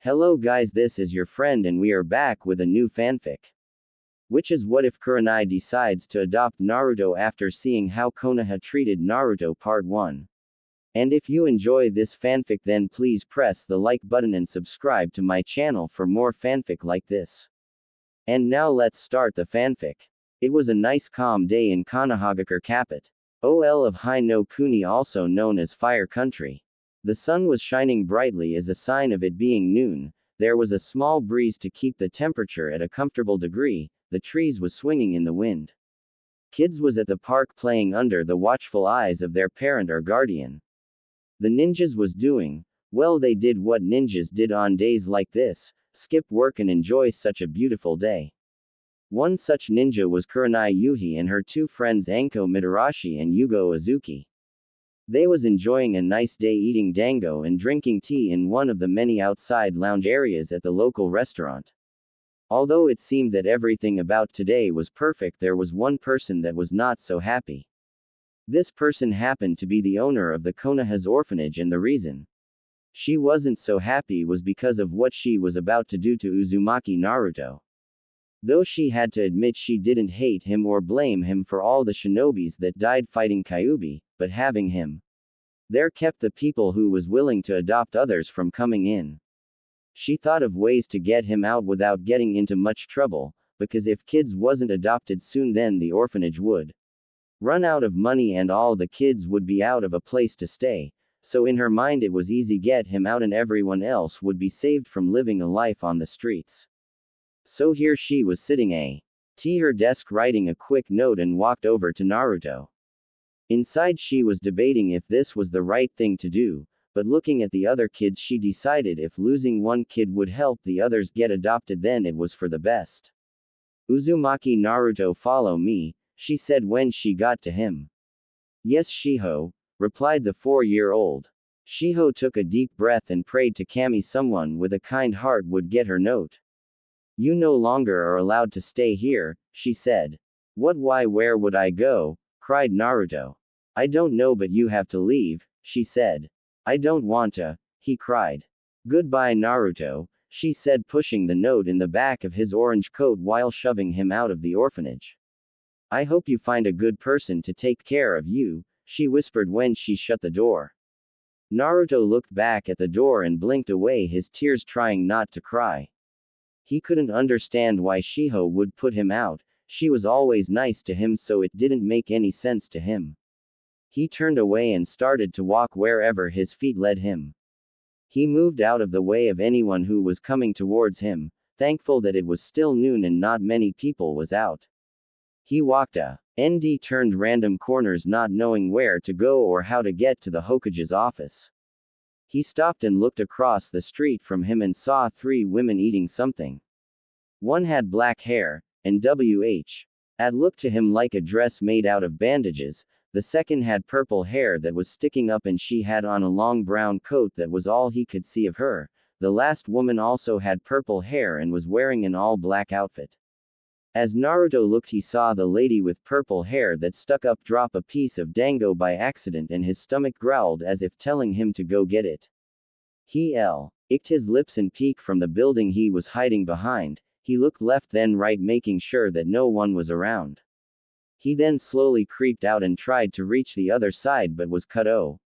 Hello guys, this is your friend and we are back with a new fanfic. Which is what if Kurenai decides to adopt Naruto after seeing how Konoha treated Naruto Part 1. And if you enjoy this fanfic then please press the like button and subscribe to my channel for more fanfic like this. And now let's start the fanfic. It was a nice calm day in Konohagakure Capital. OL of High no Kuni, also known as Fire Country. The sun was shining brightly as a sign of it being noon. There was a small breeze to keep the temperature at a comfortable degree. The trees was swinging in the wind. Kids was at the park playing under the watchful eyes of their parent or guardian. The ninjas was doing, well, they did what ninjas did on days like this, skip work and enjoy such a beautiful day. One such ninja was Kurenai Yuhi and her two friends Anko Mitarashi and Yugo Azuki. They was enjoying a nice day eating dango and drinking tea in one of the many outside lounge areas at the local restaurant. Although it seemed that everything about today was perfect, there was one person that was not so happy. This person happened to be the owner of the Konoha's orphanage, and the reason she wasn't so happy was because of what she was about to do to Uzumaki Naruto. Though she had to admit she didn't hate him or blame him for all the shinobis that died fighting Kyuubi, but having him there kept the people who was willing to adopt others from coming in. She thought of ways to get him out without getting into much trouble, because if kids wasn't adopted soon then the orphanage would run out of money and all the kids would be out of a place to stay, so in her mind it was easy get him out and everyone else would be saved from living a life on the streets. So here she was sitting at her desk writing a quick note and walked over to Naruto. Inside she was debating if this was the right thing to do, but looking at the other kids she decided if losing one kid would help the others get adopted then it was for the best. Uzumaki Naruto, follow me, she said when she got to him. Yes Shiho, replied the 4-year-old. Shiho took a deep breath and prayed to Kami someone with a kind heart would get her note. You no longer are allowed to stay here, she said. What, why, where would I go? Cried Naruto. I don't know, but you have to leave, she said. I don't want to, he cried. Goodbye Naruto, she said, pushing the note in the back of his orange coat while shoving him out of the orphanage. I hope you find a good person to take care of you, she whispered when she shut the door. Naruto looked back at the door and blinked away his tears, trying not to cry. He couldn't understand why Shiho would put him out. She was always nice to him, so it didn't make any sense to him. He turned away and started to walk wherever his feet led him. He moved out of the way of anyone who was coming towards him, thankful that it was still noon and not many people was out. He walked turned random corners not knowing where to go or how to get to the Hokage's office. He stopped and looked across the street from him and saw 3 women eating something. One had black hair, and looked to him like a dress made out of bandages. The second had purple hair that was sticking up and she had on a long brown coat that was all he could see of her. The last woman also had purple hair and was wearing an all-black outfit. As Naruto looked he saw the lady with purple hair that stuck up drop a piece of dango by accident and his stomach growled as if telling him to go get it. He licked his lips and peeked from the building he was hiding behind. He looked left then right making sure that no one was around. He then slowly creeped out and tried to reach the other side but was cut off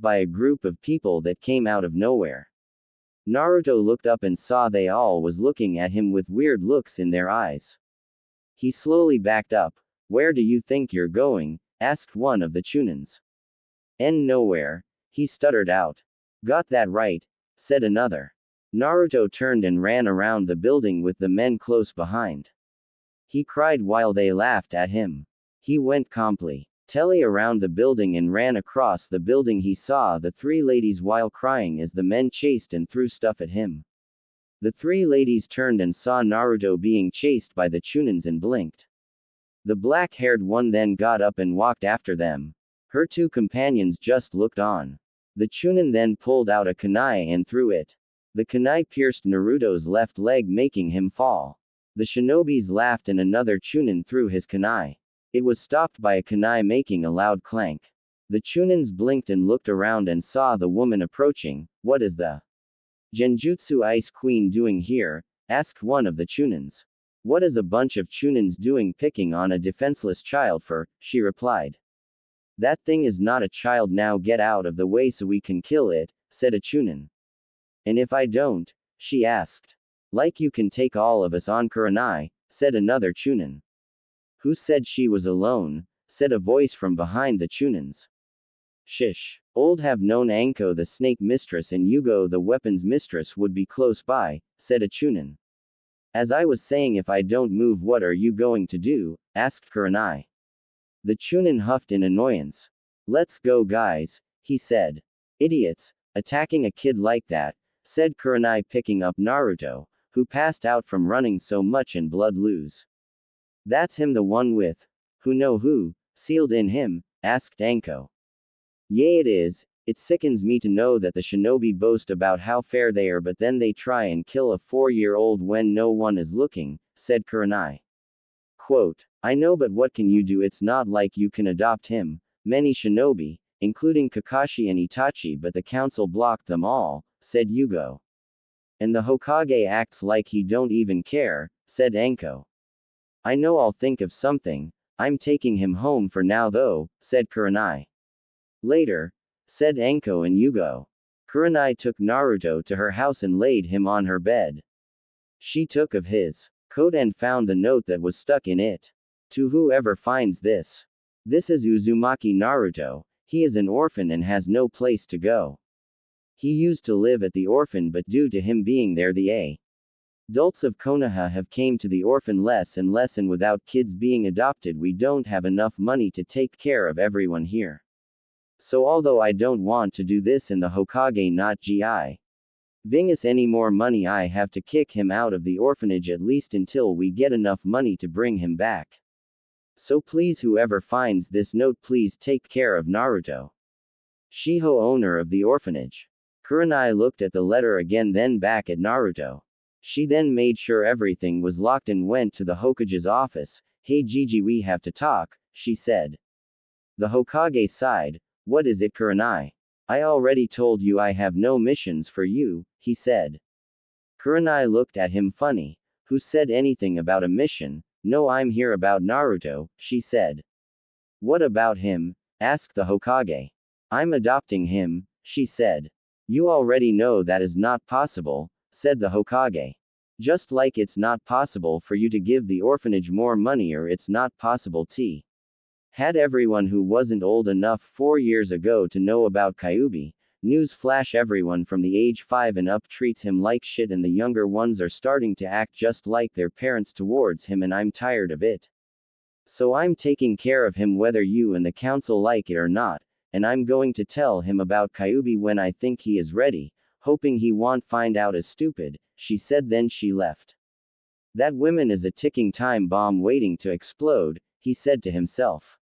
by a group of people that came out of nowhere. Naruto looked up and saw they all was looking at him with weird looks in their eyes. He slowly backed up. Where do you think you're going? Asked one of the Chunins. Nowhere, he stuttered out. Got that right, said another. Naruto turned and ran around the building with the men close behind. He cried while they laughed at him. He went completely around the building and ran across the building. He saw the 3 ladies while crying as the men chased and threw stuff at him. The 3 ladies turned and saw Naruto being chased by the Chunins and blinked. The black-haired one then got up and walked after them. Her 2 companions just looked on. The Chunin then pulled out a kunai and threw it. The kunai pierced Naruto's left leg making him fall. The shinobis laughed and another Chunin threw his kunai. It was stopped by a kunai making a loud clank. The Chunins blinked and looked around and saw the woman approaching. What is the Genjutsu Ice Queen doing here? Asked one of the Chunins. What is a bunch of Chunins doing picking on a defenseless child for? She replied. That thing is not a child, now get out of the way so we can kill it, said a Chunin. And if I don't? She asked. Like you can take all of us on Kurenai, said another Chunin. Who said she was alone? Said a voice from behind the Chunins. Shish. Old have known Anko the snake mistress and Yugo the weapons mistress would be close by, said a Chunin. As I was saying, if I don't move, what are you going to do? Asked Kurenai. The Chunin huffed in annoyance. Let's go, guys, he said. Idiots, attacking a kid like that, said Kurenai, picking up Naruto, who passed out from running so much and blood lose. That's him, the one with who sealed in him? Asked Anko. Yea, it is. It sickens me to know that the shinobi boast about how fair they are, but then they try and kill a 4-year-old when no one is looking, said Kurenai. Quote, I know, but what can you do? It's not like you can adopt him. Many shinobi, including Kakashi and Itachi, but the council blocked them all, said Yugo. And the Hokage acts like he don't even care, said Anko. I know, I'll think of something. I'm taking him home for now though, said Kurenai. Later, said Anko and Yugo. Kurenai took Naruto to her house and laid him on her bed. She took of his coat and found the note that was stuck in it. To whoever finds this. This is Uzumaki Naruto. He is an orphan and has no place to go. He used to live at the orphan, but due to him being there, the adults of Konoha have came to the orphan less and less, and without kids being adopted we don't have enough money to take care of everyone here. So although I don't want to do this in the Hokage not giving us any more money, I have to kick him out of the orphanage at least until we get enough money to bring him back. So please, whoever finds this note, please take care of Naruto. Shiho, owner of the orphanage. Kurenai looked at the letter again, then back at Naruto. She then made sure everything was locked and went to the Hokage's office. Hey Gigi, we have to talk, she said. The Hokage sighed. What is it, Kurenai? I already told you I have no missions for you, he said. Kurenai looked at him funny. Who said anything about a mission? No, I'm here about Naruto, she said. What about him? Asked the Hokage. I'm adopting him, she said. You already know that is not possible, said the Hokage. Just like it's not possible for you to give the orphanage more money, or it's not possible to had everyone who wasn't old enough 4 years ago to know about Kyuubi. News flash, everyone from the age 5 and up treats him like shit, and the younger ones are starting to act just like their parents towards him, and I'm tired of it. So I'm taking care of him whether you and the council like it or not, and I'm going to tell him about Kyuubi when I think he is ready, hoping he won't find out as stupid, she said, then she left. That woman is a ticking time bomb waiting to explode, he said to himself.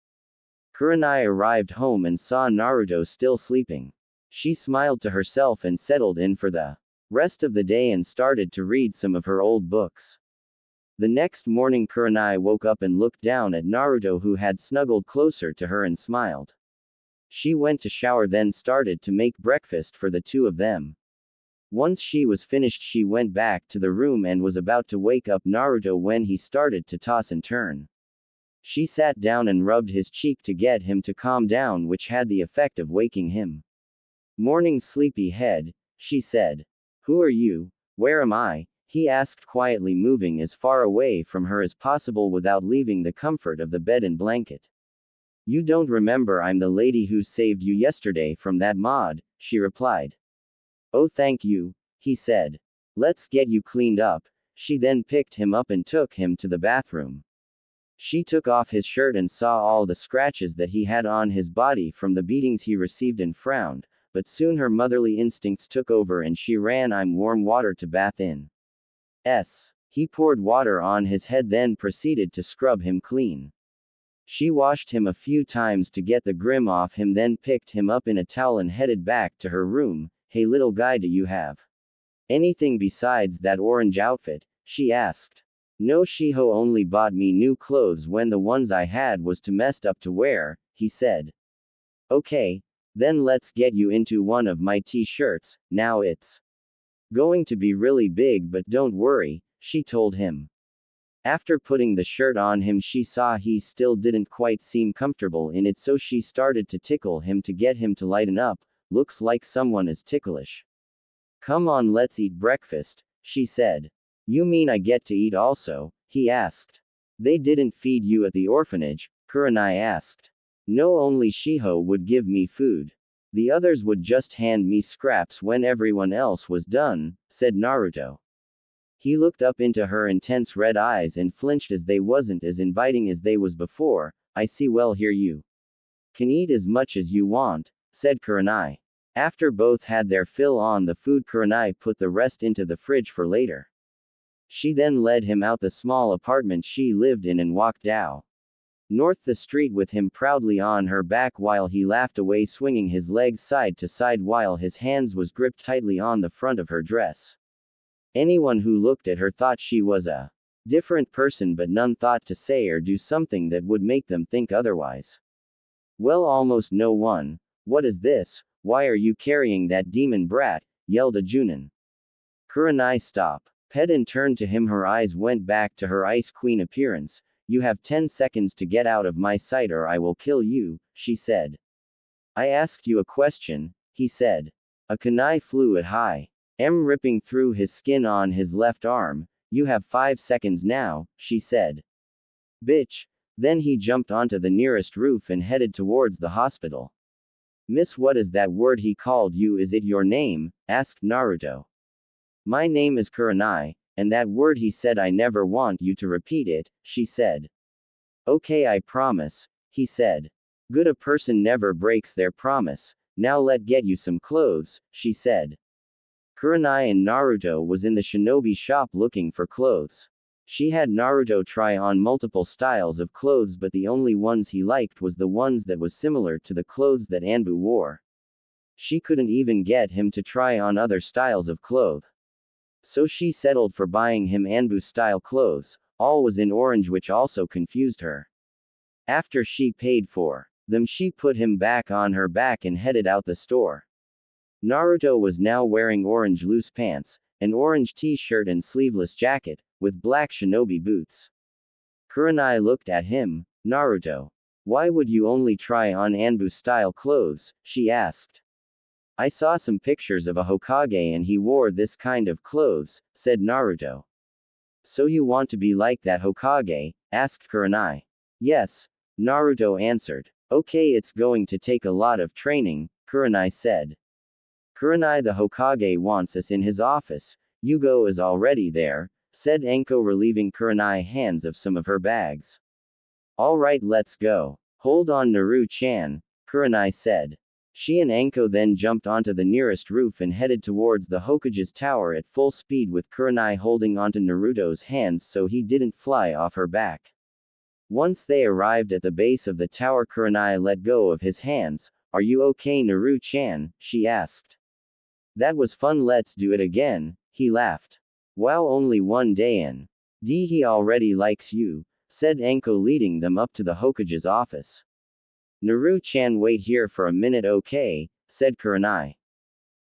Kurenai arrived home and saw Naruto still sleeping. She smiled to herself and settled in for the rest of the day and started to read some of her old books. The next morning, Kurenai woke up and looked down at Naruto, who had snuggled closer to her, and smiled. She went to shower, then started to make breakfast for the two of them. Once she was finished, she went back to the room and was about to wake up Naruto when he started to toss and turn. She sat down and rubbed his cheek to get him to calm down, which had the effect of waking him. Morning, sleepy head, she said. Who are you? Where am I? He asked quietly, moving as far away from her as possible without leaving the comfort of the bed and blanket. You don't remember I'm the lady who saved you yesterday from that mob, she replied. Oh, thank you, he said. Let's get you cleaned up. She then picked him up and took him to the bathroom. She took off his shirt and saw all the scratches that he had on his body from the beatings he received and frowned, but soon her motherly instincts took over and she ran warm water to bath in. He poured water on his head, then proceeded to scrub him clean. She washed him a few times to get the grim off him, then picked him up in a towel and headed back to her room. Hey little guy, do you have anything besides that orange outfit? She asked. No, Shiho only bought me new clothes when the ones I had was too messed up to wear, he said. Okay, then let's get you into one of my t-shirts. Now it's Going to be really big, but don't worry, she told him. After putting the shirt on him, she saw he still didn't quite seem comfortable in it, so she started to tickle him to get him to lighten up. Looks like someone is ticklish. Come on, let's eat breakfast, she said. You mean I get to eat also? He asked. They didn't feed you at the orphanage? Kurenai asked. No, only Shiho would give me food. The others would just hand me scraps when everyone else was done, said Naruto. He looked up into her intense red eyes and flinched as they wasn't as inviting as they was before. I see, well, here you can eat as much as you want, said Kurenai. After both had their fill on the food, Kurenai put the rest into the fridge for later. She then led him out the small apartment she lived in and walked out north the street with him proudly on her back while he laughed away, swinging his legs side to side while his hands was gripped tightly on the front of her dress. Anyone who looked at her thought she was a different person, but none thought to say or do something that would make them think otherwise. Well, almost no one. What is this? Why are you carrying that demon brat? Yelled a Junin. Kurenai stopped and turned to him. Her eyes went back to her Ice Queen appearance. You have 10 seconds to get out of my sight or I will kill you, she said. I asked you a question, he said. A kunai flew at high. Ripping through his skin on his left arm. You have 5 seconds now, she said. Bitch. Then he jumped onto the nearest roof and headed towards the hospital. Miss, what is that word he called you? Is it your name? Asked Naruto. My name is Kurenai, and that word he said, I never want you to repeat it, she said. Okay, I promise, he said. Good, a person never breaks their promise. Now let get you some clothes, she said. Kurenai and Naruto was in the shinobi shop looking for clothes. She had Naruto try on multiple styles of clothes, but the only ones he liked was the ones that was similar to the clothes that Anbu wore. She couldn't even get him to try on other styles of clothes. So she settled for buying him Anbu-style clothes. All was in orange, which also confused her. After she paid for them, she put him back on her back and headed out the store. Naruto was now wearing orange loose pants, an orange t-shirt and sleeveless jacket, with black shinobi boots. Kurenai looked at him. Naruto. Why would you only try on Anbu-style clothes? She asked. I saw some pictures of a Hokage and he wore this kind of clothes, said Naruto. So you want to be like that Hokage? Asked Kurenai. Yes, Naruto answered. Okay, it's going to take a lot of training, Kurenai said. Kurenai, the Hokage wants us in his office. Yugo is already there, said Anko, relieving Kurenai hands of some of her bags. Alright, let's go. Hold on, Naru-chan, Kurenai said. She and Anko then jumped onto the nearest roof and headed towards the Hokage's tower at full speed, with Kurenai holding onto Naruto's hands so he didn't fly off her back. Once they arrived at the base of the tower, Kurenai let go of his hands. Are you okay, Naru-chan? She asked. That was fun, let's do it again, he laughed. Wow, only one day in. He already likes you, said Anko, leading them up to the Hokage's office. Naru-chan, wait here for a minute, okay, said Kurenai.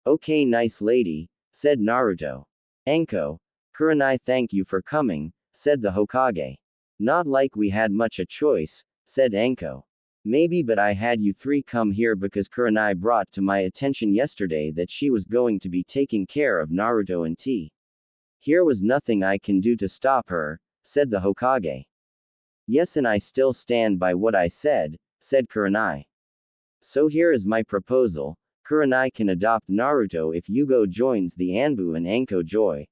Okay, nice lady, said Naruto. Anko. Kurenai, thank you for coming, said the Hokage. Not like we had much a choice, said Anko. Maybe, but I had you three come here because Kurenai brought to my attention yesterday that she was going to be taking care of Naruto and T. Here was nothing I can do to stop her, said the Hokage. Yes, and I still stand by what I said, said Kurenai. So here is my proposal. Kurenai can adopt Naruto if Yugo joins the Anbu and Anko joins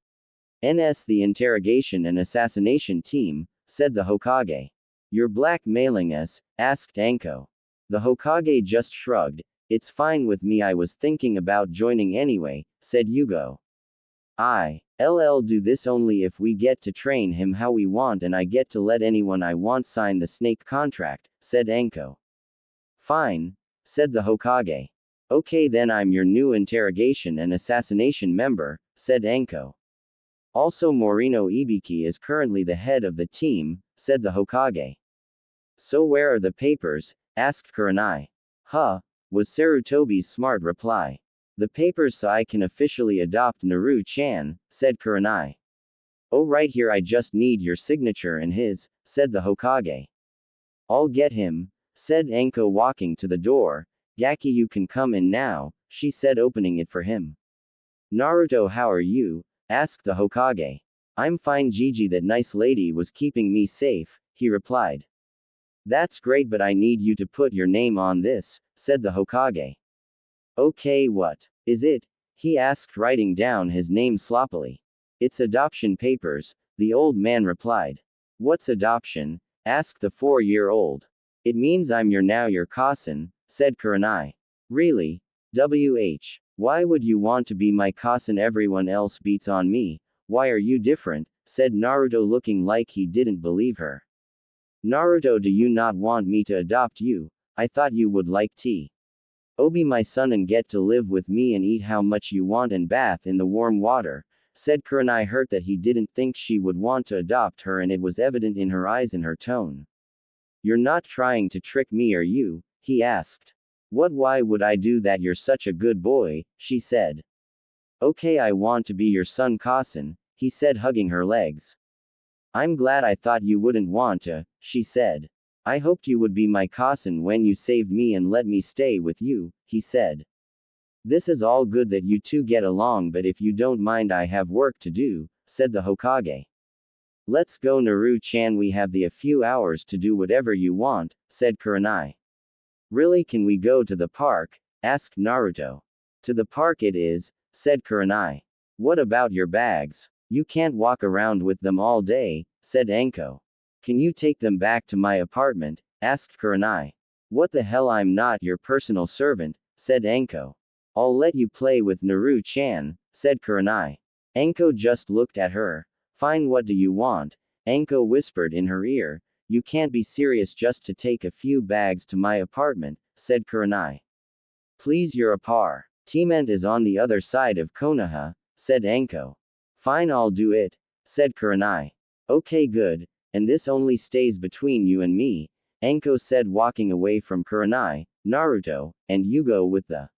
the interrogation and assassination team, said the Hokage. You're blackmailing us? Asked Anko. The Hokage just shrugged. It's fine with me, I was thinking about joining anyway, said Yugo. I'll do this only if we get to train him how we want and I get to let anyone I want sign the snake contract, said Anko. Fine, said the Hokage. Okay, then I'm your new interrogation and assassination member, said Anko. Also, Morino Ibiki is currently the head of the team, said the Hokage. So where are the papers? Asked Kurenai. Huh, was Sarutobi's smart reply. The papers so I can officially adopt Naru-chan, said Kurenai. Oh, right here, I just need your signature and his, said the Hokage. I'll get him, said Anko, walking to the door. Gaki, you can come in now, she said, opening it for him. Naruto, how are you? Asked the Hokage. I'm fine, Gigi, that nice lady was keeping me safe, he replied. That's great, but I need you to put your name on this, said the Hokage. Okay, what is it? He asked, writing down his name sloppily. It's adoption papers, the old man replied. What's adoption? Asked the 4-year-old. It means I'm your cousin, said Kurenai. Really? Why would you want to be my cousin? Everyone else beats on me. Why are you different? Said Naruto, looking like he didn't believe her. Naruto, do you not want me to adopt you? I thought you would like tea. Oh, be my son and get to live with me and eat how much you want and bath in the warm water, said Kurenai, hurt that he didn't think she would want to adopt her, and it was evident in her eyes and her tone. You're not trying to trick me, are you? He asked. What? Why would I do that? You're such a good boy, she said. Okay, I want to be your son cousin, he said, hugging her legs. I'm glad. I thought you wouldn't want to, she said. I hoped you would be my cousin when you saved me and let me stay with you, he said. This is all good that you two get along, but if you don't mind, I have work to do, said the Hokage. Let's go, Naru-chan, we have a few hours to do whatever you want, said Kurenai. Really, can we go to the park? Asked Naruto. To the park it is, said Kurenai. What about your bags? You can't walk around with them all day, said Anko. Can you take them back to my apartment? Asked Kurenai. What the hell, I'm not your personal servant, said Anko. I'll let you play with Naru-chan, said Kurenai. Anko just looked at her. Fine, what do you want? Anko whispered in her ear. You can't be serious just to take a few bags to my apartment, said Kurenai. Please, your apartment is on the other side of Konoha, said Anko. Fine, I'll do it, said Kurenai. Okay, good, and this only stays between you and me, Anko said, walking away from Kurenai, Naruto, and Yugo with the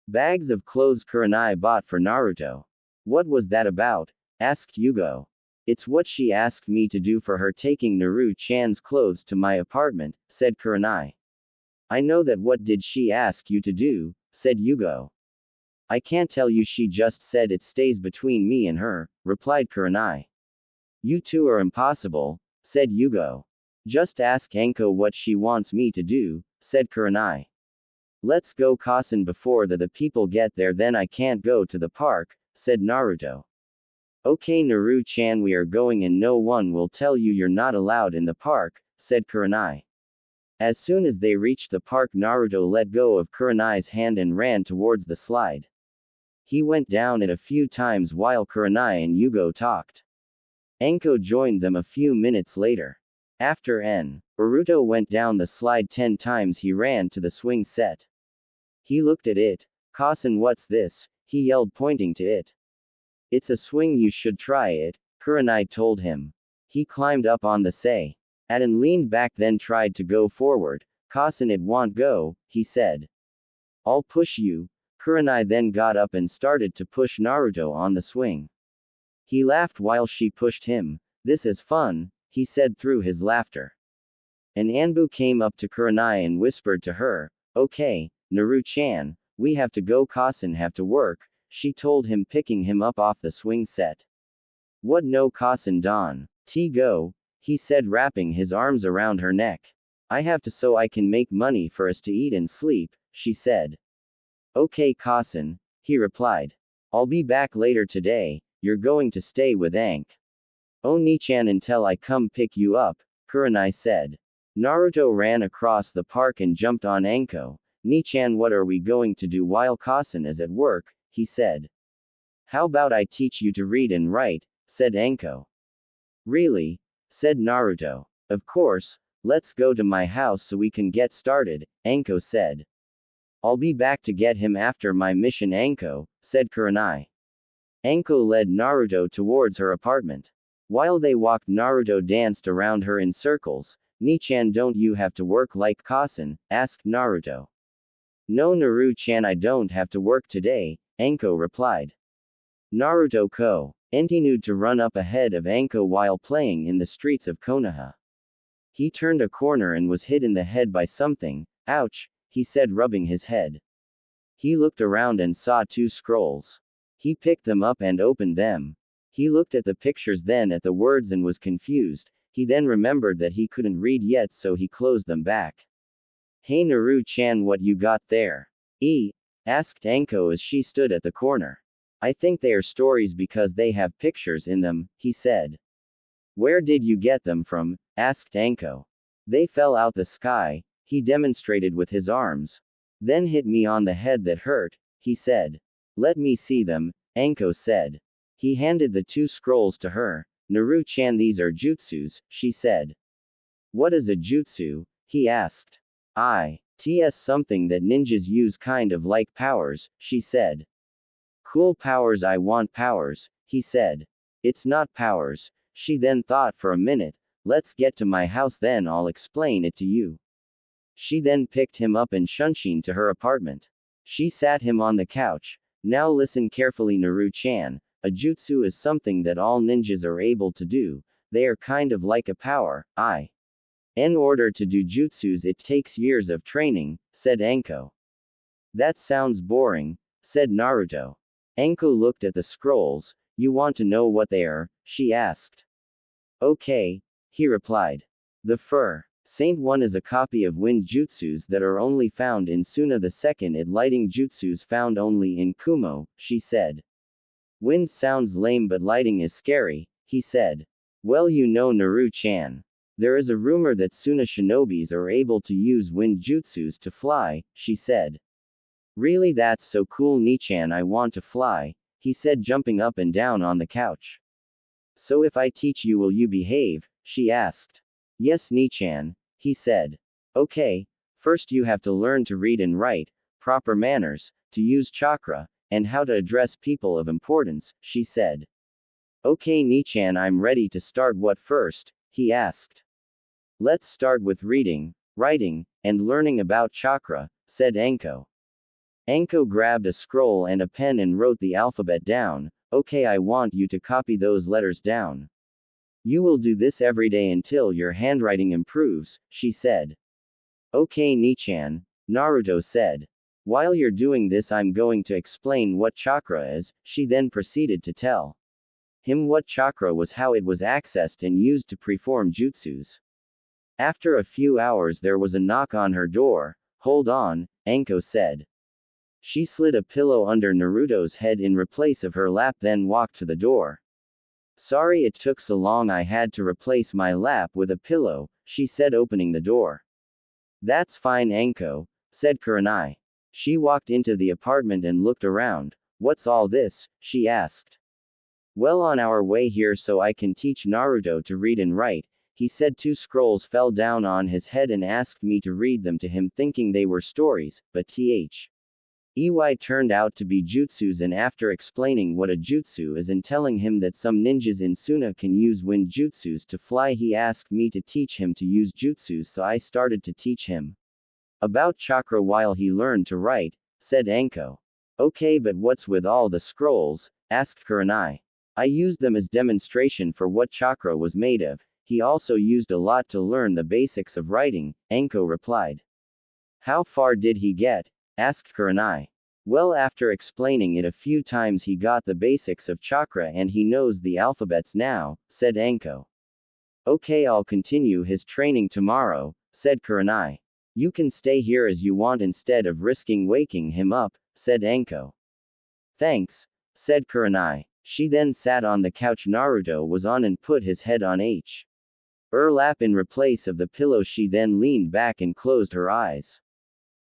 bags of clothes Kurenai bought for Naruto. What was that about? Asked Yugo. It's what she asked me to do for her, taking Naru-chan's clothes to my apartment, said Kurenai. I know that. What did she ask you to do? Said Yugo. I can't tell you, she just said it stays between me and her, replied Kurenai. You two are impossible, said Yugo. Just ask Anko what she wants me to do, said Kurenai. Let's go, cousin, before the people get there, then I can't go to the park, said Naruto. Okay, Naru-chan, we are going and no one will tell you you're not allowed in the park, said Kurenai. As soon as they reached the park, Naruto let go of Kurenai's hand and ran towards the slide. He went down it a few times while Kurenai and Yugo talked. Anko joined them a few minutes later. After Naruto went down the slide 10 times, he ran to the swing set. He looked at it. Cousin, what's this? He yelled, pointing to it. It's a swing, you should try it, Kurenai told him. He climbed up on the say. And leaned back, then tried to go forward. Cousin, it won't go, he said. I'll push you. Kurenai then got up and started to push Naruto on the swing. He laughed while she pushed him. This is fun, he said through his laughter. And Anbu came up to Kurenai and whispered to her, okay, Naru-chan, we have to go, cousin have to work, she told him, picking him up off the swing set. What, no, cousin, don t go, he said, wrapping his arms around her neck. I have to so I can make money for us to eat and sleep, she said. Okay, cousin, he replied. I'll be back later today, you're going to stay with Ank. Oh, Ni-chan, until I come pick you up, Kurenai said. Naruto ran across the park and jumped on Anko. Ni-chan, what are we going to do while cousin is at work, he said. How about I teach you to read and write, said Anko. Really? Said Naruto. Of course, let's go to my house so we can get started, Anko said. I'll be back to get him after my mission, Anko, said Kurenai. Anko led Naruto towards her apartment. While they walked, Naruto danced around her in circles. Ni-chan, don't you have to work like cousin? Asked Naruto. No, Naru-chan, I don't have to work today, Anko replied. Naruto continued to run up ahead of Anko while playing in the streets of Konoha. He turned a corner and was hit in the head by something. Ouch, he said, rubbing his head. He looked around and saw 2 scrolls. He picked them up and opened them. He looked at the pictures, then at the words, and was confused. He then remembered that he couldn't read yet, so he closed them back. Hey Naru-chan, what you got there? Asked Anko as she stood at the corner. I think they are stories because they have pictures in them, he said. Where did you get them from? Asked Anko. They fell out the sky, he demonstrated with his arms. Then hit me on the head, that hurt, he said. Let me see them, Anko said. He handed the 2 scrolls to her. Naru-chan, these are jutsus, she said. What is a jutsu? He asked. It's something that ninjas use, kind of like powers, she said. Cool powers, I want powers, he said. It's not powers. She then thought for a minute. Let's get to my house, then I'll explain it to you. She then picked him up and shunshin to her apartment. She sat him on the couch. Now listen carefully, Naru-chan. A jutsu is something that all ninjas are able to do. They are kind of like a power. In order to do jutsus, it takes years of training, said Anko. That sounds boring, said Naruto. Anko looked at the scrolls. You want to know what they are? She asked. Okay, he replied. The Saint one is a copy of wind jutsus that are only found in Suna. The second is lighting jutsus found only in Kumo, she said. Wind sounds lame, but lighting is scary, he said. Well, you know, Naru-chan. There is a rumor that Suna shinobis are able to use wind jutsus to fly, she said. Really, that's so cool, Ni-chan, I want to fly, he said, jumping up and down on the couch. So if I teach you, will you behave? She asked. Yes, Ni-chan, he said. Okay, first you have to learn to read and write, proper manners, to use chakra, and how to address people of importance, she said. Okay, Ni-chan, I'm ready to start. What first? He asked. Let's start with reading, writing, and learning about chakra, said Anko. Anko grabbed a scroll and a pen and wrote the alphabet down. Okay, I want you to copy those letters down. You will do this every day until your handwriting improves, she said. Okay, Ni-chan, Naruto said. While you're doing this, I'm going to explain what chakra is. She then proceeded to tell him what chakra was, how it was accessed and used to perform jutsus. After a few hours, there was a knock on her door. Hold on, Anko said. She slid a pillow under Naruto's head in replace of her lap, then walked to the door. Sorry it took so long, I had to replace my lap with a pillow, she said, opening the door. That's fine, Anko, said Kurenai. She walked into the apartment and looked around. What's all this? She asked. Well, on our way here so I can teach Naruto to read and write, he said. 2 scrolls fell down on his head and asked me to read them to him, thinking they were stories, but turned out to be jutsus, and after explaining what a jutsu is and telling him that some ninjas in Suna can use wind jutsus to fly, he asked me to teach him to use jutsus, so I started to teach him about chakra while he learned to write, said Anko. Okay, but what's with all the scrolls? Asked Kurenai. I used them as demonstration for what chakra was made of. He also used a lot to learn the basics of writing, Anko replied. How far did he get? Asked Kurenai. Well, after explaining it a few times, he got the basics of chakra and he knows the alphabets now, said Anko. Okay, I'll continue his training tomorrow, said Kurenai. You can stay here as you want instead of risking waking him up, said Anko. Thanks, said Kurenai. She then sat on the couch Naruto was on and put his head on her lap in replace of the pillow. She then leaned back and closed her eyes.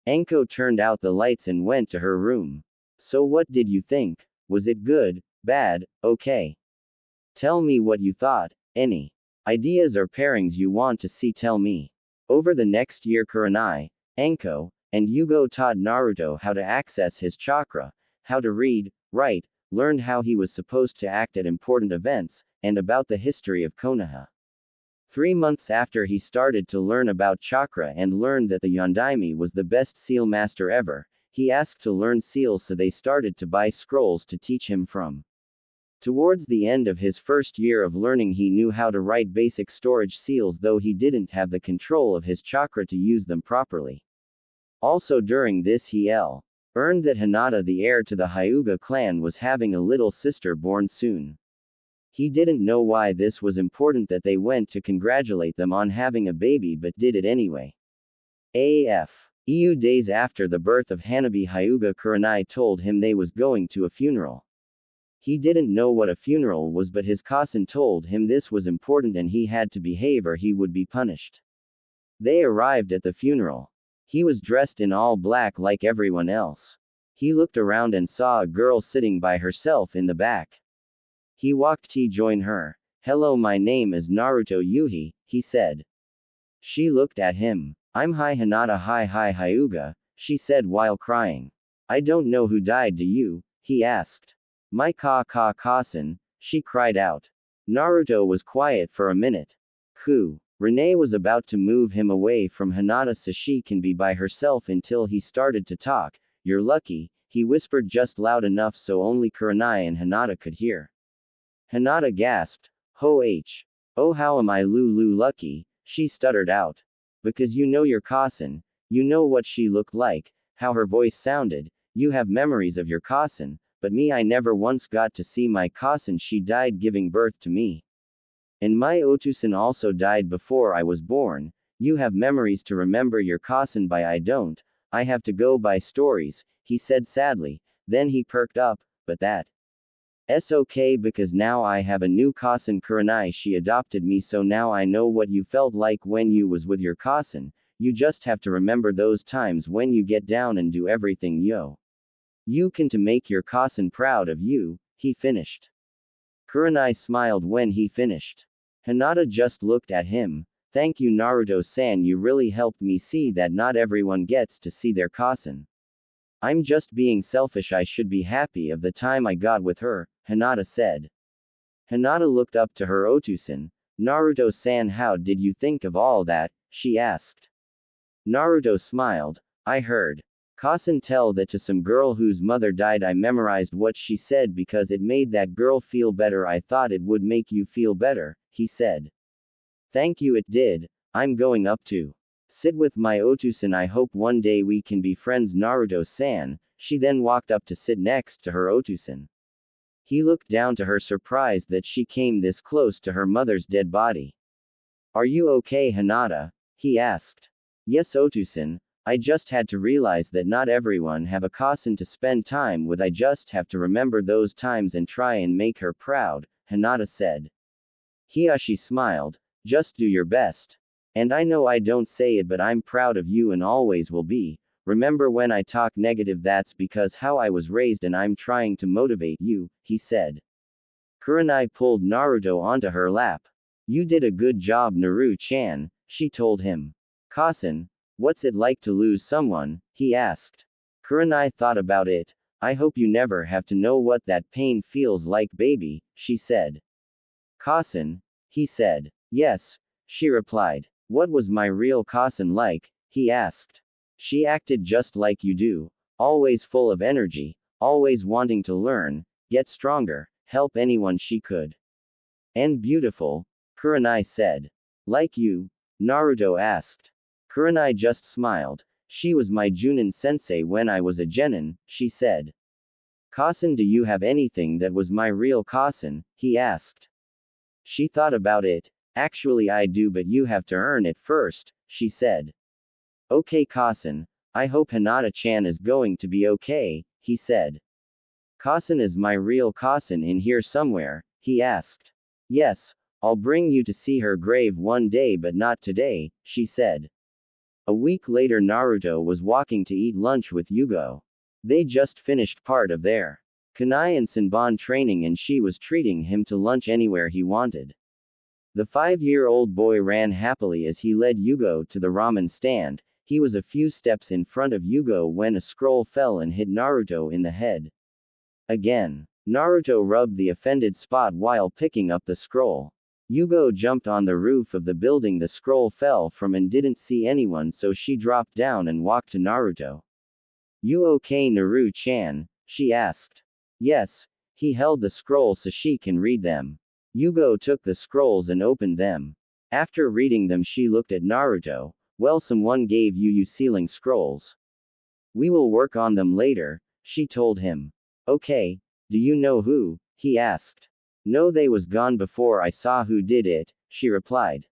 Anko turned out the lights and went to her room. So what did you think? Was it good, bad, okay? Tell me what you thought. Any ideas or pairings you want to see, tell me. Over the next year, Kurenai, Anko, and Yugo taught Naruto how to access his chakra, how to read, write, learned how he was supposed to act at important events, and about the history of Konoha. 3 months after he started to learn about chakra and learned that the Yondaime was the best seal master ever, he asked to learn seals, so they started to buy scrolls to teach him from. Towards the end of his first year of learning, he knew how to write basic storage seals, though he didn't have the control of his chakra to use them properly. Also during this he learned that Hinata, the heir to the Hyuga clan, was having a little sister born soon. He didn't know why this was important that they went to congratulate them on having a baby, but did it anyway. Days after the birth of Hanabi Hyuga, Kurenai told him they was going to a funeral. He didn't know what a funeral was, but his cousin told him this was important and he had to behave or he would be punished. They arrived at the funeral. He was dressed in all black like everyone else. He looked around and saw a girl sitting by herself in the back. He walked to join her. "Hello, my name is Naruto Yuhi," he said. She looked at him. "I'm Hi Hinata Hi Hyuga," she said while crying. "I don't know who died, do you?" he asked. "My cousin," she cried out. Naruto was quiet for a minute. Renee was about to move him away from Hinata so she can be by herself until he started to talk. "You're lucky," he whispered just loud enough so only Kurenai and Hinata could hear. Hinata gasped. "Oh, how am I lucky," she stuttered out. "Because you know your cousin, you know what she looked like, how her voice sounded, you have memories of your cousin, but me, I never once got to see my cousin, she died giving birth to me. And my Otusan also died before I was born. You have memories to remember your cousin by, I don't, I have to go by stories," he said sadly, then he perked up, "but that's okay because now I have a new cousin Kurenai, she adopted me, so now I know what you felt like when you was with your cousin, you just have to remember those times when you get down and do everything you can to make your cousin proud of you," he finished. Kurenai smiled when he finished. Hinata just looked at him. "Thank you Naruto-san, you really helped me see that not everyone gets to see their cousin. I'm just being selfish, I should be happy of the time I got with her," Hinata said. Hinata looked up to her Otusan. "Naruto-san, how did you think of all that?" she asked. Naruto smiled. "I heard cousin tell that to some girl whose mother died. I memorized what she said because it made that girl feel better. I thought it would make you feel better," he said. "Thank you, it did. I'm going up to sit with my Otusan. I hope one day we can be friends Naruto-san." She then walked up to sit next to her Otusan. He looked down to her, surprised that she came this close to her mother's dead body. "Are you okay, Hinata?" he asked. "Yes, Otusan. I just had to realize that not everyone have a cousin to spend time with. I just have to remember those times and try and make her proud," Hinata said. Hiyashi smiled. "Just do your best. And I know I don't say it, but I'm proud of you and always will be. Remember when I talk negative, that's because how I was raised and I'm trying to motivate you," he said. Kurenai pulled Naruto onto her lap. "You did a good job Naru-chan," she told him. "Cousin, what's it like to lose someone?" he asked. Kurenai thought about it. "I hope you never have to know what that pain feels like, baby," she said. "Cousin?" he said. "Yes," she replied. "What was my real cousin like?" he asked. "She acted just like you do. Always full of energy, always wanting to learn, get stronger, help anyone she could. And beautiful," Kurenai said. "Like you?" Naruto asked. Kurenai just smiled. "She was my Junin sensei when I was a genin," she said. "Cousin, do you have anything that was my real cousin?" he asked. She thought about it. "Actually I do, but you have to earn it first," she said. "Okay cousin, I hope Hinata-chan is going to be okay," he said. "Cousin, is my real cousin in here somewhere?" he asked. "Yes, I'll bring you to see her grave one day, but not today," she said. A week later, Naruto was walking to eat lunch with Yugo. They just finished part of their Kunai and Senbon training and she was treating him to lunch anywhere he wanted. The 5-year-old boy ran happily as he led Yugo to the ramen stand. He was a few steps in front of Yugo when a scroll fell and hit Naruto in the head. Again. Naruto rubbed the offended spot while picking up the scroll. Yugo jumped on the roof of the building the scroll fell from and didn't see anyone, so she dropped down and walked to Naruto. You okay, Naru-chan? She asked. Yes. He held the scroll so she can read them. Yugo took the scrolls and opened them. After reading them, she looked at Naruto. Well, someone gave you sealing scrolls. We will work on them later, she told him. Okay. Do you know who? He asked. No, they was gone before I saw who did it, she replied.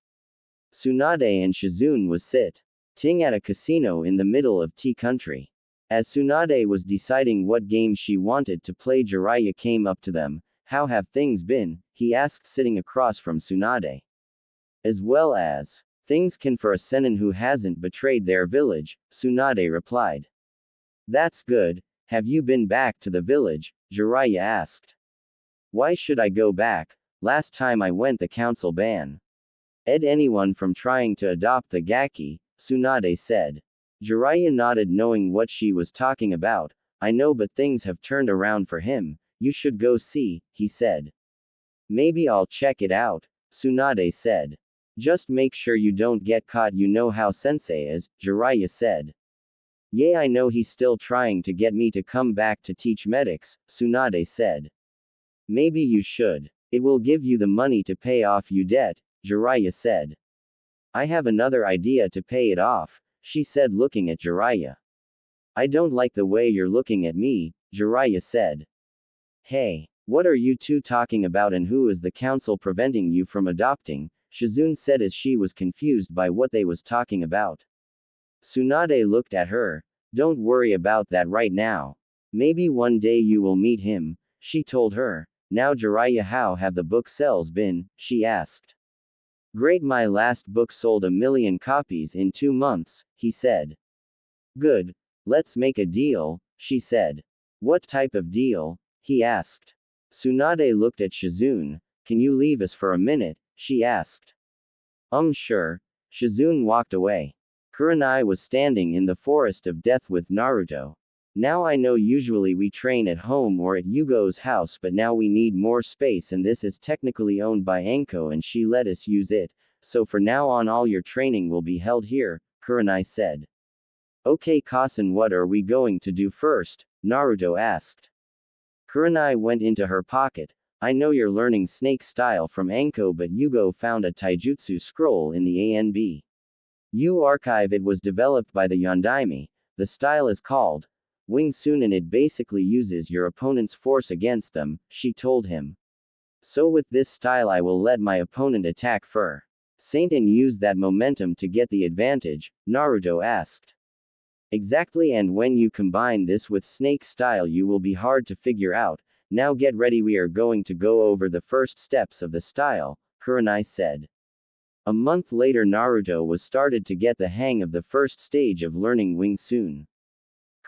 Tsunade and Shizune was sitting at a casino in the middle of tea country. As Tsunade was deciding what game she wanted to play, Jiraiya came up to them. How have things been? He asked, sitting across from Tsunade. As well as things can for a senin who hasn't betrayed their village, Tsunade replied. That's good. Have you been back to the village? Jiraiya asked. Why should I go back? Last time I went the council banned anyone from trying to adopt the Gaki, Tsunade said. Jiraiya nodded, knowing what she was talking about. I know, but things have turned around for him. You should go see, he said. Maybe I'll check it out, Tsunade said. Just make sure you don't get caught. You know how sensei is, Jiraiya said. Yeah, I know, he's still trying to get me to come back to teach medics, Tsunade said. Maybe you should. It will give you the money to pay off your debt, Jiraiya said. I have another idea to pay it off, she said, looking at Jiraiya. I don't like the way you're looking at me, Jiraiya said. Hey, what are you two talking about, and who is the council preventing you from adopting? Shizune said as she was confused by what they was talking about. Tsunade looked at her. Don't worry about that right now. Maybe one day you will meet him, she told her. Now Jiraiya, how have the book sales been? She asked. Great, my last book sold 1 million copies in 2 months, he said. Good. Let's make a deal, she said. What type of deal? He asked. Tsunade looked at Shizune. Can you leave us for a minute? She asked. Sure. Shizune walked away. Kurenai was standing in the forest of death with Naruto. Now I know usually we train at home or at Yugo's house, but now we need more space, and this is technically owned by Anko and she let us use it, so for now on all your training will be held here, Kurenai said. Okay, Kasen, what are we going to do first? Naruto asked. Kurenai went into her pocket. I know you're learning snake style from Anko, but Yugo found a taijutsu scroll in the ANB U archive. It was developed by the Yondaime. The style is called Wing Tsun, and it basically uses your opponent's force against them, she told him. So with this style I will let my opponent attack for Saint and use that momentum to get the advantage, Naruto asked. Exactly, and when you combine this with snake style you will be hard to figure out. Now get ready, we are going to go over the first steps of the style, Kurenai said. A month later Naruto was started to get the hang of the first stage of learning Wing Tsun.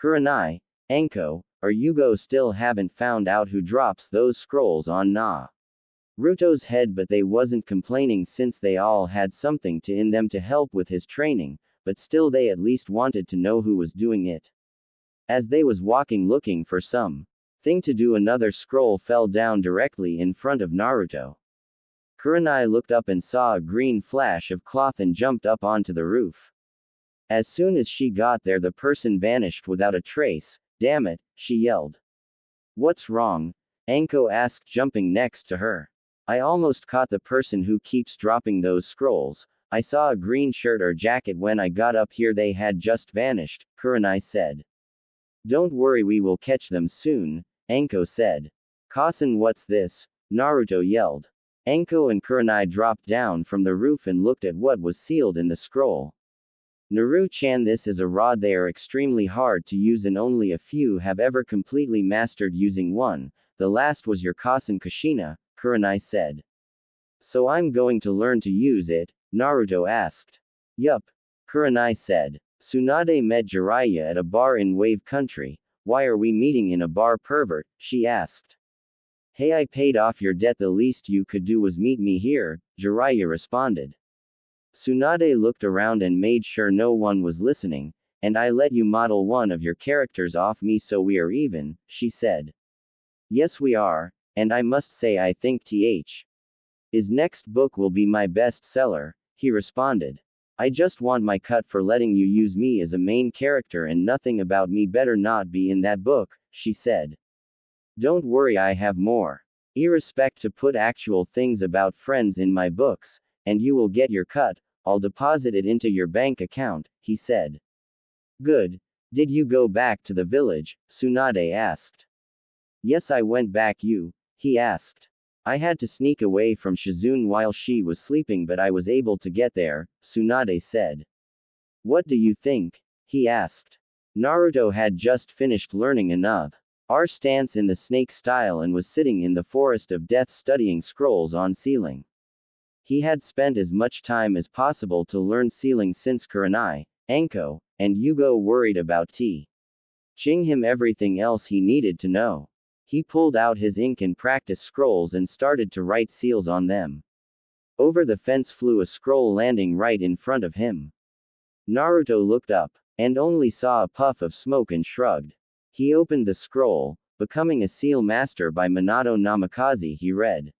Kurenai, Anko, or Yugo still haven't found out who drops those scrolls on Naruto's head, but they wasn't complaining since they all had something in them to help with his training, but still they at least wanted to know who was doing it. As they was walking looking for some thing to do, another scroll fell down directly in front of Naruto. Kurenai looked up and saw a green flash of cloth and jumped up onto the roof. As soon as she got there the person vanished without a trace. Damn it, she yelled. What's wrong? Anko asked, jumping next to her. I almost caught the person who keeps dropping those scrolls. I saw a green shirt or jacket when I got up here, they had just vanished, Kurenai said. Don't worry, we will catch them soon, Anko said. Kasen, what's this? Naruto yelled. Anko and Kurenai dropped down from the roof and looked at what was sealed in the scroll. Naru-chan, this is a rod. They are extremely hard to use and only a few have ever completely mastered using one. The last was your Kasen Kushina, Kurenai said. So I'm going to learn to use it? Naruto asked. Yup. Kurenai said. Tsunade met Jiraiya at a bar in Wave Country. Why are we meeting in a bar, pervert? She asked. Hey, I paid off your debt, the least you could do was meet me here, Jiraiya responded. Tsunade looked around and made sure no one was listening, and I let you model one of your characters off me, so we are even, she said. Yes we are, and I must say I think His next book will be my bestseller, he responded. I just want my cut for letting you use me as a main character and nothing about me better not be in that book, she said. Don't worry, I have more. Irrespect to put actual things about friends in my books, and you will get your cut, I'll deposit it into your bank account, he said. Good. Did you go back to the village? Tsunade asked. Yes, I went back. He asked. I had to sneak away from Shizune while she was sleeping, but I was able to get there, Tsunade said. What do you think? He asked. Naruto had just finished learning enough R stance in the snake style and was sitting in the forest of death studying scrolls on sealing. He had spent as much time as possible to learn sealing since Kurenai, Anko, and Yugo worried about teaching him everything else he needed to know. He pulled out his ink and practice scrolls and started to write seals on them. Over the fence flew a scroll, landing right in front of him. Naruto looked up, and only saw a puff of smoke and shrugged. He opened the scroll, Becoming a Seal Master by Minato Namikaze, he read.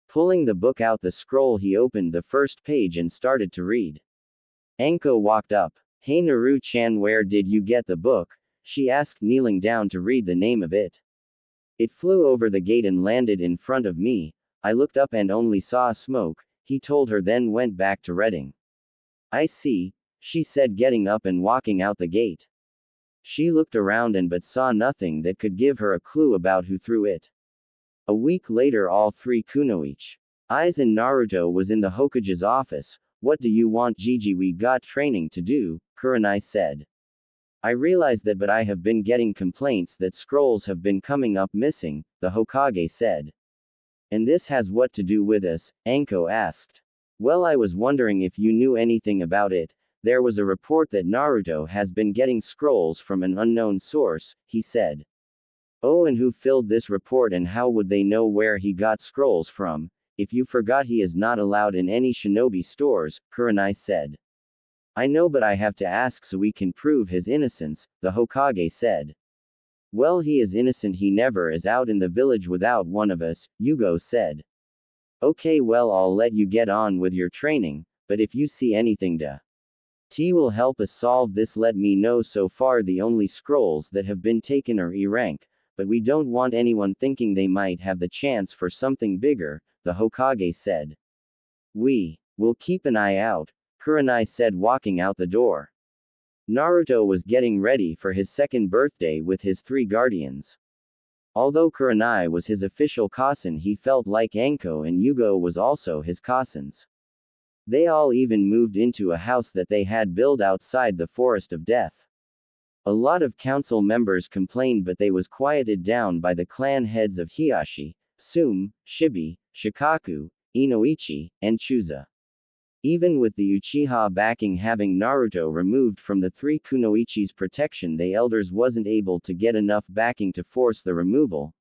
Pulling the book out the scroll, he opened the first page and started to read. Anko walked up. Hey Naru-chan, where did you get the book? She asked, kneeling down to read the name of it. It flew over the gate and landed in front of me. I looked up and only saw smoke, he told her, then went back to reading. I see, she said, getting up and walking out the gate. She looked around and but saw nothing that could give her a clue about who threw it. A week later, all three kunoichi eyes in Naruto was in the Hokage's office. What do you want, Gigi? We got training to do, Kurenai said. I realize that, but I have been getting complaints that scrolls have been coming up missing, the Hokage said. And this has what to do with us? Anko asked. Well, I was wondering if you knew anything about it. There was a report that Naruto has been getting scrolls from an unknown source, he said. Oh, and who filled this report, and how would they know where he got scrolls from? If you forgot, he is not allowed in any shinobi stores, Kurenai said. I know, but I have to ask so we can prove his innocence, the Hokage said. Well, he is innocent, he never is out in the village without one of us, Yugo said. Okay, well, I'll let you get on with your training, but if you see anything T will help us solve this, let me know. So far the only scrolls that have been taken are E rank, but we don't want anyone thinking they might have the chance for something bigger, the Hokage said. We will keep an eye out, Kurenai said, walking out the door. Naruto was getting ready for his second birthday with his three guardians. Although Kurenai was his official cousin, he felt like Anko and Yugo was also his cousins. They all even moved into a house that they had built outside the Forest of Death. A lot of council members complained, but they was quieted down by the clan heads of Hiashi, Sume, Shibi, Shikaku, Inoichi, and Chuza. Even with the Uchiha backing, having Naruto removed from the three kunoichi's protection, the elders wasn't able to get enough backing to force the removal,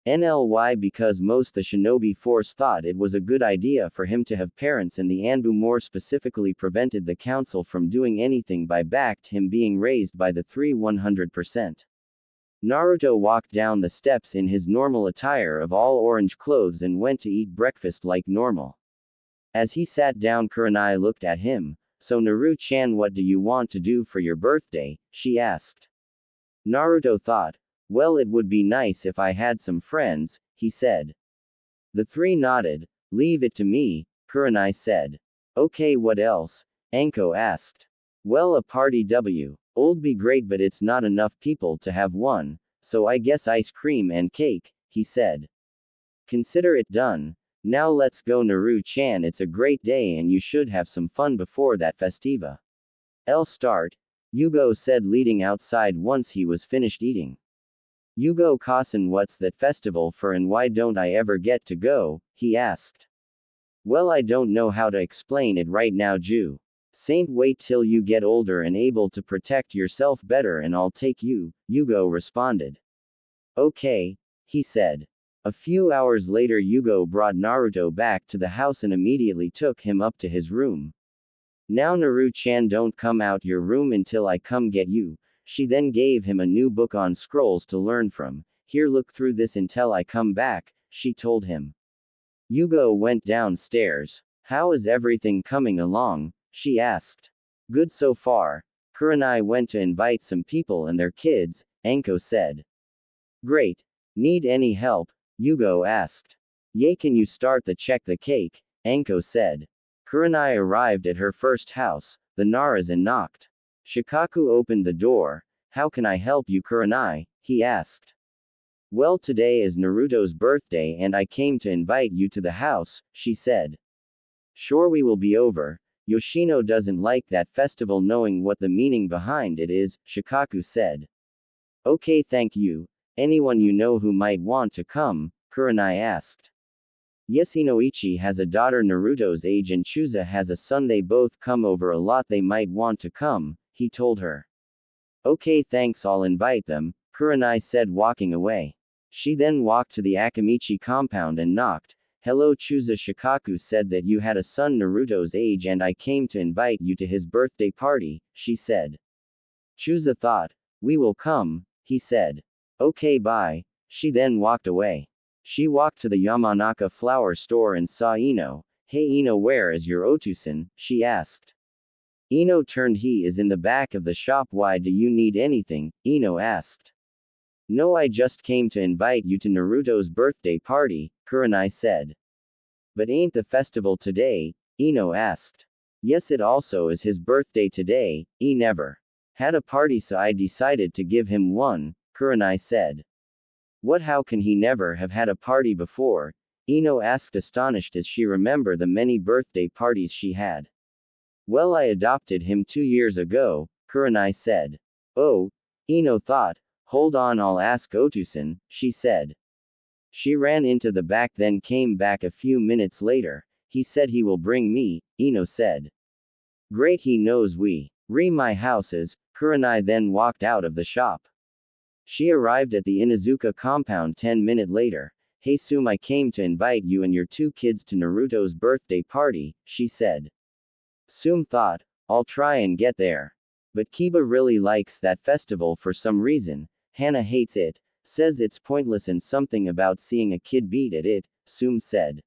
NLY, because most the shinobi force thought it was a good idea for him to have parents, and the Anbu more specifically prevented the council from doing anything by backed him being raised by the 100%. Naruto walked down the steps in his normal attire of all orange clothes and went to eat breakfast like normal. As he sat down, Kurenai looked at him. So Naru-chan, what do you want to do for your birthday? She asked. Naruto thought, well, it would be nice if I had some friends, he said. The three nodded. Leave it to me, Kurenai said. Okay, what else? Anko asked. Well, a party would be great, but it's not enough people to have one, so I guess ice cream and cake, he said. Consider it done. Now let's go, Naru-chan, it's a great day and you should have some fun before that festiva. I'll start, Yugo said, leading outside once he was finished eating. Yugo-kasan, what's that festival for and why don't I ever get to go? He asked. Well, I don't know how to explain it right now, Saint, wait till you get older and able to protect yourself better and I'll take you, Yugo responded. Okay, he said. A few hours later, Yugo brought Naruto back to the house and immediately took him up to his room. Now Naru-chan, don't come out your room until I come get you. She then gave him a new book on scrolls to learn from. Here, look through this until I come back, she told him. Yugo went downstairs. How is everything coming along? She asked. Good so far. Kurenai went to invite some people and their kids, Anko said. Great. Need any help? Yugo asked. Yay, can you start the cake? Anko said. Kurenai arrived at her first house, the Naras, and knocked. Shikaku opened the door. How can I help you, Kurenai? He asked. Well, today is Naruto's birthday and I came to invite you to the house, she said. Sure, we will be over. Yoshino doesn't like that festival knowing what the meaning behind it is, Shikaku said. Okay, thank you. Anyone you know who might want to come? Kurenai asked. Yes, Inoichi has a daughter Naruto's age and Chusa has a son, they both come over a lot, they might want to come, he told her. Okay, thanks, I'll invite them, Kurenai said, walking away. She then walked to the Akamichi compound and knocked. Hello Chusa, Shikaku said that you had a son Naruto's age and I came to invite you to his birthday party, she said. Chusa thought. We will come, he said. Okay, bye. She then walked away. She walked to the Yamanaka flower store and saw Ino. Hey Ino, where is your Otusan? She asked. Ino turned. He is in the back of the shop. Why do you need anything? Ino asked. No, I just came to invite you to Naruto's birthday party, Kurenai said. But ain't the festival today? Ino asked. Yes, it also is his birthday today. He never had a party, so I decided to give him one, Kurenai said. What, how can he never have had a party before? Ino asked, astonished as she remembered the many birthday parties she had. Well, I adopted him 2 years ago, Kurenai said. Oh, Ino thought. Hold on, I'll ask Otusan, she said. She ran into the back, then came back a few minutes later. He said he will bring me, Ino said. Great, he knows we re my houses. Kurenai then walked out of the shop. She arrived at the Inuzuka compound 10 minutes later. Hey Sum, I came to invite you and your 2 kids to Naruto's birthday party, she said. Sum thought, I'll try and get there. But Kiba really likes that festival for some reason. Hana hates it, says it's pointless and something about seeing a kid beat at it, Sum said.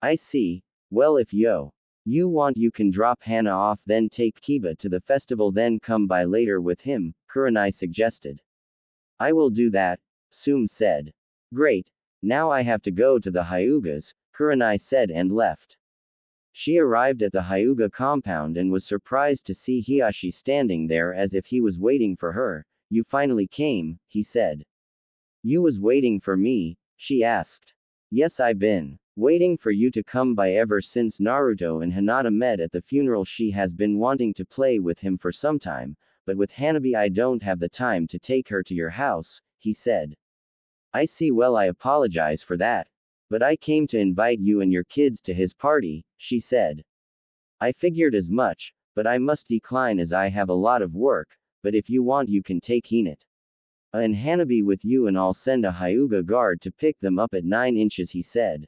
I see. Well, if you want, you can drop Hana off, then take Kiba to the festival, then come by later with him, Kurenai suggested. I will do that, Sum said. Great. Now I have to go to the Hyugas, Kurenai said and left. She arrived at the Hyuga compound and was surprised to see Hiyashi standing there as if he was waiting for her. You finally came, he said. You was waiting for me? She asked. Yes, I've been waiting for you to come by ever since Naruto and Hinata met at the funeral. She has been wanting to play with him for some time, but with Hanabi I don't have the time to take her to your house, he said. I see, well, I apologize for that. But I came to invite you and your kids to his party, she said. I figured as much, but I must decline as I have a lot of work, but if you want you can take Hinata and Hanabi with you and I'll send a Hyuga guard to pick them up at 9 inches, he said.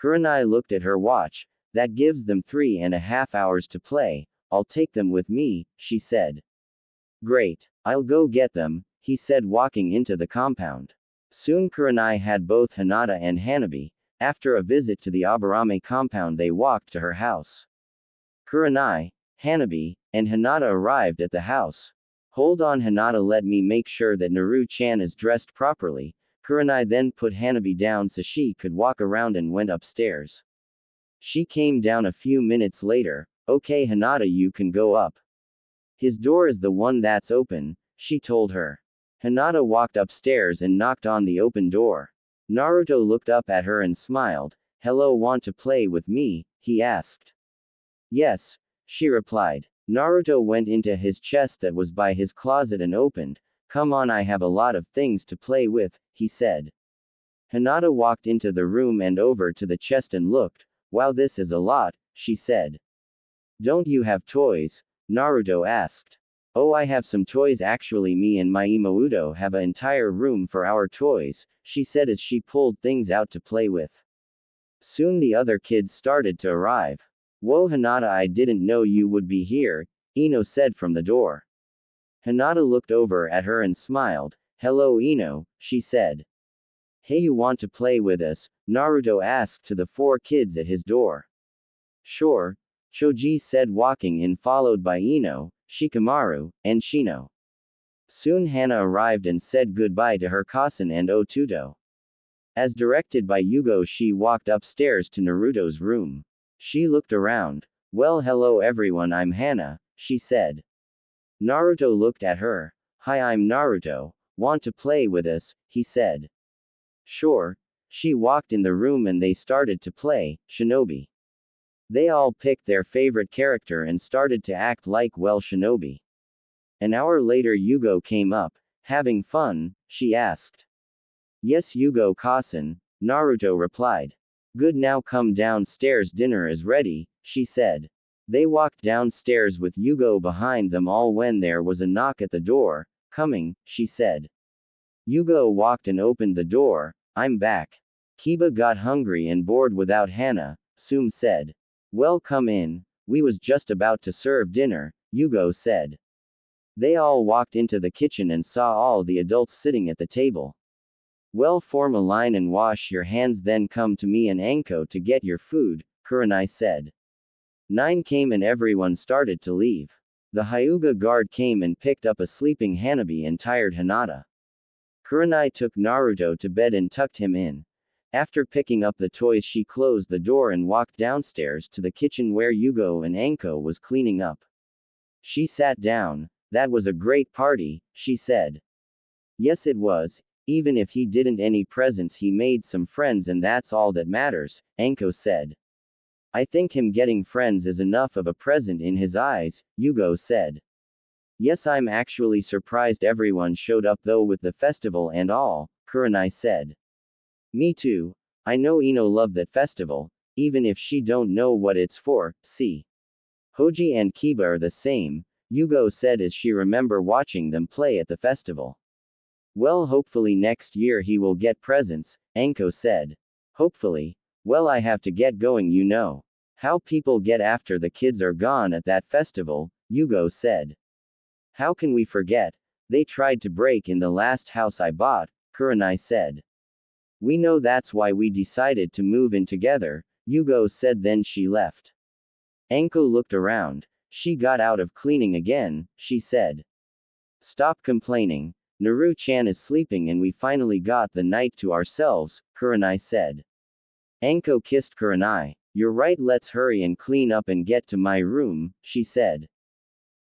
Kurenai looked at her watch. That gives them 3.5 hours to play. I'll take them with me, she said. Great. I'll go get them, he said, walking into the compound. Soon Kurenai had both Hinata and Hanabi. After a visit to the Aburame compound they walked to her house. Kurenai, Hanabi, and Hinata arrived at the house. Hold on Hinata, let me make sure that Naru-chan is dressed properly. Kurenai then put Hanabi down so she could walk around and went upstairs. She came down a few minutes later. Okay Hinata, you can go up. His door is the one that's open, she told her. Hinata walked upstairs and knocked on the open door. Naruto looked up at her and smiled. Hello, want to play with me? He asked. Yes, she replied. Naruto went into his chest that was by his closet and opened. Come on, I have a lot of things to play with, he said. Hinata walked into the room and over to the chest and looked. Wow, this is a lot, she said. Don't you have toys? Naruto asked. Oh, I have some toys actually. Me and my Imouto have an entire room for our toys, she said as she pulled things out to play with. Soon the other kids started to arrive. Whoa Hinata, I didn't know you would be here, Ino said from the door. Hinata looked over at her and smiled. Hello Ino, she said. Hey, you want to play with us? Naruto asked to the 4 kids at his door. Sure, Choji said, walking in followed by Ino, Shikamaru, and Shino. Soon Hana arrived and said goodbye to her cousin and Otuto. As directed by Yugo, she walked upstairs to Naruto's room. She looked around. Well, hello everyone, I'm Hana, she said. Naruto looked at her. Hi, I'm Naruto. Want to play with us? He said. Sure. She walked in the room and they started to play Shinobi. They all picked their favorite character and started to act like well Shinobi. An hour later, Yugo came up. Having fun? She asked. Yes, Yugo-kasen, Naruto replied. Good, now come downstairs, dinner is ready, she said. They walked downstairs with Yugo behind them all when there was a knock at the door. Coming, she said. Yugo walked and opened the door. I'm back. Kiba got hungry and bored without Hana, Sum said. Well, come in, we was just about to serve dinner, Yugo said. They all walked into the kitchen and saw all the adults sitting at the table. Well, form a line and wash your hands, then come to me and Anko to get your food, Kurenai said. 9 came and everyone started to leave. The Hyuga guard came and picked up a sleeping Hanabi and tired Hinata. Kurenai took Naruto to bed and tucked him in. After picking up the toys, she closed the door and walked downstairs to the kitchen where Yugo and Anko was cleaning up. She sat down. That was a great party, she said. Yes, it was. Even if he didn't any presents, he made some friends and that's all that matters, Anko said. I think him getting friends is enough of a present in his eyes, Yugo said. Yes, I'm actually surprised everyone showed up though with the festival and all, Kurenai said. Me too. I know Ino loved that festival, even if she don't know what it's for, see. Hoji and Kiba are the same, Yugo said as she remember watching them play at the festival. Well, hopefully next year he will get presents, Anko said. Hopefully. Well, I have to get going, you know. How people get after the kids are gone at that festival, Yugo said. How can we forget? They tried to break in the last house I bought, Kurenai said. We know, that's why we decided to move in together, Yugo said. Then she left. Anko looked around. She got out of cleaning again, she said. Stop complaining. Naru-chan is sleeping and we finally got the night to ourselves, Kurenai said. Anko kissed Kurenai. You're right, let's hurry and clean up and get to my room, she said.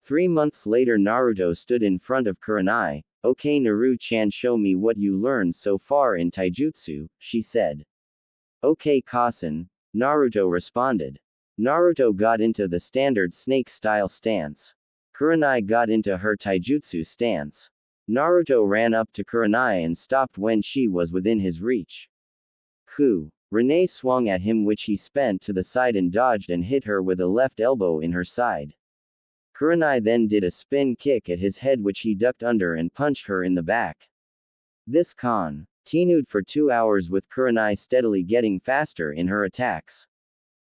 3 months later, Naruto stood in front of Kurenai. Okay, Naru-chan, show me what you learned so far in taijutsu, she said. Okay, Kasen, Naruto responded. Naruto got into the standard snake-style stance. Kurenai got into her taijutsu stance. Naruto ran up to Kurenai and stopped when she was within his reach. Ku. Renee swung at him, which he spent to the side and dodged and hit her with a left elbow in her side. Kurenai then did a spin kick at his head, which he ducked under and punched her in the back. This continued for 2 hours, with Kurenai steadily getting faster in her attacks.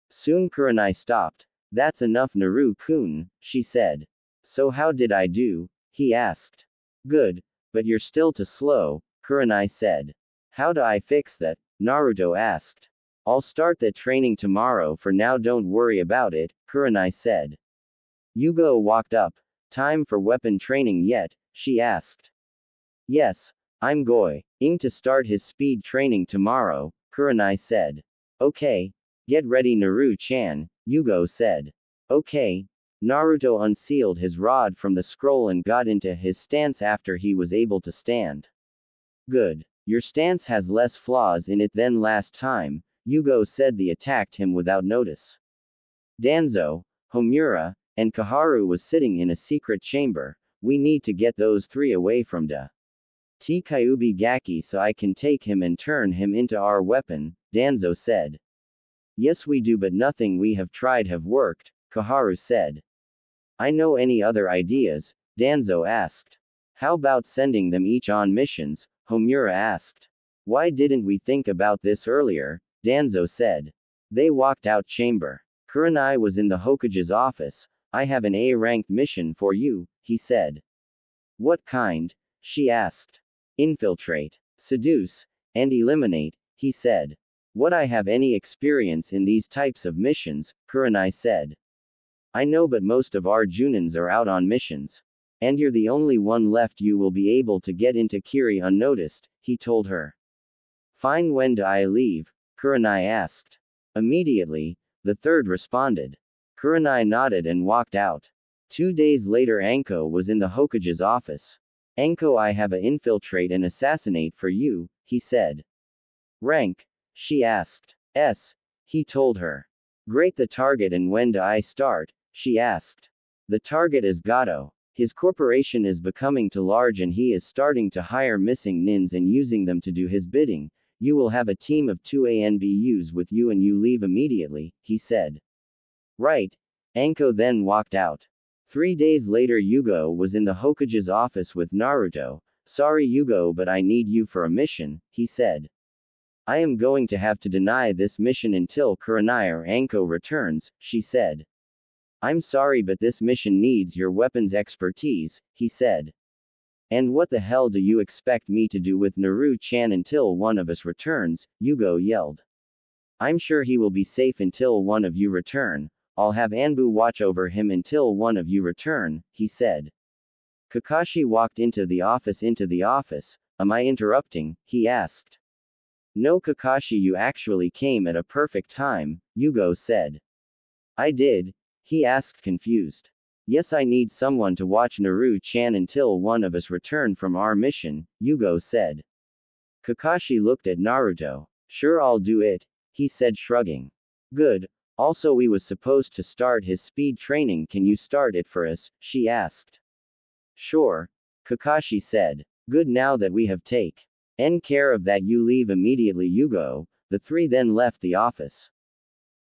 Soon Kurenai stopped. That's enough, Naru-kun, she said. So how did I do? He asked. Good, but you're still too slow, Kurenai said. How do I fix that? Naruto asked. I'll start the training tomorrow. For now, don't worry about it, Kurenai said. Yugo walked up. Time for weapon training yet? She asked. Yes, I'm going to start his speed training tomorrow, Kurenai said. Okay. Get ready, Naru-chan, Yugo said. Okay. Naruto unsealed his rod from the scroll and got into his stance after he was able to stand. Good. Your stance has less flaws in it than last time, Yugo said. They attacked him without notice. Danzo, Homura, and Kaharu was sitting in a secret chamber. We need to get those 3 away from Kyuubi Gaki so I can take him and turn him into our weapon, Danzo said. Yes, we do, but nothing we have tried have worked, Kaharu said. I know. Any other ideas? Danzo asked. How about sending them each on missions? Homura asked. Why didn't we think about this earlier? Danzo said. They walked out chamber. Kurenai was in the Hokage's office. I have an A-ranked mission for you, he said. What kind? She asked. Infiltrate, seduce, and eliminate, he said. Would I have any experience in these types of missions? Kurenai said. I know, but most of our Junins are out on missions. And you're the only one left. You will be able to get into Kiri unnoticed, he told her. Fine, when do I leave? Kurenai asked. Immediately, the third responded. Kurenai nodded and walked out. 2 days later, Anko was in the Hokage's office. Anko, I have a infiltrate and assassinate for you, he said. Rank? She asked. S. He told her. Great, the target, and when do I start? She asked. The target is Gato. His corporation is becoming too large and he is starting to hire missing nins and using them to do his bidding. You will have a team of 2 ANBUs with you and you leave immediately, he said. Right. Anko then walked out. 3 days later, Yugo was in the Hokage's office with Naruto. Sorry Yugo, but I need you for a mission, he said. I am going to have to deny this mission until Kurenai or Anko returns, she said. I'm sorry, but this mission needs your weapons expertise, he said. And what the hell do you expect me to do with Naru-chan until one of us returns? Yugo yelled. I'm sure he will be safe until one of you return. I'll have Anbu watch over him until one of you return, he said. Kakashi walked into the office. Am I interrupting? He asked. No, Kakashi, you actually came at a perfect time, Yugo said. I did? He asked, confused. Yes, I need someone to watch Naru-chan until one of us return from our mission, Yugo said. Kakashi looked at Naruto. Sure, I'll do it, he said, shrugging. Good. Also, we was supposed to start his speed training. Can you start it for us? She asked. Sure, Kakashi said. Good, now that we have taken care of that, you leave immediately, Yugo. The three then left the office.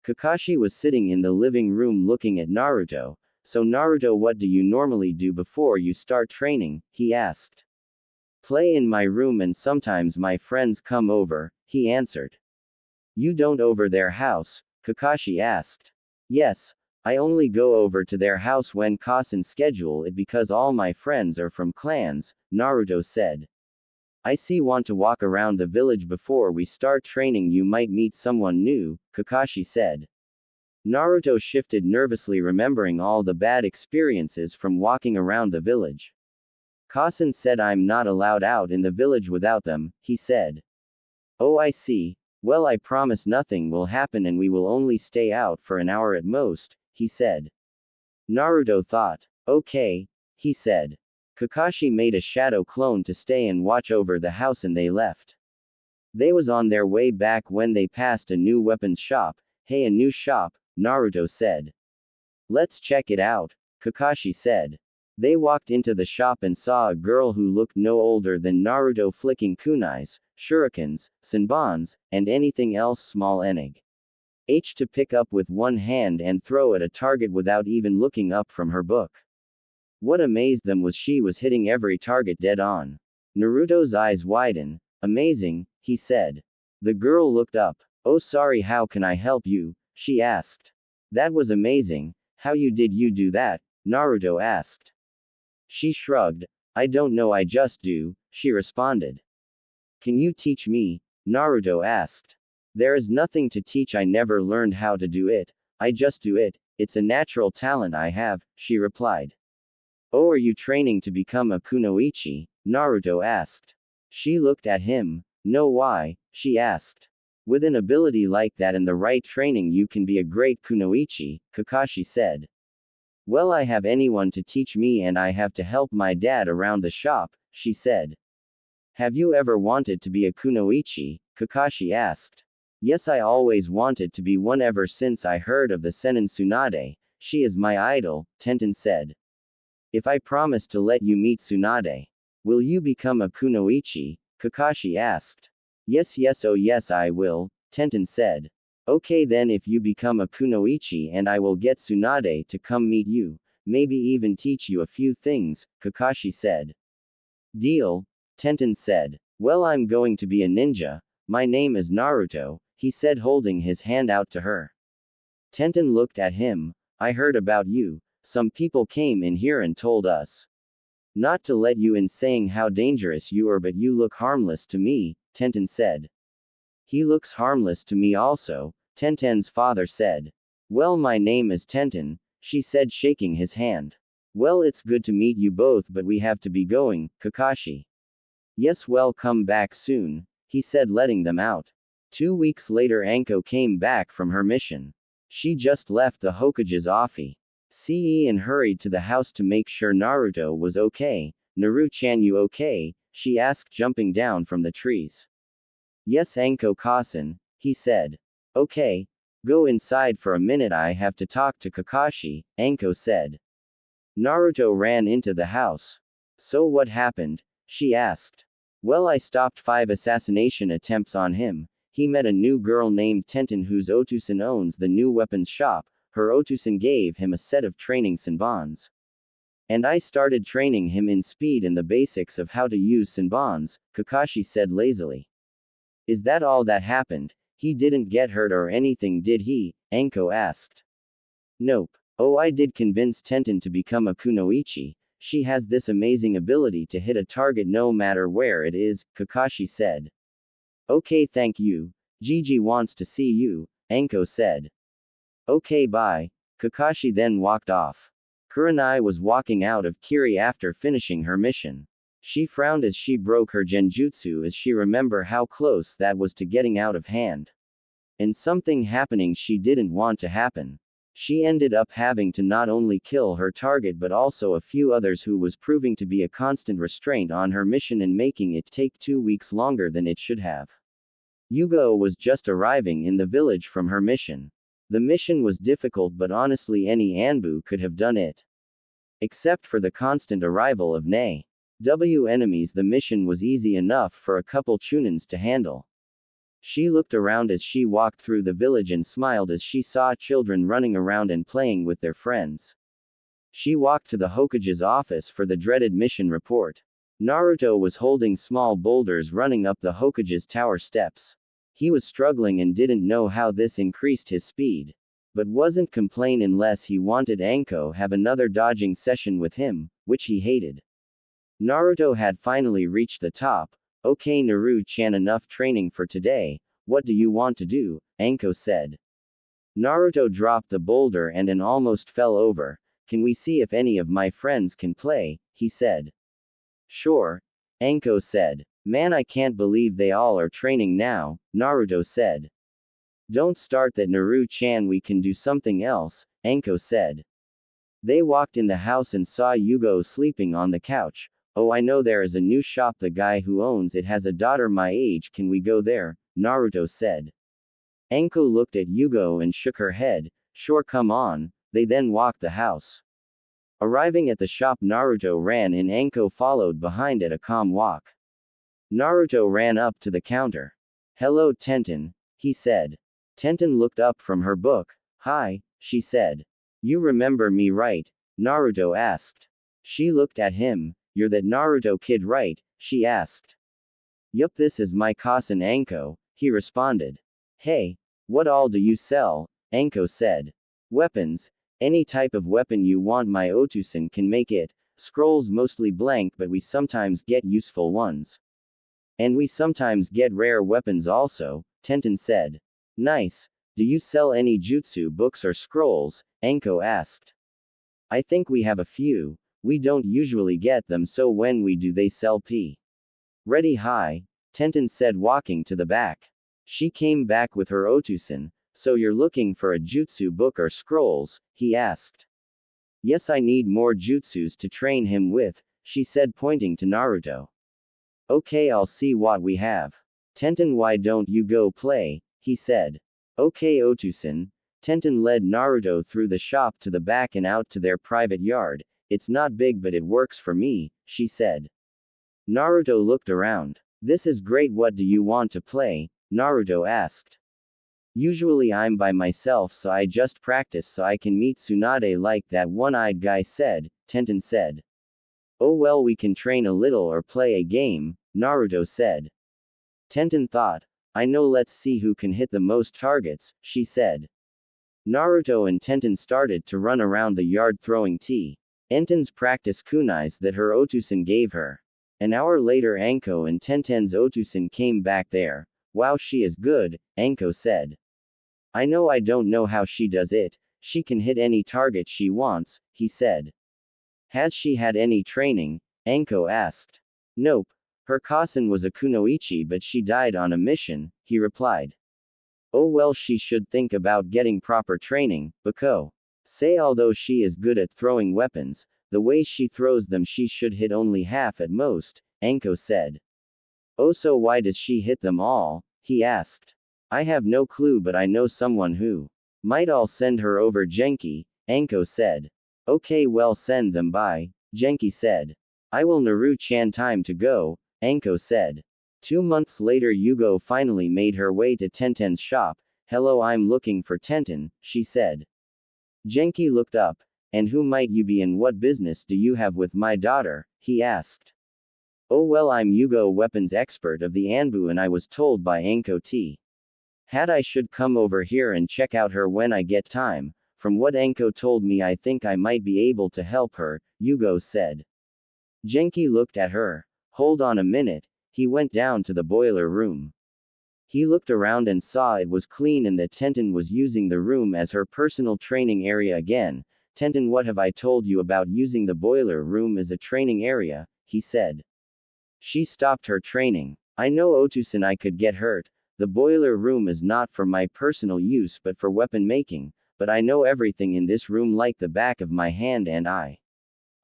Kakashi was sitting in the living room looking at Naruto. So Naruto, what do you normally do before you start training? He asked. Play in my room and sometimes my friends come over, he answered. You don't over their house? Kakashi asked. Yes, I only go over to their house when Kasen schedule it because all my friends are from clans, Naruto said. I see, want to walk around the village before we start training, you might meet someone new, Kakashi said. Naruto shifted nervously, remembering all the bad experiences from walking around the village. Kasen said I'm not allowed out in the village without them, he said. Oh, I see. Well, I promise nothing will happen and we will only stay out for an hour at most, he said. Naruto thought. Okay, he said. Kakashi made a shadow clone to stay and watch over the house and they left. They was on their way back when they passed a new weapons shop. Hey, a new shop, Naruto said. Let's check it out, Kakashi said. They walked into the shop and saw a girl who looked no older than Naruto flicking kunais, shurikens, senbons, and anything else small enig. To pick up with one hand and throw at a target without even looking up from her book. What amazed them was she was hitting every target dead on. Naruto's eyes widened. Amazing, he said. The girl looked up. Oh, sorry, how can I help you? She asked. That was amazing. How did you do that? Naruto asked. She shrugged. I don't know, I just do, she responded. Can you teach me? Naruto asked. There is nothing to teach, I never learned how to do it. I just do it. It's a natural talent I have, she replied. Oh, are you training to become a kunoichi? Naruto asked. She looked at him. No, why? She asked. With an ability like that and the right training you can be a great kunoichi, Kakashi said. Well, I have anyone to teach me and I have to help my dad around the shop, she said. Have you ever wanted to be a kunoichi? Kakashi asked. Yes, I always wanted to be one ever since I heard of the Senin Tsunade. She is my idol, Tenten said. If I promise to let you meet Tsunade, will you become a kunoichi? Kakashi asked. Yes, oh yes, I will, Tenten said. Okay then, if you become a kunoichi and I will get Tsunade to come meet you, maybe even teach you a few things, Kakashi said. Deal, Tenten said. Well, I'm going to be a ninja. My name is Naruto, he said, holding his hand out to her. Tenten looked at him. I heard about you. Some people came in here and told us not to let you in, saying how dangerous you are, but you look harmless to me, Tenten said. He looks harmless to me also, Tenten's father said. Well, my name is Tenten, she said, shaking his hand. Well, it's good to meet you both, but we have to be going, Kakashi. Yes, well, come back soon, he said, letting them out. 2 weeks later, Anko came back from her mission. She just left the Hokage's office. And hurried to the house to make sure Naruto was okay. Naru-chan, you okay? She asked, jumping down from the trees. Yes, Anko-kasan, he said. Okay. Go inside for a minute, I have to talk to Kakashi, Anko said. Naruto ran into the house. So what happened? She asked. Well, I stopped 5 assassination attempts on him. He met a new girl named Tenten whose Otusan owns the new weapons shop. Her Otusan gave him a set of training Senbons. And I started training him in speed and the basics of how to use Senbons, Kakashi said lazily. Is that all that happened? He didn't get hurt or anything, did he? Anko asked. Nope. Oh, I did convince Tenten to become a kunoichi. She has this amazing ability to hit a target no matter where it is, Kakashi said. Okay, thank you. Gigi wants to see you, Anko said. Okay, bye. Kakashi then walked off. Kurenai was walking out of Kiri after finishing her mission. She frowned as she broke her genjutsu as she remembered how close that was to getting out of hand. And something happening she didn't want to happen. She ended up having to not only kill her target but also a few others who was proving to be a constant restraint on her mission and making it take 2 weeks longer than it should have. Yugo was just arriving in the village from her mission. The mission was difficult, but honestly any Anbu could have done it. Except for the constant arrival of W enemies, the mission was easy enough for a couple Chunins to handle. She looked around as she walked through the village and smiled as she saw children running around and playing with their friends. She walked to the Hokage's office for the dreaded mission report. Naruto was holding small boulders running up the Hokage's tower steps. He was struggling and didn't know how this increased his speed. But wasn't complain unless he wanted Anko have another dodging session with him, which he hated. Naruto had finally reached the top. Okay, Naru-chan, enough training for today. What do you want to do? Anko said. Naruto dropped the boulder and almost fell over. Can we see if any of my friends can play? He said. Sure. Anko said. Man, I can't believe they all are training now, Naruto said. Don't start that, Naru-chan, we can do something else, Anko said. They walked in the house and saw Yugo sleeping on the couch. Oh, I know there is a new shop, the guy who owns it has a daughter my age, can we go there? Naruto said. Anko looked at Yugo and shook her head. Sure, come on. They then walked the house. Arriving at the shop, Naruto ran in. Anko followed behind at a calm walk. Naruto ran up to the counter. Hello, Tenten, he said. Tenten looked up from her book. Hi, she said. You remember me, right? Naruto asked. She looked at him. You're that Naruto kid, right? She asked. Yup, this is my cousin Anko, he responded. Hey, what all do you sell? Anko said. Weapons. Any type of weapon you want, my Otusan can make it. Scrolls mostly blank, but we sometimes get useful ones. And we sometimes get rare weapons also, Tenten said. Nice. Do you sell any jutsu books or scrolls? Anko asked. I think we have a few. We don't usually get them, so when we do they sell p. Ready high, Tenten said, walking to the back. She came back with her Otusan. So you're looking for a jutsu book or scrolls? He asked. Yes, I need more jutsus to train him with, she said, pointing to Naruto. Okay, I'll see what we have. Tenten, why don't you go play? He said. Okay, Otusan. Tenten led Naruto through the shop to the back and out to their private yard. It's not big, but it works for me, she said. Naruto looked around. This is great. What do you want to play? Naruto asked. Usually I'm by myself, so I just practice so I can meet Tsunade like that one-eyed guy said, Tenten said. Oh well, we can train a little or play a game, Naruto said. Tenten thought. I know, let's see who can hit the most targets, she said. Naruto and Tenten started to run around the yard throwing Tenten's practice kunais that her Otusan gave her. An hour later Anko and Tenten's Otusan came back there. Wow, she is good, Anko said. I don't know how she does it. She can hit any target she wants, he said. Has she had any training? Anko asked. Nope. Her cousin was a kunoichi but she died on a mission, he replied. Oh well, she should think about getting proper training, Bako. Say although she is good at throwing weapons, the way she throws them she should hit only half at most, Anko said. Oh so why does she hit them all? He asked. I have no clue but I know someone who. Might I'll send her over Genki, Anko said. Okay well send them by, Genki said. I will Naru-chan time to go, Anko said. 2 months later Yugo finally made her way to Tenten's shop. Hello I'm looking for Tenten, she said. Genki looked up. And who might you be and what business do you have with my daughter? He asked. Oh well I'm Yugo weapons expert of the Anbu and I was told by Anko T. Had I should come over here and check out her when I get time. From what Anko told me I think I might be able to help her, Yugo said. Genki looked at her. Hold on a minute, he went down to the boiler room. He looked around and saw it was clean and that Tenten was using the room as her personal training area again. Tenten, what have I told you about using the boiler room as a training area? He said. She stopped her training. I know Otusan I could get hurt. The boiler room is not for my personal use but for weapon making, but I know everything in this room like the back of my hand and I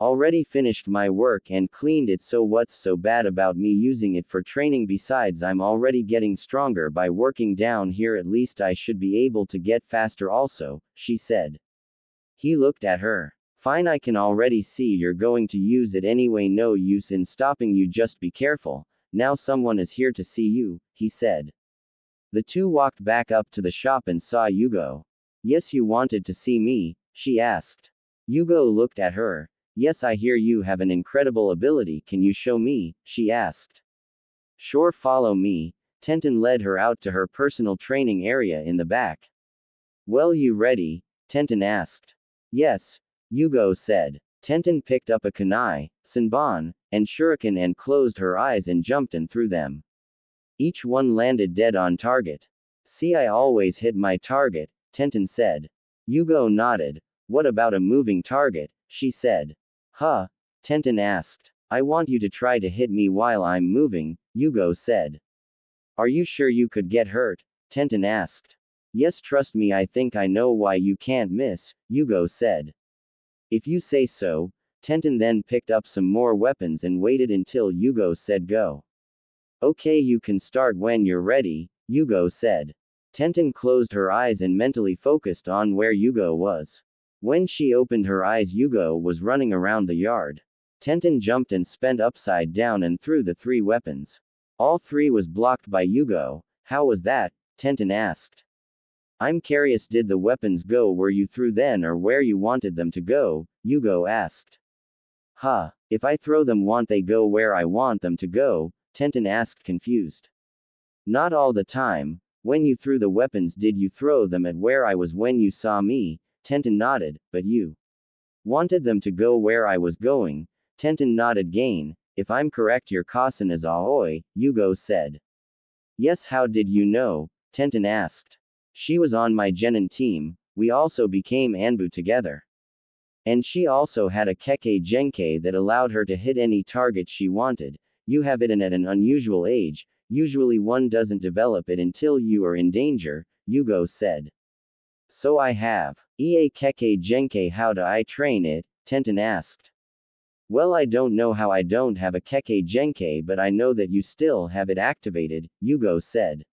already finished my work and cleaned it, so what's so bad about me using it for training? Besides I'm already getting stronger by working down here, at least I should be able to get faster also, she said. He looked at her. Fine, I can already see you're going to use it anyway, no use in stopping you, just be careful. Now someone is here to see you, he said. The two walked back up to the shop and saw Yugo. Yes, you wanted to see me? She asked. Yugo looked at her. Yes, I hear you have an incredible ability, can you show me? She asked. Sure, follow me. Tenten led her out to her personal training area in the back. Well, you ready? Tenten asked. Yes, Yugo said. Tenten picked up a kunai, senbon, and shuriken and closed her eyes and jumped and threw them. Each one landed dead on target. See, I always hit my target, Tenten said. Yugo nodded. What about a moving target? She said. Huh? Tenten asked. I want you to try to hit me while I'm moving, Yugo said. Are you sure you could get hurt? Tenten asked. Yes, trust me, I think I know why you can't miss, Yugo said. If you say so. Tenten then picked up some more weapons and waited until Yugo said go. Okay, you can start when you're ready, Yugo said. Tenten closed her eyes and mentally focused on where Yugo was. When she opened her eyes, Yugo was running around the yard. Tenten jumped and spent upside down and threw the 3 weapons. All 3 was blocked by Yugo. How was that? Tenten asked. I'm curious, did the weapons go where you threw then or where you wanted them to go? Yugo asked. Huh, if I throw them, won't they go where I want them to go? Tenten asked, confused. Not all the time. When you threw the weapons, did you throw them at where I was when you saw me? Tenten nodded. But you wanted them to go where I was going? Tenten nodded again. If I'm correct, your cousin is Aoi, Yugo said. Yes, how did you know? Tenten asked. She was on my genin team. We also became Anbu together. And she also had a Kekkei Genkei that allowed her to hit any target she wanted. You have it, and at an unusual age. Usually one doesn't develop it until you are in danger, Yugo said. So I have. Ie Kekkei Genkei, how do I train it? Tenten asked. Well, I don't know how I don't have a Kekkei Genkei, but I know that you still have it activated, Yugo said.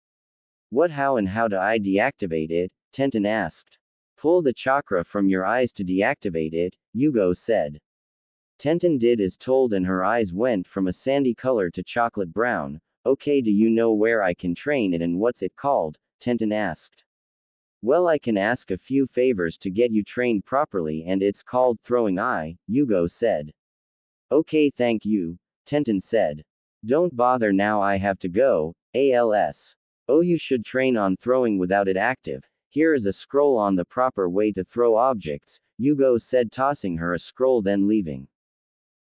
What, how, and how do I deactivate it? Tenten asked. Pull the chakra from your eyes to deactivate it, Yugo said. Tenten did as told and her eyes went from a sandy color to chocolate brown. Okay, do you know where I can train it and what's it called? Tenten asked. Well, I can ask a few favors to get you trained properly and it's called throwing eye, Yugo said. Okay, thank you, Tenten said. Don't bother now, I have to go, ALS. Oh, you should train on throwing without it active. Here is a scroll on the proper way to throw objects, Yugo said, tossing her a scroll then leaving.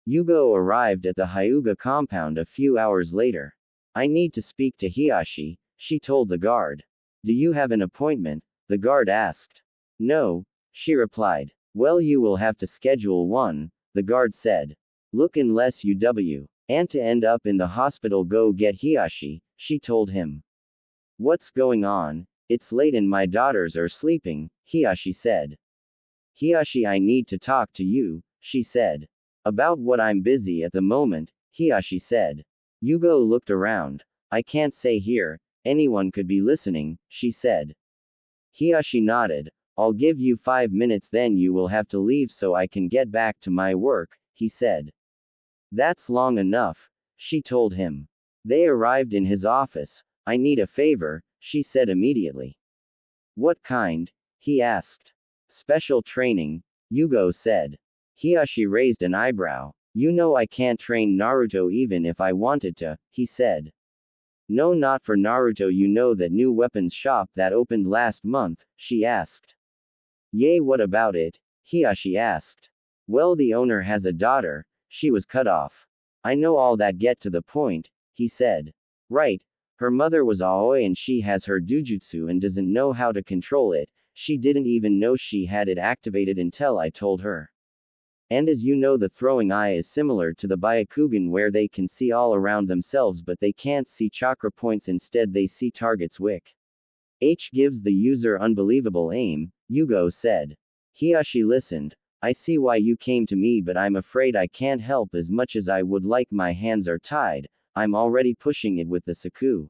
Yugo arrived at the Hyuga compound a few hours later. I need to speak to Hiyashi, she told the guard. Do you have an appointment? The guard asked. No, she replied. Well, you will have to schedule one, the guard said. Look, unless you and to end up in the hospital, go get Hiyashi, she told him. What's going on? It's late and my daughters are sleeping, Hiyashi said. Hiyashi, I need to talk to you, she said. About what? I'm busy at the moment, Hiyashi said. Yugo looked around. I can't say here, anyone could be listening, she said. Hiyashi nodded. I'll give you 5 minutes, then you will have to leave so I can get back to my work, he said. That's long enough, she told him. They arrived in his office. I need a favor, she said immediately. What kind? He asked. Special training, Yugo said. Hiyashi raised an eyebrow. You know I can't train Naruto even if I wanted to, he said. No, not for Naruto. You know that new weapons shop that opened last month, she asked. Yay, what about it? Hiyashi asked. Well, the owner has a daughter, she was cut off. I know all that, get to the point, he said. Right. Her mother was Aoi and she has her dujutsu and doesn't know how to control it. She didn't even know she had it activated until I told her. And as you know, the throwing eye is similar to the Byakugan, where they can see all around themselves but they can't see chakra points, instead they see targets. Wick. H gives the user unbelievable aim, Yugo said. Hiyashi listened. I see why you came to me, but I'm afraid I can't help as much as I would like. My hands are tied, I'm already pushing it with the Saku.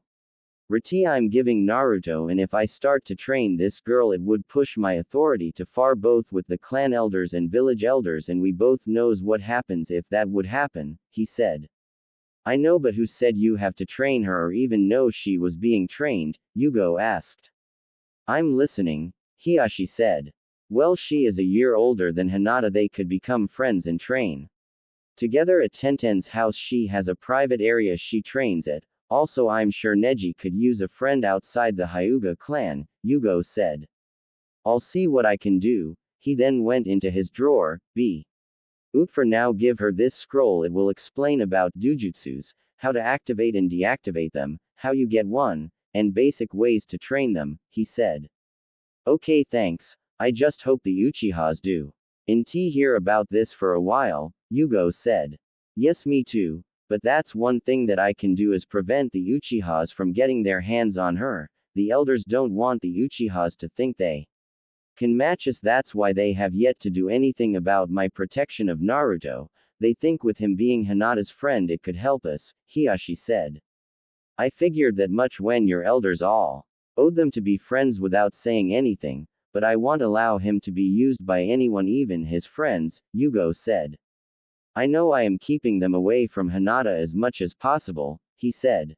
Rati I'm giving Naruto, and if I start to train this girl it would push my authority too far, both with the clan elders and village elders, and we both knows what happens if that would happen, he said. I know, but who said you have to train her or even know she was being trained? Yugo asked. I'm listening, Hiyashi said. Well, she is a year older than Hinata, they could become friends and train together at Tenten's house. She has a private area she trains at. Also, I'm sure Neji could use a friend outside the Hyuga clan, Yugo said. I'll see what I can do. He then went into his drawer. For now, give her this scroll, it will explain about dujutsus, how to activate and deactivate them, how you get one, and basic ways to train them, he said. Okay, thanks, I just hope the Uchihas do. Hear about this for a while, Yugo said. Yes, me too. But that's one thing that I can do, is prevent the Uchihas from getting their hands on her. The elders don't want the Uchihas to think they can match us, that's why they have yet to do anything about my protection of Naruto. They think with him being Hinata's friend it could help us, Hiyashi said. I figured that much when your elders all owed them to be friends without saying anything, but I won't allow him to be used by anyone, even his friends, Yugo said. I know I am keeping them away from Hinata as much as possible, he said.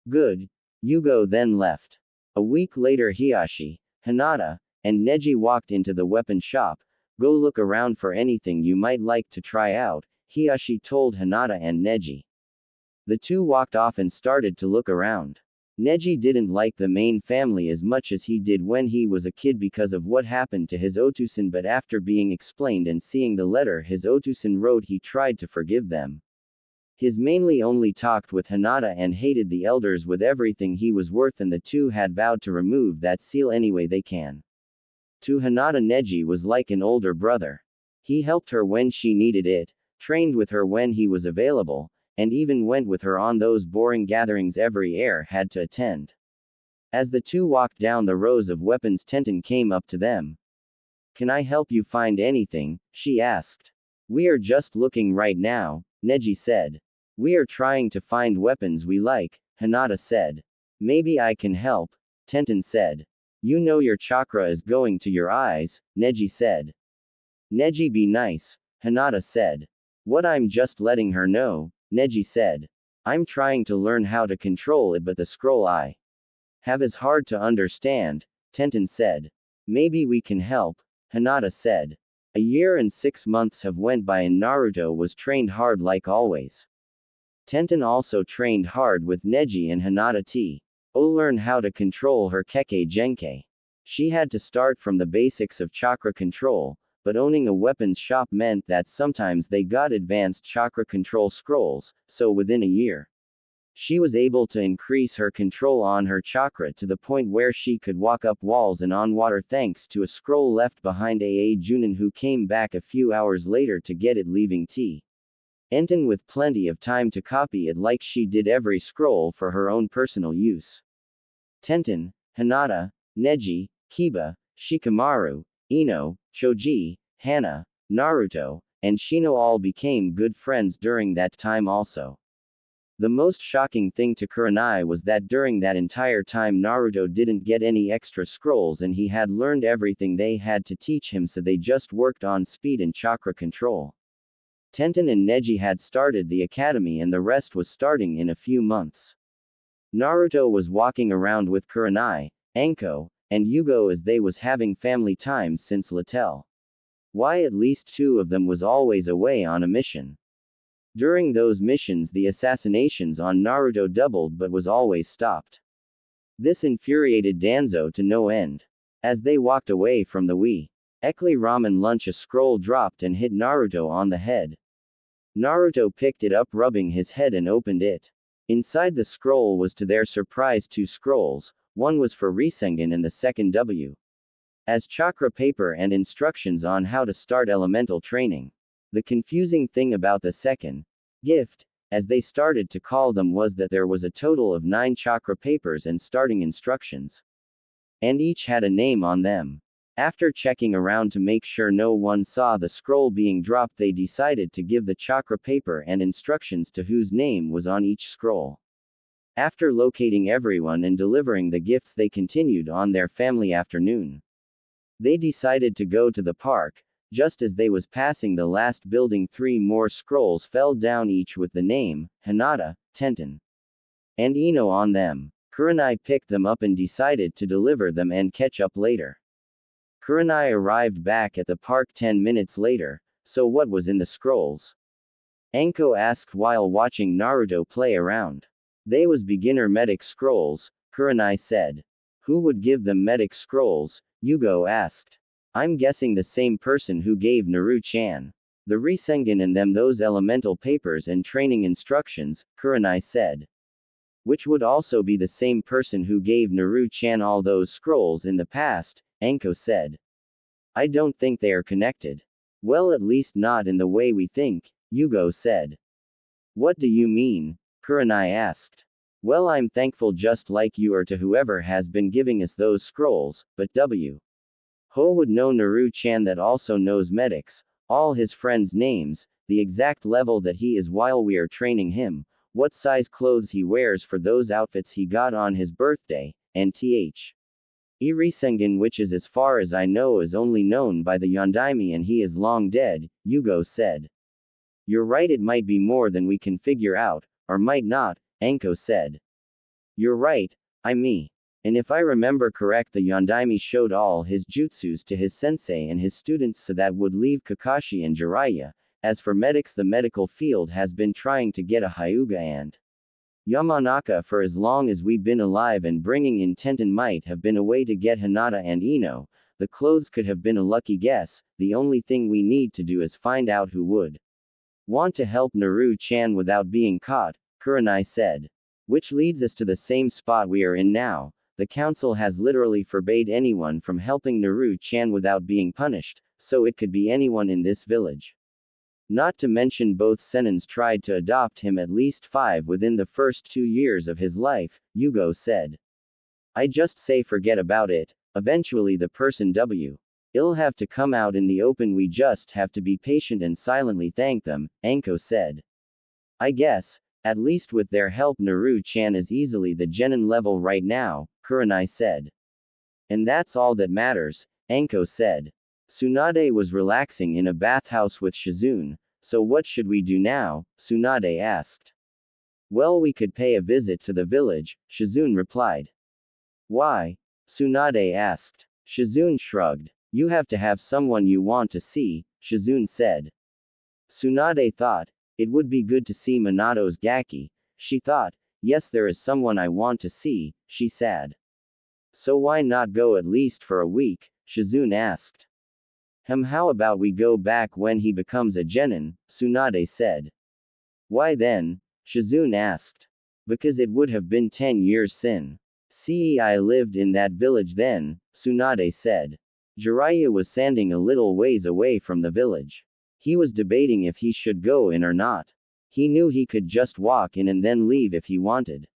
Good. Yugo then left. A week later, Hiyashi, Hinata, and Neji walked into the weapon shop. Go look around for anything you might like to try out, Hiyashi told Hinata and Neji. The two walked off and started to look around. Neji didn't like the main family as much as he did when he was a kid because of what happened to his Otusan, but after being explained and seeing the letter his Otusan wrote, he tried to forgive them. His mainly only talked with Hinata and hated the elders with everything he was worth, and the two had vowed to remove that seal anyway they can. To Hinata, Neji was like an older brother. He helped her when she needed it, trained with her when he was available, and even went with her on those boring gatherings every heir had to attend. As the two walked down the rows of weapons, Tenten came up to them. Can I help you find anything? She asked. We are just looking right now, Neji said. We are trying to find weapons we like, Hinata said. Maybe I can help, Tenten said. You know your chakra is going to your eyes, Neji said. Neji, be nice, Hinata said. What? I'm just letting her know, Neji said. I'm trying to learn how to control it, but the scroll I have is hard to understand, Tenten said. Maybe we can help, Hinata said. A year and 6 months have went by and Naruto was trained hard like always. Tenten also trained hard with Neji and Hinata to learn how to control her Kekkei Genkai. She had to start from the basics of chakra control, but owning a weapons shop meant that sometimes they got advanced chakra control scrolls, so within a year, she was able to increase her control on her chakra to the point where she could walk up walls and on water thanks to a scroll left behind Aa Junin, who came back a few hours later to get it, leaving T. Enten with plenty of time to copy it like she did every scroll for her own personal use. Tenten, Hinata, Neji, Kiba, Shikamaru, Ino, Choji, Hana, Naruto, and Shino all became good friends during that time also. The most shocking thing to Kurenai was that during that entire time Naruto didn't get any extra scrolls and he had learned everything they had to teach him, so they just worked on speed and chakra control. Tenten and Neji had started the academy and the rest was starting in a few months. Naruto was walking around with Kurenai, Anko, and Yugo as they was having family time since Littell. Why at least two of them was always away on a mission. During those missions the assassinations on Naruto doubled but was always stopped. This infuriated Danzo to no end. As they walked away from the weekly ramen lunch, a scroll dropped and hit Naruto on the head. Naruto picked it up, rubbing his head, and opened it. Inside the scroll was to their surprise two scrolls, one was for Rasengan and the second as chakra paper and instructions on how to start elemental training. The confusing thing about the second gift, as they started to call them, was that there was a total of 9 chakra papers and starting instructions. And each had a name on them. After checking around to make sure no one saw the scroll being dropped, they decided to give the chakra paper and instructions to whose name was on each scroll. After locating everyone and delivering the gifts, they continued on their family afternoon. They decided to go to the park. Just as they was passing the last building, 3 more scrolls fell down, each with the name, Hinata, Tenten, and Ino on them. Kurenai picked them up and decided to deliver them and catch up later. Kurenai arrived back at the park 10 minutes later. So what was in the scrolls? Anko asked while watching Naruto play around. They was beginner medic scrolls, Kurenai said. Who would give them medic scrolls? Yugo asked. I'm guessing the same person who gave Naru-chan the Rasengan and them those elemental papers and training instructions, Kurenai said. Which would also be the same person who gave Naru-chan all those scrolls in the past, Anko said. I don't think they are connected. Well, at least not in the way we think, Yugo said. What do you mean? Kurenai asked. Well, I'm thankful just like you are to whoever has been giving us those scrolls, but Ho would know Naru-chan that also knows medics, all his friends' names, the exact level that he is while we are training him, what size clothes he wears for those outfits he got on his birthday, and Rasengan, which is, as far as I know, is only known by the Yondaime and he is long dead, Yugo said. You're right, it might be more than we can figure out, or might not, Anko said. You're right, and if I remember correct, the Yondaime showed all his jutsus to his sensei and his students, so that would leave Kakashi and Jiraiya. As for medics, the medical field has been trying to get a Hyuga and Yamanaka for as long as we've been alive, and bringing in Tenten might have been a way to get Hinata and Ino. The clothes could have been a lucky guess. The only thing we need to do is find out who would want to help Naru-chan without being caught, Kurenai said. Which leads us to the same spot we are in now. The council has literally forbade anyone from helping Naru-chan without being punished, so it could be anyone in this village. Not to mention both Senins tried to adopt him at least 5 within the first 2 years of his life, Yugo said. I just say forget about it, eventually the person will have to come out in the open, we just have to be patient and silently thank them, Anko said. I guess, at least with their help Naru-chan is easily the genin level right now, Kurenai said. And that's all that matters, Anko said. Tsunade was relaxing in a bathhouse with Shizune. So what should we do now? Tsunade asked. Well, we could pay a visit to the village, Shizune replied. Why? Tsunade asked. Shizune shrugged. You have to have someone you want to see, Shizune said. Tsunade thought. It would be good to see Minato's Gaki. She thought. Yes, there is someone I want to see, she said. So why not go at least for a week? Shizune asked. How about we go back when he becomes a genin, Tsunade said. Why then? Shizune asked. Because it would have been 10 years sin. I lived in that village then, Tsunade said. Jiraiya was standing a little ways away from the village. He was debating if he should go in or not. He knew he could just walk in and then leave if he wanted.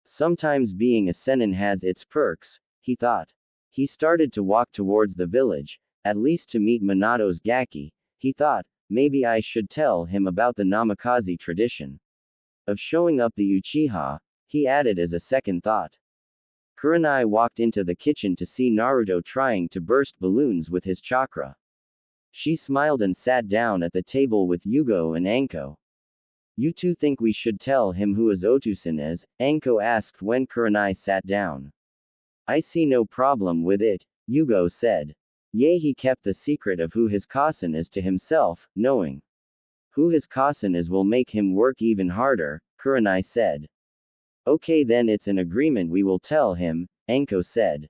Sometimes being a senin has its perks, he thought. He started to walk towards the village, at least to meet Minato's Gaki. He thought, maybe I should tell him about the Namikaze tradition of showing up the Uchiha, he added as a second thought. Kurenai walked into the kitchen to see Naruto trying to burst balloons with his chakra. She smiled and sat down at the table with Yugo and Anko. You two think we should tell him who his Otusan is? Anko asked when Kurenai sat down. I see no problem with it, Yugo said. Yea, he kept the secret of who his Kasen is to himself, knowing who his Kasen is will make him work even harder, Kurenai said. Okay, then it's an agreement, we will tell him, Anko said.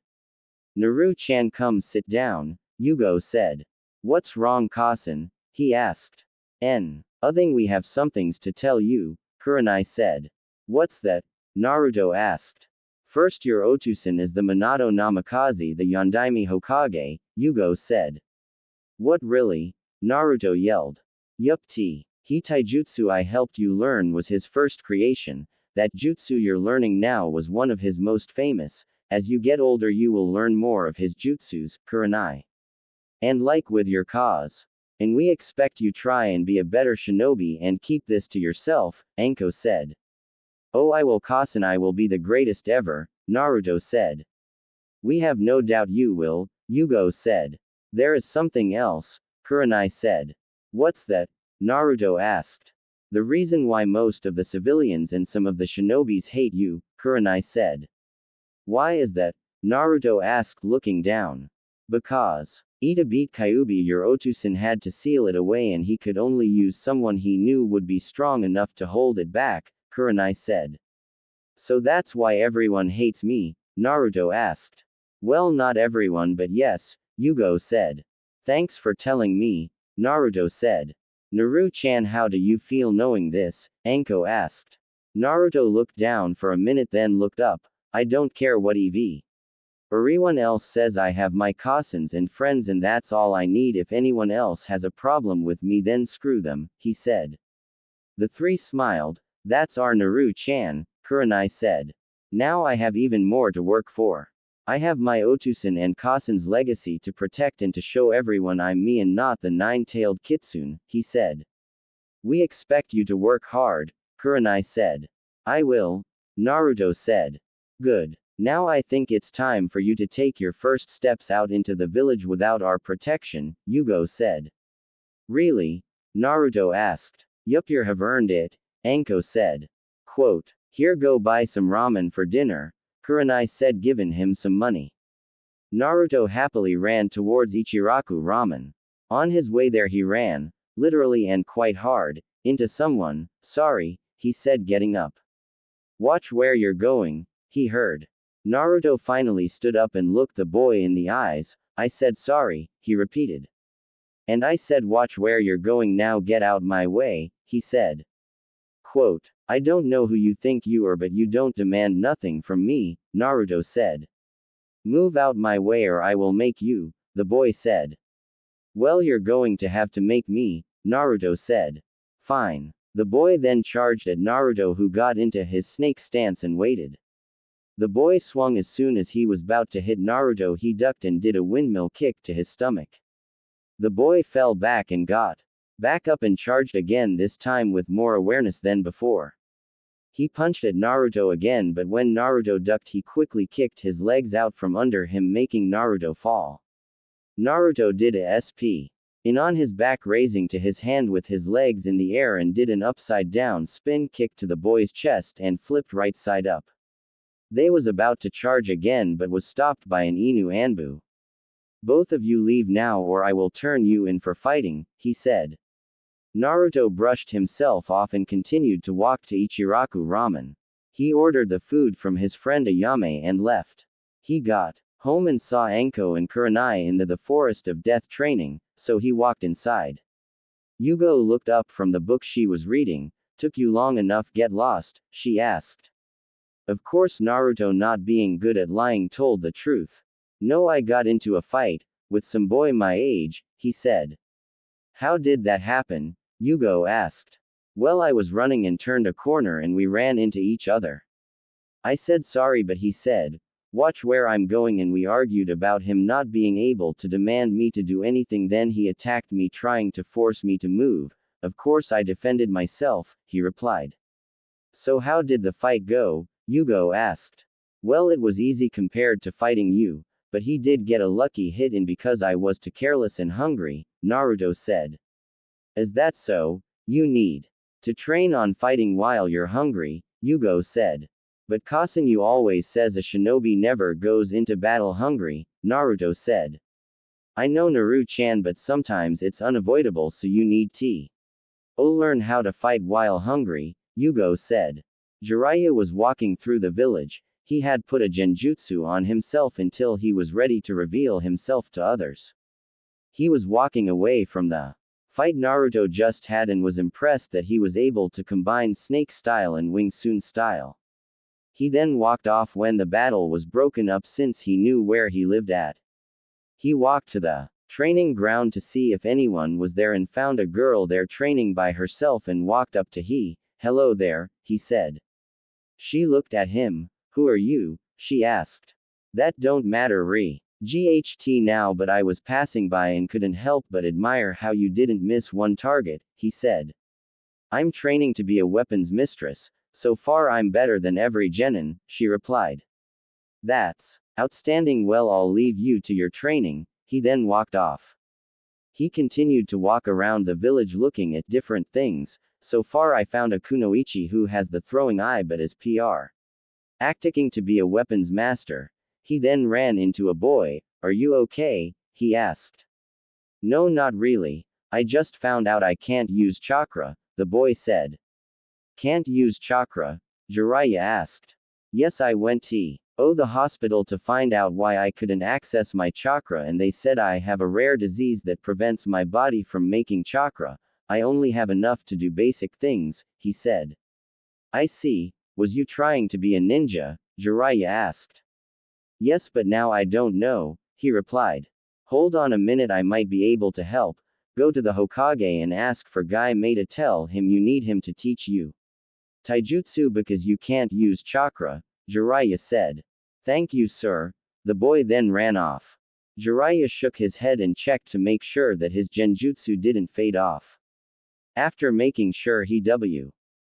Naru-chan, come sit down, Yugo said. What's wrong, Kasen? He asked. I think we have somethings to tell you, Kurenai said. What's that? Naruto asked. First, your Otusan is the Minato Namikaze, the Yondaime Hokage, Yugo said. What, really? Naruto yelled. Yup, he taijutsu I helped you learn was his first creation. That jutsu you're learning now was one of his most famous. As you get older you will learn more of his jutsus, Kurenai. And like with your cause. And we expect you try and be a better shinobi and keep this to yourself, Anko said. Oh, I will, Kasen, I will be the greatest ever, Naruto said. We have no doubt you will, Yugo said. There is something else, Kurenai said. What's that? Naruto asked. The reason why most of the civilians and some of the shinobis hate you, Kurenai said. Why is that? Naruto asked, looking down. Because Ida beat Kyuubi, your Otusan had to seal it away and he could only use someone he knew would be strong enough to hold it back, Kurenai said. So that's why everyone hates me? Naruto asked. Well, not everyone, but yes, Yugo said. Thanks for telling me, Naruto said. Naru-chan, how do you feel knowing this? Anko asked. Naruto looked down for a minute then looked up. I don't care what everyone else says, I have my Kasens and friends and that's all I need. If anyone else has a problem with me then screw them, he said. The three smiled. That's our Naru-chan, Kurenai said. Now I have even more to work for. I have my Otusan and Kasen's legacy to protect and to show everyone I'm me and not the nine-tailed kitsune, he said. We expect you to work hard, Kurenai said. I will, Naruto said. Good. Now I think it's time for you to take your first steps out into the village without our protection, Yugo said. Really? Naruto asked. Yup, you have earned it, Anko said. Quote, here, go buy some ramen for dinner, Kurenai said, giving him some money. Naruto happily ran towards Ichiraku Ramen. On his way there he ran, literally and quite hard, into someone. Sorry, he said, getting up. Watch where you're going, he heard. Naruto finally stood up and looked the boy in the eyes. I said sorry, he repeated. And I said watch where you're going, now get out my way, he said. Quote, I don't know who you think you are, but you don't demand nothing from me, Naruto said. Move out my way or I will make you, the boy said. Well, you're going to have to make me, Naruto said. Fine. The boy then charged at Naruto, who got into his snake stance and waited. The boy swung. As soon as he was about to hit Naruto, he ducked and did a windmill kick to his stomach. The boy fell back and got back up and charged again, this time with more awareness than before. He punched at Naruto again, but when Naruto ducked he quickly kicked his legs out from under him, making Naruto fall. Naruto did a SP in on his back, raising to his hand with his legs in the air, and did an upside down spin kick to the boy's chest and flipped right side up. They was about to charge again but was stopped by an Inu Anbu. Both of you leave now or I will turn you in for fighting, he said. Naruto brushed himself off and continued to walk to Ichiraku Ramen. He ordered the food from his friend Ayame and left. He got home and saw Anko and Kurenai in the forest of death training, so he walked inside. Yugo looked up from the book she was reading. Took you long enough get lost? She asked. Of course Naruto, not being good at lying, told the truth. No, I got into a fight with some boy my age, he said. How did that happen? Yugo asked. Well, I was running and turned a corner and we ran into each other. I said sorry, but he said, watch where I'm going, and we argued about him not being able to demand me to do anything. Then he attacked me, trying to force me to move. Of course I defended myself, he replied. So how did the fight go? Yugo asked. Well, it was easy compared to fighting you, but he did get a lucky hit in because I was too careless and hungry, Naruto said. Is that so? You need to train on fighting while you're hungry, Yugo said. But Kasenyu always says a shinobi never goes into battle hungry, Naruto said. I know, Naru-chan, but sometimes it's unavoidable, so you need to learn how to fight while hungry, Yugo said. Jiraiya was walking through the village. He had put a genjutsu on himself until he was ready to reveal himself to others. He was walking away from the fight Naruto just had and was impressed that he was able to combine snake style and wing Tsun style. He then walked off when the battle was broken up, since he knew where he lived at. He walked to the training ground to see if anyone was there and found a girl there training by herself and walked up to hello there, he said. She looked at him. Who are you? She asked. That don't matter GHT now, but I was passing by and couldn't help but admire how you didn't miss one target, he said. I'm training to be a weapons mistress. So far I'm better than every genin, she replied. That's outstanding. Well, I'll leave you to your training. He then walked off. He continued to walk around the village looking at different things. So far I found a kunoichi who has the throwing eye but is acting to be a weapons master. He then ran into a boy. Are you okay? He asked. No, not really. I just found out I can't use chakra, the boy said. Can't use chakra? Jiraiya asked. Yes, I went to the hospital to find out why I couldn't access my chakra, and they said I have a rare disease that prevents my body from making chakra. I only have enough to do basic things, he said. I see. Was you trying to be a ninja? Jiraiya asked. Yes, but now I don't know, he replied. Hold on a minute, I might be able to help. Go to the Hokage and ask for Guy Maida. Tell him you need him to teach you taijutsu because you can't use chakra, Jiraiya said. Thank you, sir. The boy then ran off. Jiraiya shook his head and checked to make sure that his genjutsu didn't fade off. After making sure he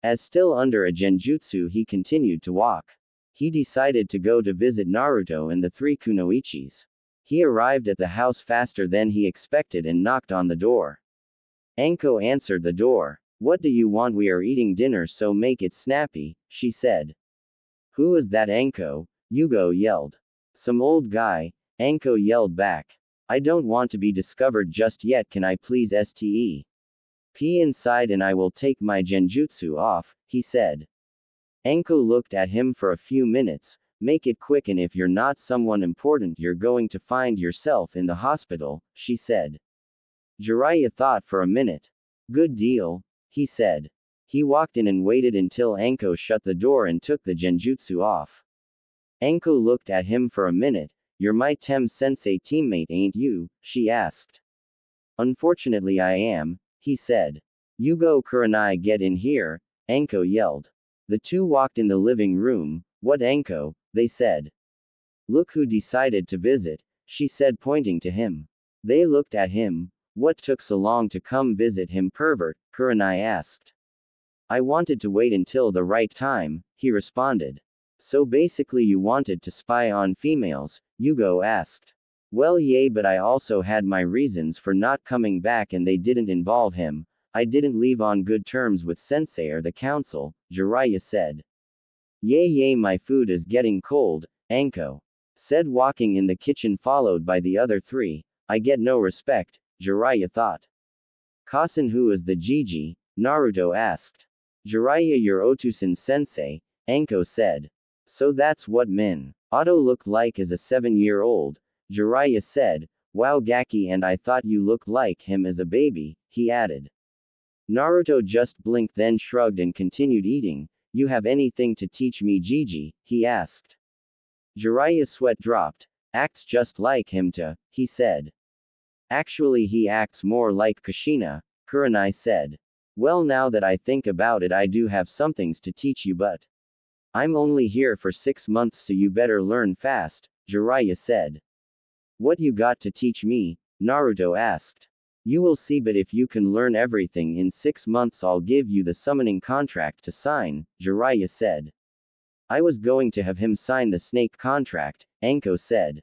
as still under a genjutsu, he continued to walk. He decided to go to visit Naruto and the three kunoichis. He arrived at the house faster than he expected and knocked on the door. Anko answered the door. What do you want? We are eating dinner, so make it snappy, she said. Who is that, Anko? Yugo yelled. Some old guy, Anko yelled back. I don't want to be discovered just yet. Can I please step inside and I will take my genjutsu off, he said. Anko looked at him for a few minutes. Make it quick, and if you're not someone important you're going to find yourself in the hospital, she said. Jiraiya thought for a minute. Good deal, he said. He walked in and waited until Anko shut the door and took the genjutsu off. Anko looked at him for a minute. You're my Tem-sensei teammate, ain't you? She asked. Unfortunately I am, he said. Yugo, Kurenai, get in here, Anko yelled. The two walked in the living room. What, Anko? They said. Look who decided to visit, she said, pointing to him. They looked at him. What took so long to come visit him, pervert? Kurenai asked. I wanted to wait until the right time, he responded. So basically you wanted to spy on females? Yugo asked. Well, yeah, but I also had my reasons for not coming back and they didn't involve him. I didn't leave on good terms with sensei or the council, Jiraiya said. Yay, my food is getting cold, Anko said, walking in the kitchen followed by the other three. I get no respect, Jiraiya thought. Kasen, who is the Jiji? Naruto asked. Jiraiya, your Otusan sensei, Anko said. So that's what Otto looked like as a 7-year-old, Jiraiya said. Wow, Gaki, and I thought you looked like him as a baby, he added. Naruto just blinked, then shrugged and continued eating. You have anything to teach me, Gigi? He asked. Jiraiya's sweat dropped. Acts just like him too, he said. Actually, he acts more like Kushina, Kurenai said. Well, now that I think about it, I do have some things to teach you, but I'm only here for 6 months, so you better learn fast, Jiraiya said. What you got to teach me? Naruto asked. You will see, but if you can learn everything in 6 months, I'll give you the summoning contract to sign, Jiraiya said. I was going to have him sign the snake contract, Anko said.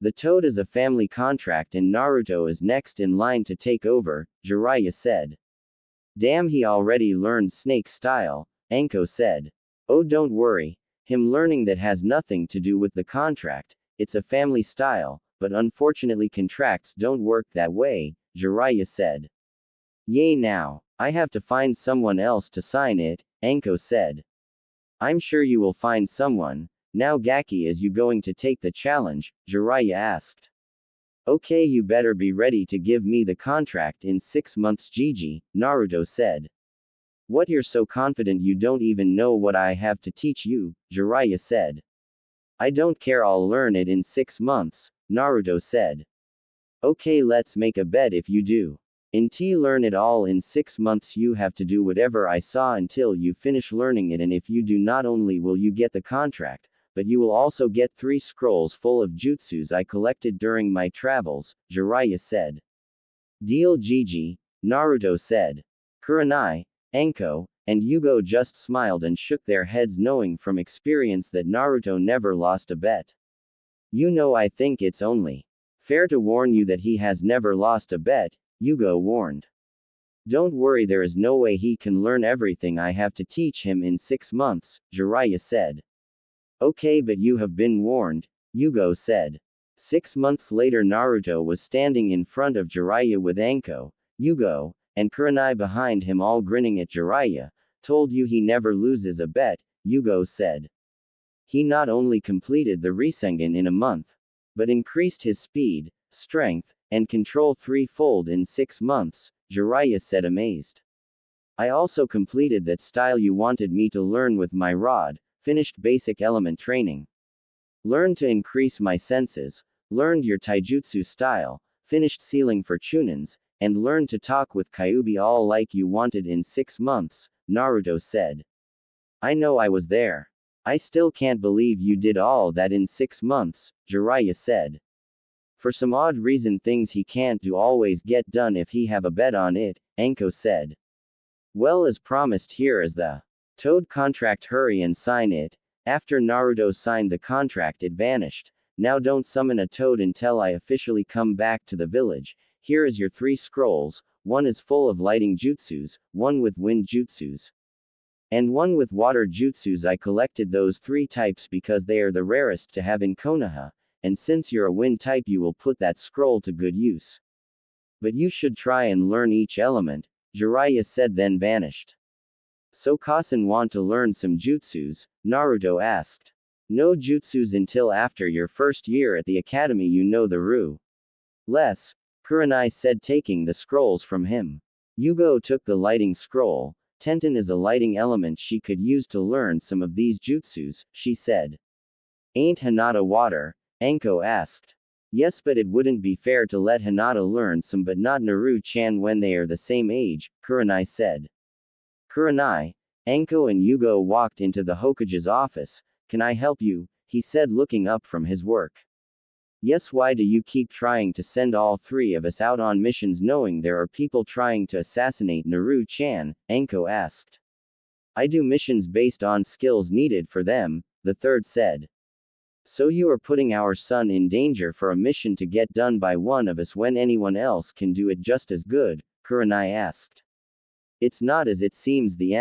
The toad is a family contract and Naruto is next in line to take over, Jiraiya said. Damn, he already learned snake style, Anko said. Oh, don't worry. Him learning that has nothing to do with the contract, it's a family style, but unfortunately contracts don't work that way, Jiraiya said. Yay, now. I have to find someone else to sign it, Anko said. I'm sure you will find someone. Now, Gaki, is you going to take the challenge? Jiraiya asked. Okay, you better be ready to give me the contract in 6 months, Gigi, Naruto said. What, you're so confident you don't even know what I have to teach you? Jiraiya said. I don't care, I'll learn it in 6 months, Naruto said. Okay, let's make a bet if you do. Learn it all in 6 months, you have to do whatever I saw until you finish learning it, and if you do, not only will you get the contract, but you will also get 3 scrolls full of jutsus I collected during my travels, Jiraiya said. Deal, Gigi, Naruto said. Kurenai, Anko, and Yugo just smiled and shook their heads, knowing from experience that Naruto never lost a bet. You know, I think it's only fair to warn you that he has never lost a bet, Yugo warned. Don't worry, there is no way he can learn everything I have to teach him in 6 months, Jiraiya said. Okay, but you have been warned, Yugo said. 6 months later, Naruto was standing in front of Jiraiya with Anko, Yugo, and Kurenai behind him, all grinning at Jiraiya. Told you he never loses a bet, Yugo said. He not only completed the Rasengan in a month, but increased his speed, strength, and control 3-fold in 6 months, Jiraiya said, amazed. I also completed that style you wanted me to learn with my rod, finished basic element training. Learned to increase my senses, learned your taijutsu style, finished sealing for Chunins, and learned to talk with Kyuubi, all like you wanted in 6 months, Naruto said. I know, I was there. I still can't believe you did all that in 6 months, Jiraiya said. For some odd reason, things he can't do always get done if he have a bet on it, Anko said. Well, as promised, here is the toad contract, hurry and sign it. After Naruto signed the contract, it vanished. Now don't summon a toad until I officially come back to the village. Here is your 3 scrolls, one is full of lighting jutsus, one with wind jutsus, and one with water jutsus. I collected those 3 types because they are the rarest to have in Konoha, and since you're a wind type, you will put that scroll to good use. But you should try and learn each element, Jiraiya said, then vanished. So Kasen want to learn some jutsus? Naruto asked. No jutsus until after your first year at the academy, you know the rule. Less, Kurenai said, taking the scrolls from him. Yugo took the lighting scroll. Tenten is a lighting element she could use to learn some of these jutsus, she said. Ain't Hinata water? Anko asked. Yes, but it wouldn't be fair to let Hinata learn some but not Naru-chan when they are the same age, Kurenai said. Kurenai, Anko and Yugo walked into the Hokage's office. Can I help you? He said, looking up from his work. Yes, why do you keep trying to send all 3 of us out on missions knowing there are people trying to assassinate Naru-chan? Anko asked. I do missions based on skills needed for them, the third said. So you are putting our son in danger for a mission to get done by one of us when anyone else can do it just as good? Kurenai asked. It's not as it seems, the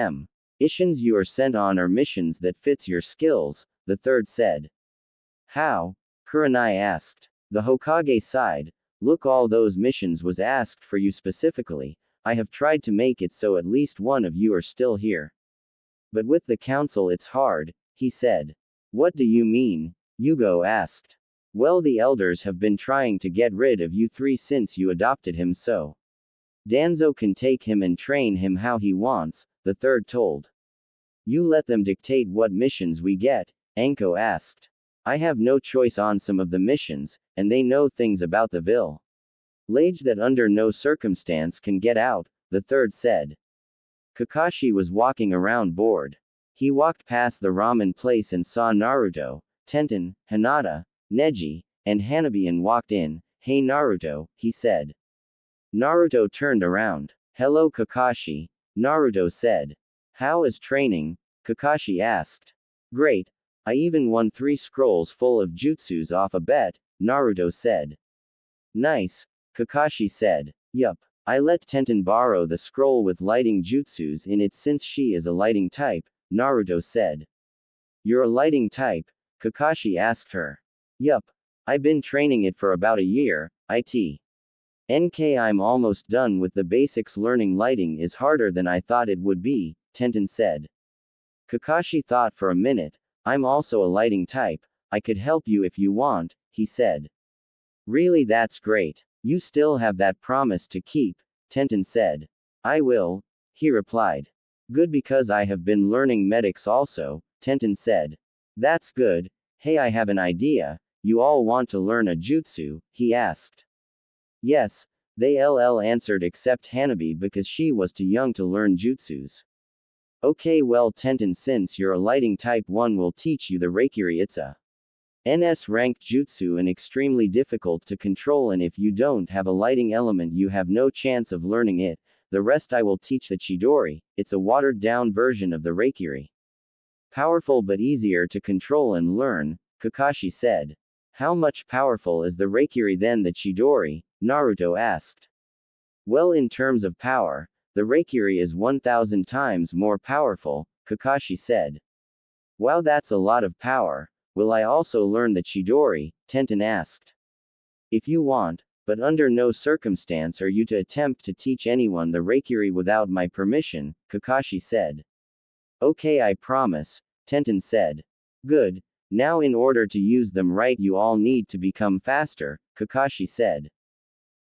missions you are sent on are missions that fits your skills, the third said. How? Kurenai asked. The Hokage sighed. Look, all those missions was asked for you specifically. I have tried to make it so at least one of you are still here. But with the council it's hard, he said. What do you mean? Yugo asked. Well, the elders have been trying to get rid of you three since you adopted him, so Danzo can take him and train him how he wants, the third told. You let them dictate what missions we get, Anko asked. I have no choice on some of the missions, and they know things about the village that under no circumstance can get out, the third said. Kakashi was walking around bored. He walked past the ramen place and saw Naruto, Tenten, Hinata, Neji, and Hanabi and walked in. Hey Naruto, he said. Naruto turned around. Hello Kakashi, Naruto said. How is training? Kakashi asked. Great. I even won 3 scrolls full of jutsus off a bet, Naruto said. Nice, Kakashi said. Yup. I let Tenten borrow the scroll with lighting jutsus in it since she is a lighting type, Naruto said. You're a lighting type? Kakashi asked her. Yup. I've been training it for about a year, I'm almost done with the basics. Learning lighting is harder than I thought it would be, Tenten said. Kakashi thought for a minute. I'm also a lighting type, I could help you if you want, he said. Really, that's great. You still have that promise to keep, Tenten said. I will, he replied. Good, because I have been learning medics also, Tenten said. That's good. Hey, I have an idea. You all want to learn a jutsu? He asked. Yes, they all answered except Hanabi because she was too young to learn jutsus. Okay, well Tenten, since you're a lighting type, one will teach you the Reikiri. It's a NS ranked jutsu and extremely difficult to control, and if you don't have a lighting element you have no chance of learning it. The rest I will teach. The Chidori, it's a watered down version of the Reikiri. Powerful but easier to control and learn, Kakashi said. How much powerful is the Reikiri than the Chidori? Naruto asked. Well, in terms of power, the Reikiri is 1,000 times more powerful, Kakashi said. Wow, that's a lot of power. Will I also learn the Chidori? Tenten asked. If you want, but under no circumstance are you to attempt to teach anyone the Reikiri without my permission, Kakashi said. Okay, I promise, Tenten said. Good. Now in order to use them right you all need to become faster, Kakashi said.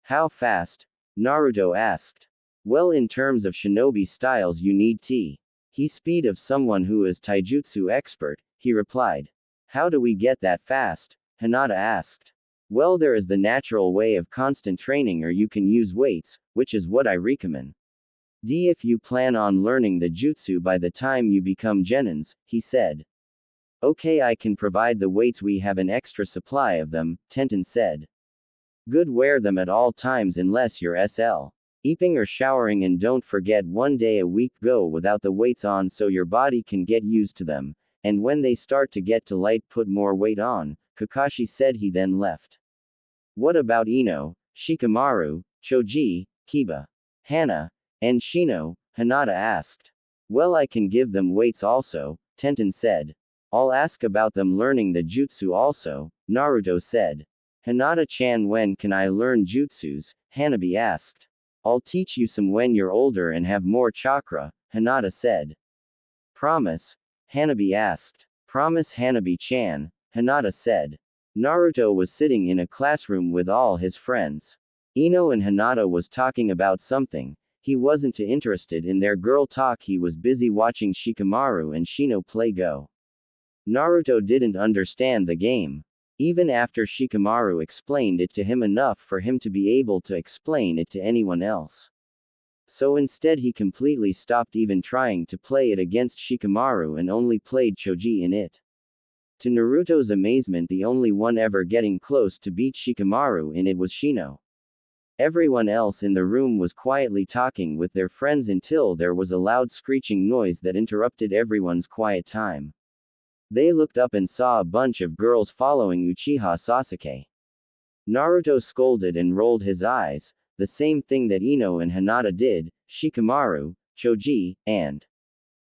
How fast? Naruto asked. Well, in terms of shinobi styles you need the speed of someone who is taijutsu expert, he replied. How do we get that fast? Hinata asked. Well, there is the natural way of constant training, or you can use weights, which is what I recommend. If you plan on learning the jutsu by the time you become genins, he said. Okay, I can provide the weights, we have an extra supply of them, Tenten said. Good, wear them at all times unless you're eating or showering, and don't forget 1 day a week go without the weights on so your body can get used to them, and when they start to get too light put more weight on, Kakashi said. He then left. What about Ino, Shikamaru, Choji, Kiba, Hana, and Shino? Hinata asked. Well, I can give them weights also, Tenten said. I'll ask about them learning the jutsu also, Naruto said. Hinata-chan, when can I learn jutsus? Hanabi asked. I'll teach you some when you're older and have more chakra, Hinata said. Promise? Hanabi asked. Promise, Hanabi-chan, Hinata said. Naruto was sitting in a classroom with all his friends. Ino and Hinata was talking about something. He wasn't too interested in their girl talk, he was busy watching Shikamaru and Shino play Go. Naruto didn't understand the game. Even after Shikamaru explained it to him enough for him to be able to explain it to anyone else. So instead he completely stopped even trying to play it against Shikamaru and only played Choji in it. To Naruto's amazement, the only one ever getting close to beat Shikamaru in it was Shino. Everyone else in the room was quietly talking with their friends until there was a loud screeching noise that interrupted everyone's quiet time. They looked up and saw a bunch of girls following Uchiha Sasuke. Naruto scolded and rolled his eyes, the same thing that Ino and Hinata did. Shikamaru, Choji, and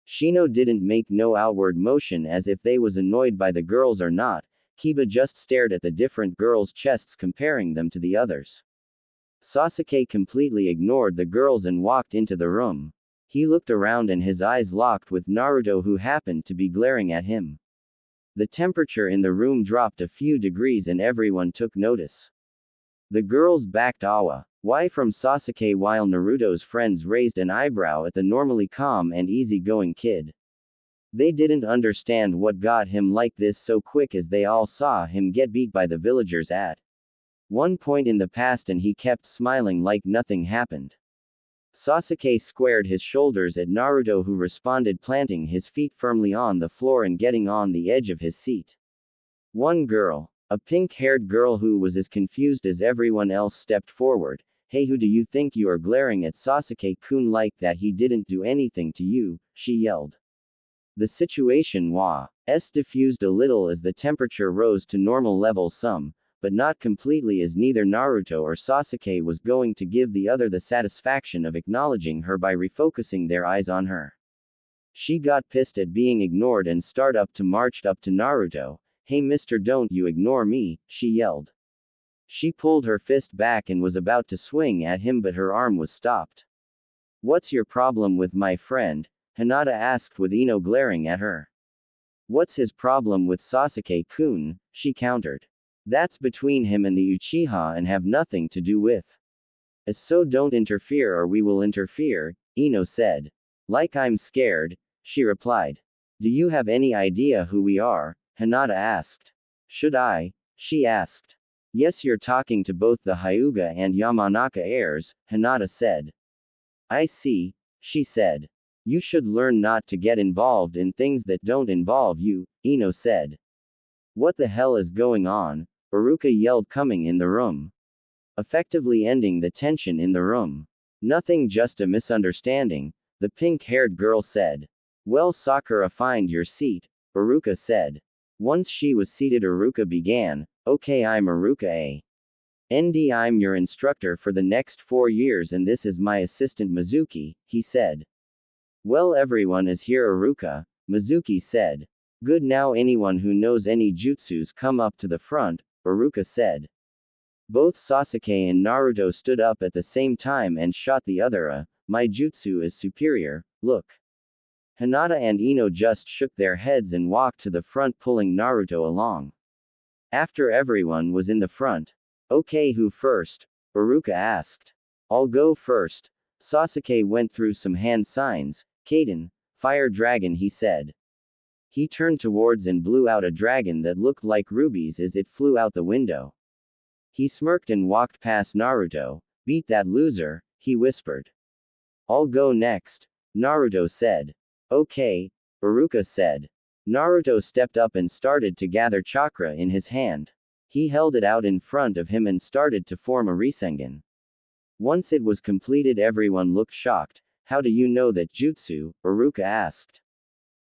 Shino didn't make no outward motion as if they was annoyed by the girls or not. Kiba just stared at the different girls' chests, comparing them to the others. Sasuke completely ignored the girls and walked into the room. He looked around and his eyes locked with Naruto, who happened to be glaring at him. The temperature in the room dropped a few degrees and everyone took notice. The girls backed Awa. Why from Sasuke, while Naruto's friends raised an eyebrow at the normally calm and easygoing kid. They didn't understand what got him like this so quick, as they all saw him get beat by the villagers at one point in the past and he kept smiling like nothing happened. Sasuke squared his shoulders at Naruto, who responded, planting his feet firmly on the floor and getting on the edge of his seat. One girl, a pink-haired girl who was as confused as everyone else, stepped forward. Hey, who do you think you are glaring at Sasuke-kun like that? He didn't do anything to you, she yelled. The situation was diffused a little as the temperature rose to normal levels some, but not completely, as neither Naruto or Sasuke was going to give the other the satisfaction of acknowledging her by refocusing their eyes on her. She got pissed at being ignored and marched up to Naruto. Hey mister, don't you ignore me, she yelled. She pulled her fist back and was about to swing at him, but her arm was stopped. What's your problem with my friend? Hinata asked, with Ino glaring at her. What's his problem with Sasuke-kun? She countered. That's between him and the Uchiha and have nothing to do with us, so don't interfere or we will interfere, Ino said. Like I'm scared, she replied. Do you have any idea who we are? Hinata asked. Should I? She asked. Yes, you're talking to both the Hyuga and Yamanaka heirs, Hinata said. I see, she said. You should learn not to get involved in things that don't involve you, Ino said. What the hell is going on? Iruka yelled, coming in the room, effectively ending the tension in the room. Nothing, just a misunderstanding, the pink-haired girl said. Well, Sakura, find your seat, Iruka said. Once she was seated, Iruka began. Okay, I'm Iruka A. I'm your instructor for the next 4 years and this is my assistant Mizuki, he said. Well, everyone is here, Iruka, Mizuki said. Good, now anyone who knows any jutsus come up to the front, Iruka said. Both Sasuke and Naruto stood up at the same time and shot the other. My jutsu is superior, look. Hinata and Ino just shook their heads and walked to the front, pulling Naruto along. After everyone was in the front. Okay, who first? Iruka asked. I'll go first. Sasuke went through some hand signs. Kaden, fire dragon, he said. He turned towards and blew out a dragon that looked like rubies as it flew out the window. He smirked and walked past Naruto. Beat that loser, he whispered. I'll go next, Naruto said. Okay, Iruka said. Naruto stepped up and started to gather chakra in his hand. He held it out in front of him and started to form a Rasengan. Once it was completed, everyone looked shocked. How do you know that jutsu? Iruka asked.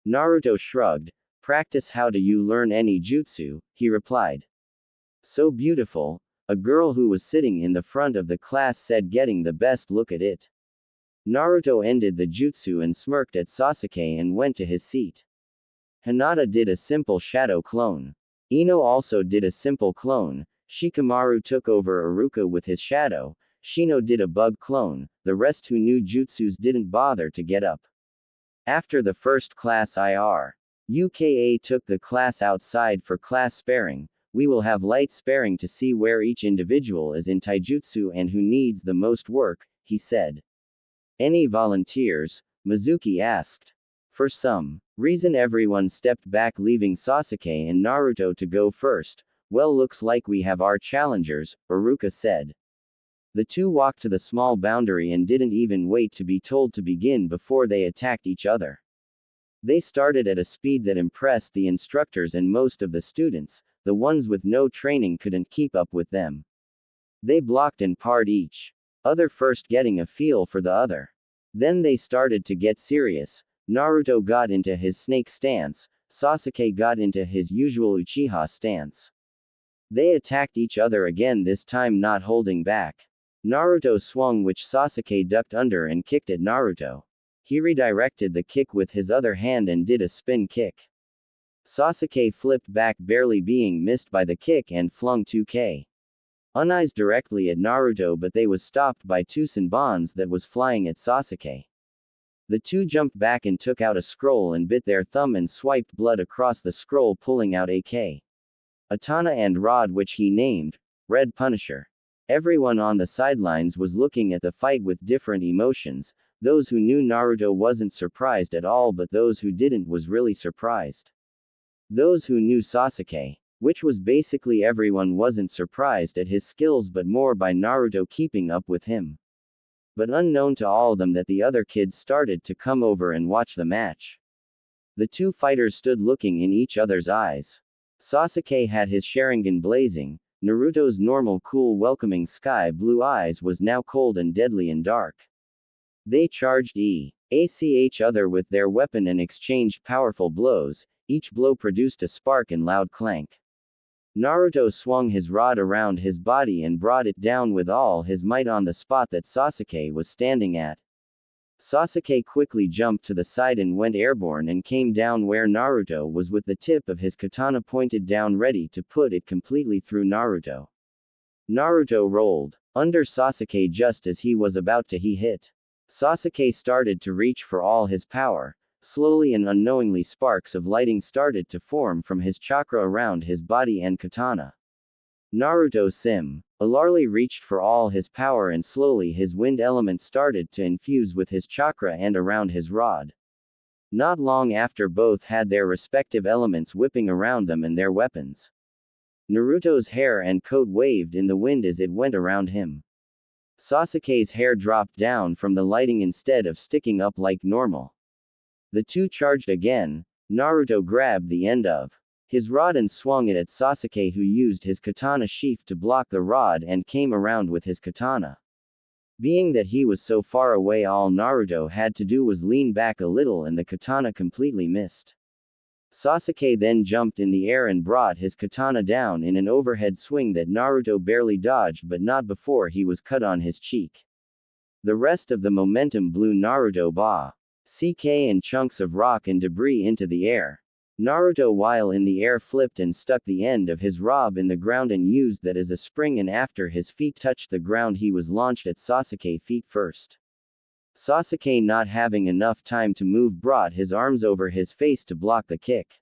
Naruto shrugged. Practice. How do you learn any jutsu? He replied. So beautiful, a girl who was sitting in the front of the class said, getting the best look at it. Naruto ended the jutsu and smirked at Sasuke and went to his seat. Hinata did a simple shadow clone. Ino also did a simple clone. Shikamaru took over Iruka with his shadow. Shino did a bug clone. The rest who knew jutsus didn't bother to get up. After the first class, UKA took the class outside for class sparing. We will have light sparing to see where each individual is in taijutsu and who needs the most work, he said. Any volunteers? Mizuki asked. For some reason, everyone stepped back, leaving Sasuke and Naruto to go first. Well, looks like we have our challengers, Iruka said. The two walked to the small boundary and didn't even wait to be told to begin before they attacked each other. They started at a speed that impressed the instructors and most of the students. The ones with no training couldn't keep up with them. They blocked and parried each other first, getting a feel for the other. Then they started to get serious. Naruto got into his snake stance, Sasuke got into his usual Uchiha stance. They attacked each other again, this time not holding back. Naruto swung, which Sasuke ducked under and kicked at Naruto. He redirected the kick with his other hand and did a spin kick. Sasuke flipped back, barely being missed by the kick, and flung 2K Uneyes directly at Naruto, but they was stopped by two Senbons that was flying at Sasuke. The two jumped back and took out a scroll and bit their thumb and swiped blood across the scroll, pulling out a katana and rod, which he named Red Punisher. Everyone on the sidelines was looking at the fight with different emotions. Those who knew Naruto wasn't surprised at all, but those who didn't was really surprised. Those who knew Sasuke, which was basically everyone, wasn't surprised at his skills but more by Naruto keeping up with him. But unknown to all of them that the other kids started to come over and watch the match. The two fighters stood looking in each other's eyes. Sasuke had his Sharingan blazing. Naruto's normal cool welcoming sky blue eyes was now cold and deadly and dark. They charged each other with their weapon and exchanged powerful blows. Each blow produced a spark and loud clank. Naruto swung his rod around his body and brought it down with all his might on the spot that Sasuke was standing at. Sasuke quickly jumped to the side and went airborne and came down where Naruto was with the tip of his katana pointed down, ready to put it completely through Naruto. Naruto rolled under Sasuke just as he was about to hit. Sasuke started to reach for all his power. Slowly and unknowingly sparks of lighting started to form from his chakra around his body and katana. Naruto similarly reached for all his power and slowly his wind element started to infuse with his chakra and around his rod. Not long after, both had their respective elements whipping around them and their weapons. Naruto's hair and coat waved in the wind as it went around him. Sasuke's hair dropped down from the lighting instead of sticking up like normal. The two charged again. Naruto grabbed the end of his rod and swung it at Sasuke, who used his katana sheath to block the rod and came around with his katana. Being that he was so far away, all Naruto had to do was lean back a little and the katana completely missed. Sasuke then jumped in the air and brought his katana down in an overhead swing that Naruto barely dodged, but not before he was cut on his cheek. The rest of the momentum blew Naruto and chunks of rock and debris into the air. Naruto, while in the air, flipped and stuck the end of his robe in the ground and used that as a spring, and after his feet touched the ground he was launched at Sasuke feet first. Sasuke, not having enough time to move, brought his arms over his face to block the kick.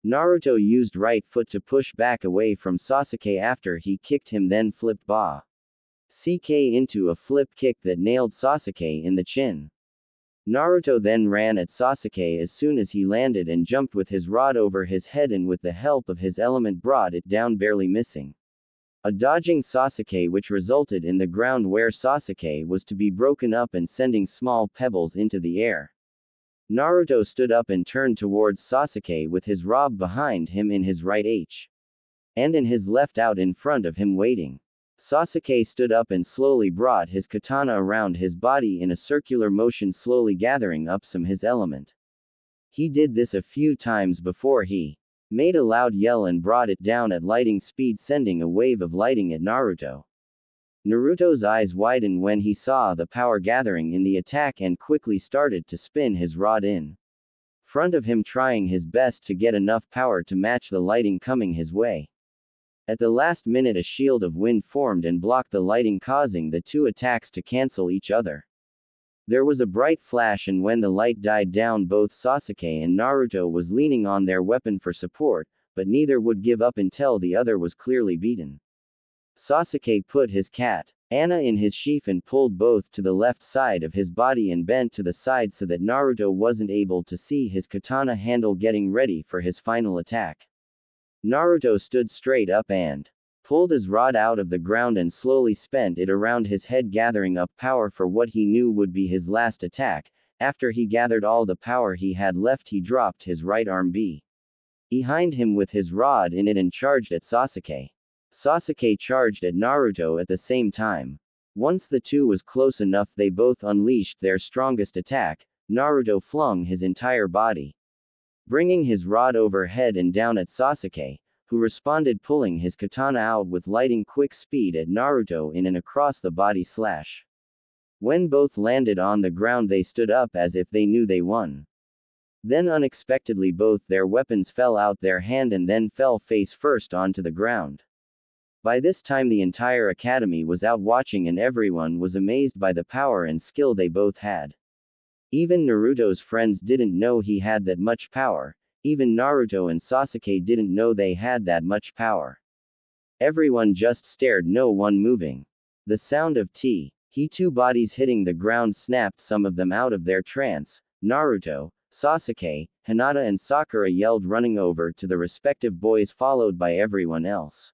Naruto used right foot to push back away from Sasuke after he kicked him, then flipped CK into a flip kick that nailed Sasuke in the chin. Naruto then ran at Sasuke as soon as he landed and jumped with his rod over his head and with the help of his element brought it down, barely missing a dodging Sasuke, which resulted in the ground where Sasuke was to be broken up and sending small pebbles into the air. Naruto stood up and turned towards Sasuke with his robe behind him in his right and in his left out in front of him waiting. Sasuke stood up and slowly brought his katana around his body in a circular motion, slowly gathering up some his element. He did this a few times before he made a loud yell and brought it down at lightning speed, sending a wave of lighting at Naruto. Naruto's eyes widened when he saw the power gathering in the attack and quickly started to spin his rod in front of him, trying his best to get enough power to match the lighting coming his way. At the last minute, a shield of wind formed and blocked the lighting, causing the two attacks to cancel each other. There was a bright flash, and when the light died down, both Sasuke and Naruto was leaning on their weapon for support, but neither would give up until the other was clearly beaten. Sasuke put his katana in his sheath and pulled both to the left side of his body and bent to the side so that Naruto wasn't able to see his katana handle, getting ready for his final attack. Naruto stood straight up and pulled his rod out of the ground and slowly spent it around his head, gathering up power for what he knew would be his last attack. After he gathered all the power he had left, he dropped his right arm behind him with his rod in it and charged at Sasuke. Sasuke charged at Naruto at the same time. Once the two was close enough, they both unleashed their strongest attack. Naruto flung his entire body, bringing his rod overhead and down at Sasuke, who responded, pulling his katana out with lightning quick speed at Naruto in an across-the-body slash. When both landed on the ground, they stood up as if they knew they won. Then unexpectedly both their weapons fell out their hand and then fell face first onto the ground. By this time the entire academy was out watching, and everyone was amazed by the power and skill they both had. Even Naruto's friends didn't know he had that much power. Even Naruto and Sasuke didn't know they had that much power. Everyone just stared, no one moving. The sound of two bodies hitting the ground snapped some of them out of their trance. Naruto, Sasuke, Hinata and Sakura yelled, running over to the respective boys, followed by everyone else.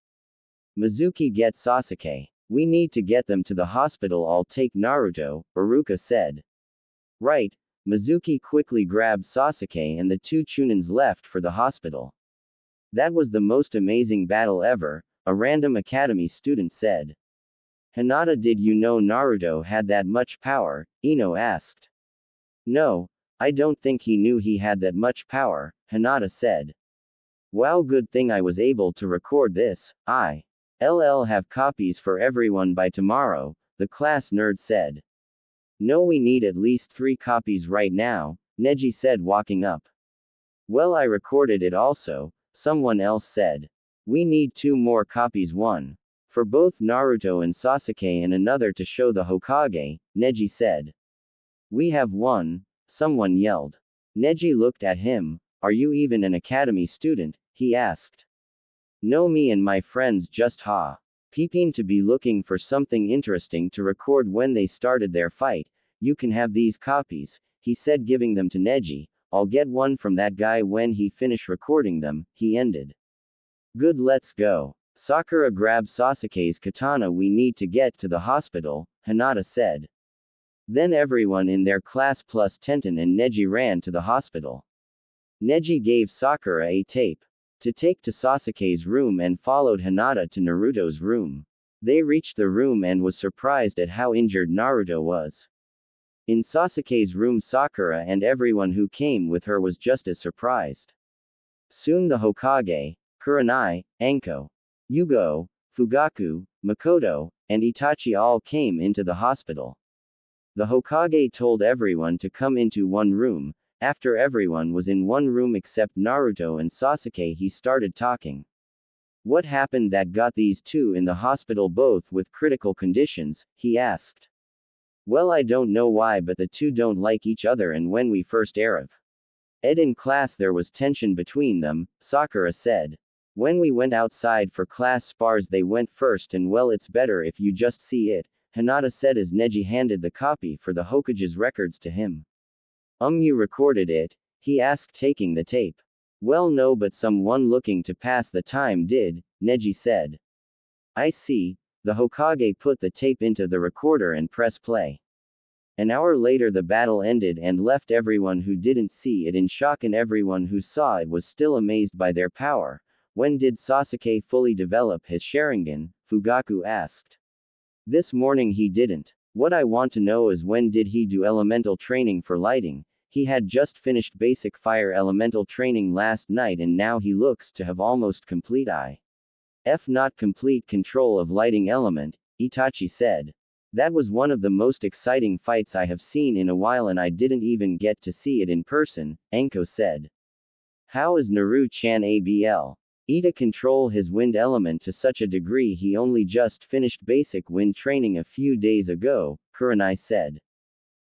Mizuki, get Sasuke. We need to get them to the hospital. I'll take Naruto, Iruka said. Right. Mizuki quickly grabbed Sasuke and the two Chunins left for the hospital. That was the most amazing battle ever, a random academy student said. Hinata, did you know Naruto had that much power? Ino asked. No, I don't think he knew he had that much power, Hinata said. Wow, good thing I was able to record this. I'll have copies for everyone by tomorrow, the class nerd said. No, we need at least 3 copies right now, Neji said, walking up. Well, I recorded it also, someone else said. We need 2 more copies, one for both Naruto and Sasuke and another to show the Hokage, Neji said. We have one, someone yelled. Neji looked at him. Are you even an academy student? He asked. No, me and my friends just peeping to be looking for something interesting to record when they started their fight. You can have these copies, he said, giving them to Neji. I'll get one from that guy when he finish recording them, he ended. Good, let's go. Sakura grabbed Sasuke's katana. We need to get to the hospital, Hinata said. Then everyone in their class plus Tenten and Neji ran to the hospital. Neji gave Sakura a tape to take to Sasuke's room and followed Hinata to Naruto's room. They reached the room and was surprised at how injured Naruto was. In Sasuke's room, Sakura and everyone who came with her was just as surprised. Soon the Hokage, Kurenai, Anko, Yugo, Fugaku, Makoto, and Itachi all came into the hospital. The Hokage told everyone to come into one room. After everyone was in one room except Naruto and Sasuke, he started talking. What happened that got these two in the hospital, both with critical conditions? He asked. Well, I don't know why, but the two don't like each other, and when we first arrived in class there was tension between them, Sakura said. When we went outside for class spars they went first, and well, it's better if you just see it, Hinata said as Neji handed the copy for the Hokage's records to him. You recorded it? He asked, taking the tape. Well, no, but someone looking to pass the time did, Neji said. I see. The Hokage put the tape into the recorder and pressed play. An hour later the battle ended and left everyone who didn't see it in shock, and everyone who saw it was still amazed by their power. When did Sasuke fully develop his Sharingan? Fugaku asked. This morning he didn't. What I want to know is when did he do elemental training for lighting? He had just finished basic fire elemental training last night, and now he looks to have almost complete not complete control of lighting element, Itachi said. That was one of the most exciting fights I have seen in a while, and I didn't even get to see it in person, Anko said. How is Naru-chan able to control his wind element to such a degree? He only just finished basic wind training a few days ago, Kurenai said.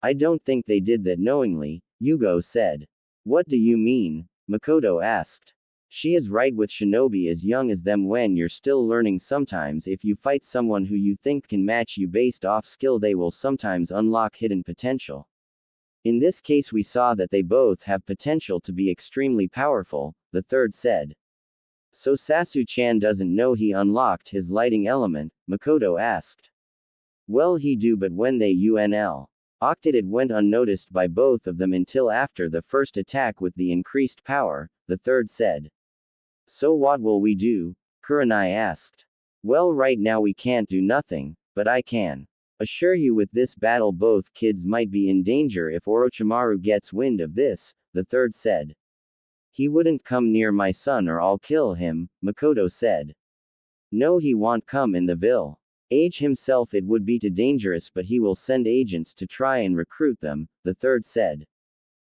I don't think they did that knowingly, Yugo said. What do you mean? Makoto asked. She is right, with shinobi as young as them when you're still learning. Sometimes if you fight someone who you think can match you based off skill, they will sometimes unlock hidden potential. In this case we saw that they both have potential to be extremely powerful, the third said. So Sasu-chan doesn't know he unlocked his lighting element? Makoto asked. Well, he do, but when they octed it went unnoticed by both of them until after the first attack with the increased power, the third said. So what will we do? Kurenai asked. Well, right now we can't do nothing, but I can assure you with this battle both kids might be in danger if Orochimaru gets wind of this, the third said. He wouldn't come near my son or I'll kill him, Makoto said. No, he won't come in the village himself, it would be too dangerous, but he will send agents to try and recruit them, the third said.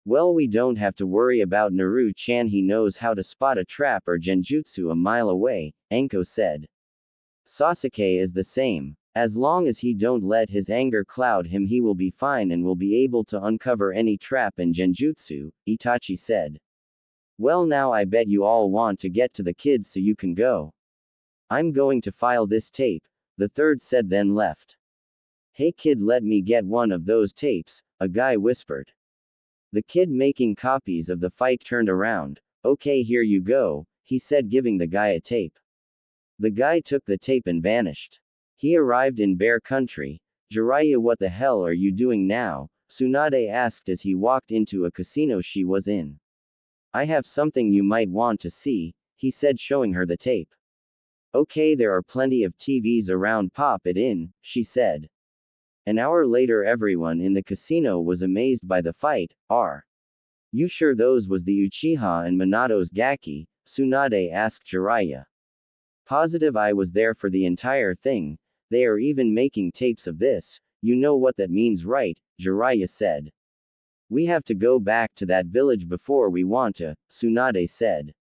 Well, we don't have to worry about Naru-chan, he knows how to spot a trap or genjutsu a mile away, Anko said. Sasuke is the same. As long as he don't let his anger cloud him, he will be fine and will be able to uncover any trap and genjutsu, Itachi said. Well, now I bet you all want to get to the kids so you can go. I'm going to file this tape, the third said, then left. Hey kid, let me get one of those tapes, a guy whispered. The kid making copies of the fight turned around. Okay, here you go, he said, giving the guy a tape. The guy took the tape and vanished. He arrived in Bear Country. Jiraiya, what the hell are you doing now? Tsunade asked as he walked into a casino she was in. I have something you might want to see, he said, showing her the tape. Okay, there are plenty of TVs around, pop it in, she said. An hour later, everyone in the casino was amazed by the fight. Are you sure those was the Uchiha and Minato's Gaki? Tsunade asked Jiraiya. Positive, I was there for the entire thing. They are even making tapes of this. You know what that means, right? Jiraiya said. We have to go back to that village before we want to, Tsunade said.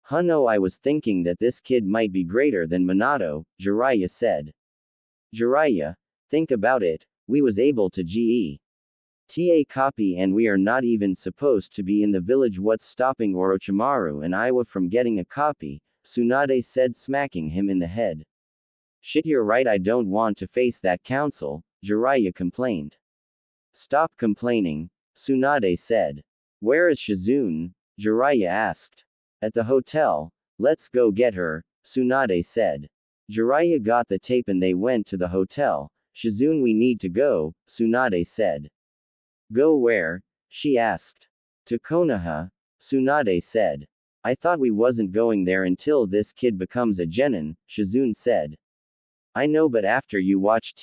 Huh, no, I was thinking that this kid might be greater than Minato, Jiraiya said. Jiraiya, think about it, we was able to get copy and we are not even supposed to be in the village. What's stopping Orochimaru and Iwa from getting a copy? Tsunade said, smacking him in the head. Shit, you're right, I don't want to face that council, Jiraiya complained. Stop complaining, Tsunade said. Where is Shizune? Jiraiya asked. At the hotel. Let's go get her, Tsunade said. Jiraiya got the tape and they went to the hotel. Shizune, we need to go, Tsunade said. Go where? She asked. To Konoha, Tsunade said. I thought we wasn't going there until this kid becomes a genin, Shizune said. I know, but after you watch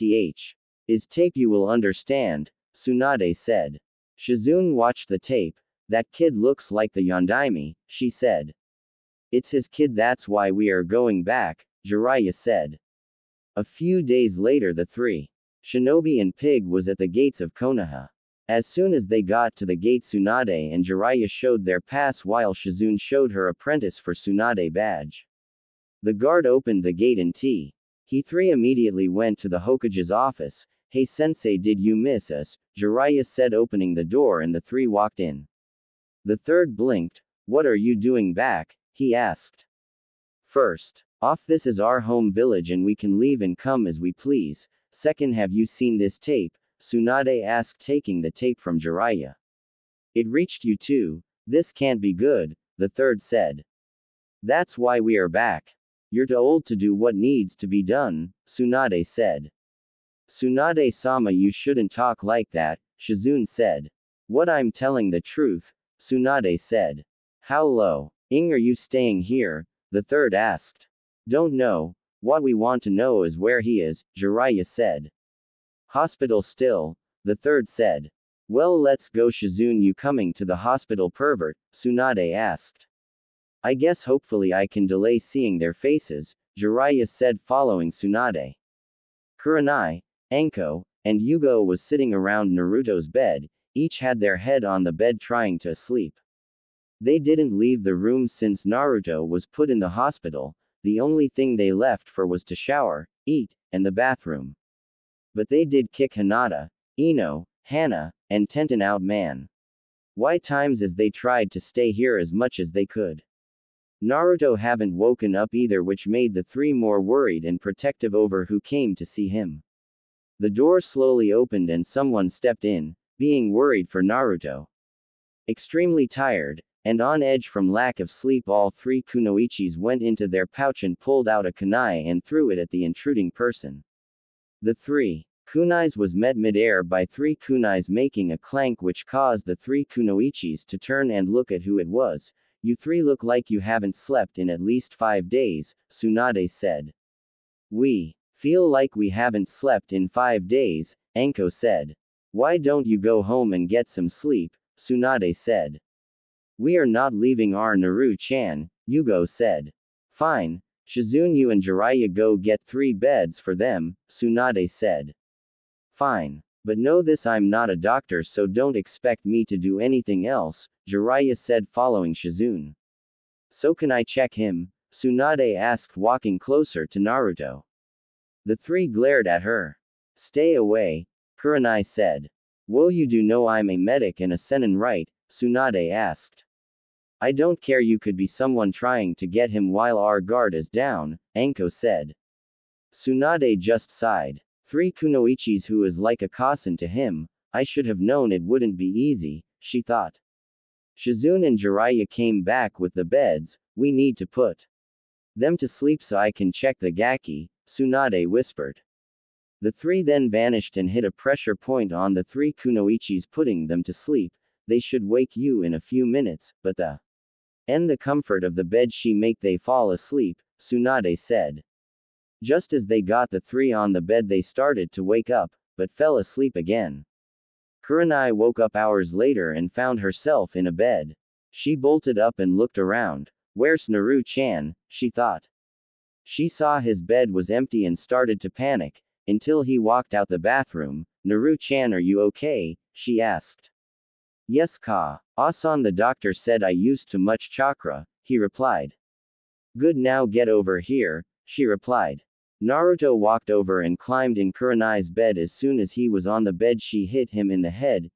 is tape you will understand, Tsunade said. Shizune watched the tape. That kid looks like the Yondaime, she said. It's his kid, that's why we are going back, Jiraiya said. A few days later, the three Shinobi and Pig was at the gates of Konoha. As soon as they got to the gate, Tsunade and Jiraiya showed their pass while Shizune showed her apprentice for Tsunade badge. The guard opened the gate and he three immediately went to the Hokage's office. Hey sensei, did you miss us? Jiraiya said, opening the door, and the three walked in. The third blinked. What are you doing back? He asked. First off, this is our home village and we can leave and come as we please. Second, have you seen this tape? Tsunade asked, taking the tape from Jiraiya. It reached you too. This can't be good, the third said. That's why we are back. You're too old to do what needs to be done, Tsunade said. Tsunade-sama, you shouldn't talk like that, Shizune said. What, I'm telling the truth, Tsunade said. How low are you staying here? The third asked. Don't know. What we want to know is where he is, Jiraiya said. Hospital still, the third said. Well, let's go. Shizune, you coming to the hospital, pervert? Tsunade asked. I guess hopefully I can delay seeing their faces, Jiraiya said, following Tsunade. Kurenai, Anko, and Yugo was sitting around Naruto's bed. Each had their head on the bed trying to sleep. They didn't leave the room since Naruto was put in the hospital. The only thing they left for was to shower, eat, and the bathroom. But they did kick Hinata, Ino, Hana, and Tenten out, man. Why times as they tried to stay here as much as they could. Naruto haven't woken up either, which made the three more worried and protective over who came to see him. The door slowly opened and someone stepped in, being worried for Naruto. Extremely tired, and on edge from lack of sleep, all three kunoichis went into their pouch and pulled out a kunai and threw it at the intruding person. The three kunais was met midair by three kunais making a clank, which caused the three kunoichis to turn and look at who it was. You three look like you haven't slept in at least 5 days, Tsunade said. We feel like we haven't slept in 5 days, Anko said. Why don't you go home and get some sleep? Tsunade said. We are not leaving our Naru-chan, Yugo said. Fine, Shizune, you and Jiraiya go get 3 beds for them, Tsunade said. Fine. But know this, I'm not a doctor, so don't expect me to do anything else, Jiraiya said, following Shizune. So can I check him? Tsunade asked, walking closer to Naruto. The three glared at her. Stay away, Kurenai said. Well, you do know I'm a medic and a senin, right? Tsunade asked. I don't care, you could be someone trying to get him while our guard is down, Anko said. Tsunade just sighed. Three kunoichis who is like a cousin to him, I should have known it wouldn't be easy, she thought. Shizune and Jiraiya came back with the beds, we need to put them to sleep so I can check the gaki, Tsunade whispered. The three then vanished and hit a pressure point on the three kunoichis, putting them to sleep. They should wake you in a few minutes, but the comfort of the bed she make they fall asleep, Tsunade said. Just as they got the three on the bed they started to wake up, but fell asleep again. Kurenai woke up hours later and found herself in a bed. She bolted up and looked around. Where's Naru-chan, she thought. She saw his bed was empty and started to panic, until he walked out the bathroom. Naru-chan, are you okay? She asked. Yes, Asan, the doctor said I used too much chakra, he replied. Good, now get over here, she replied. Naruto walked over and climbed in Kurenai's bed. As soon as he was on the bed she hit him in the head.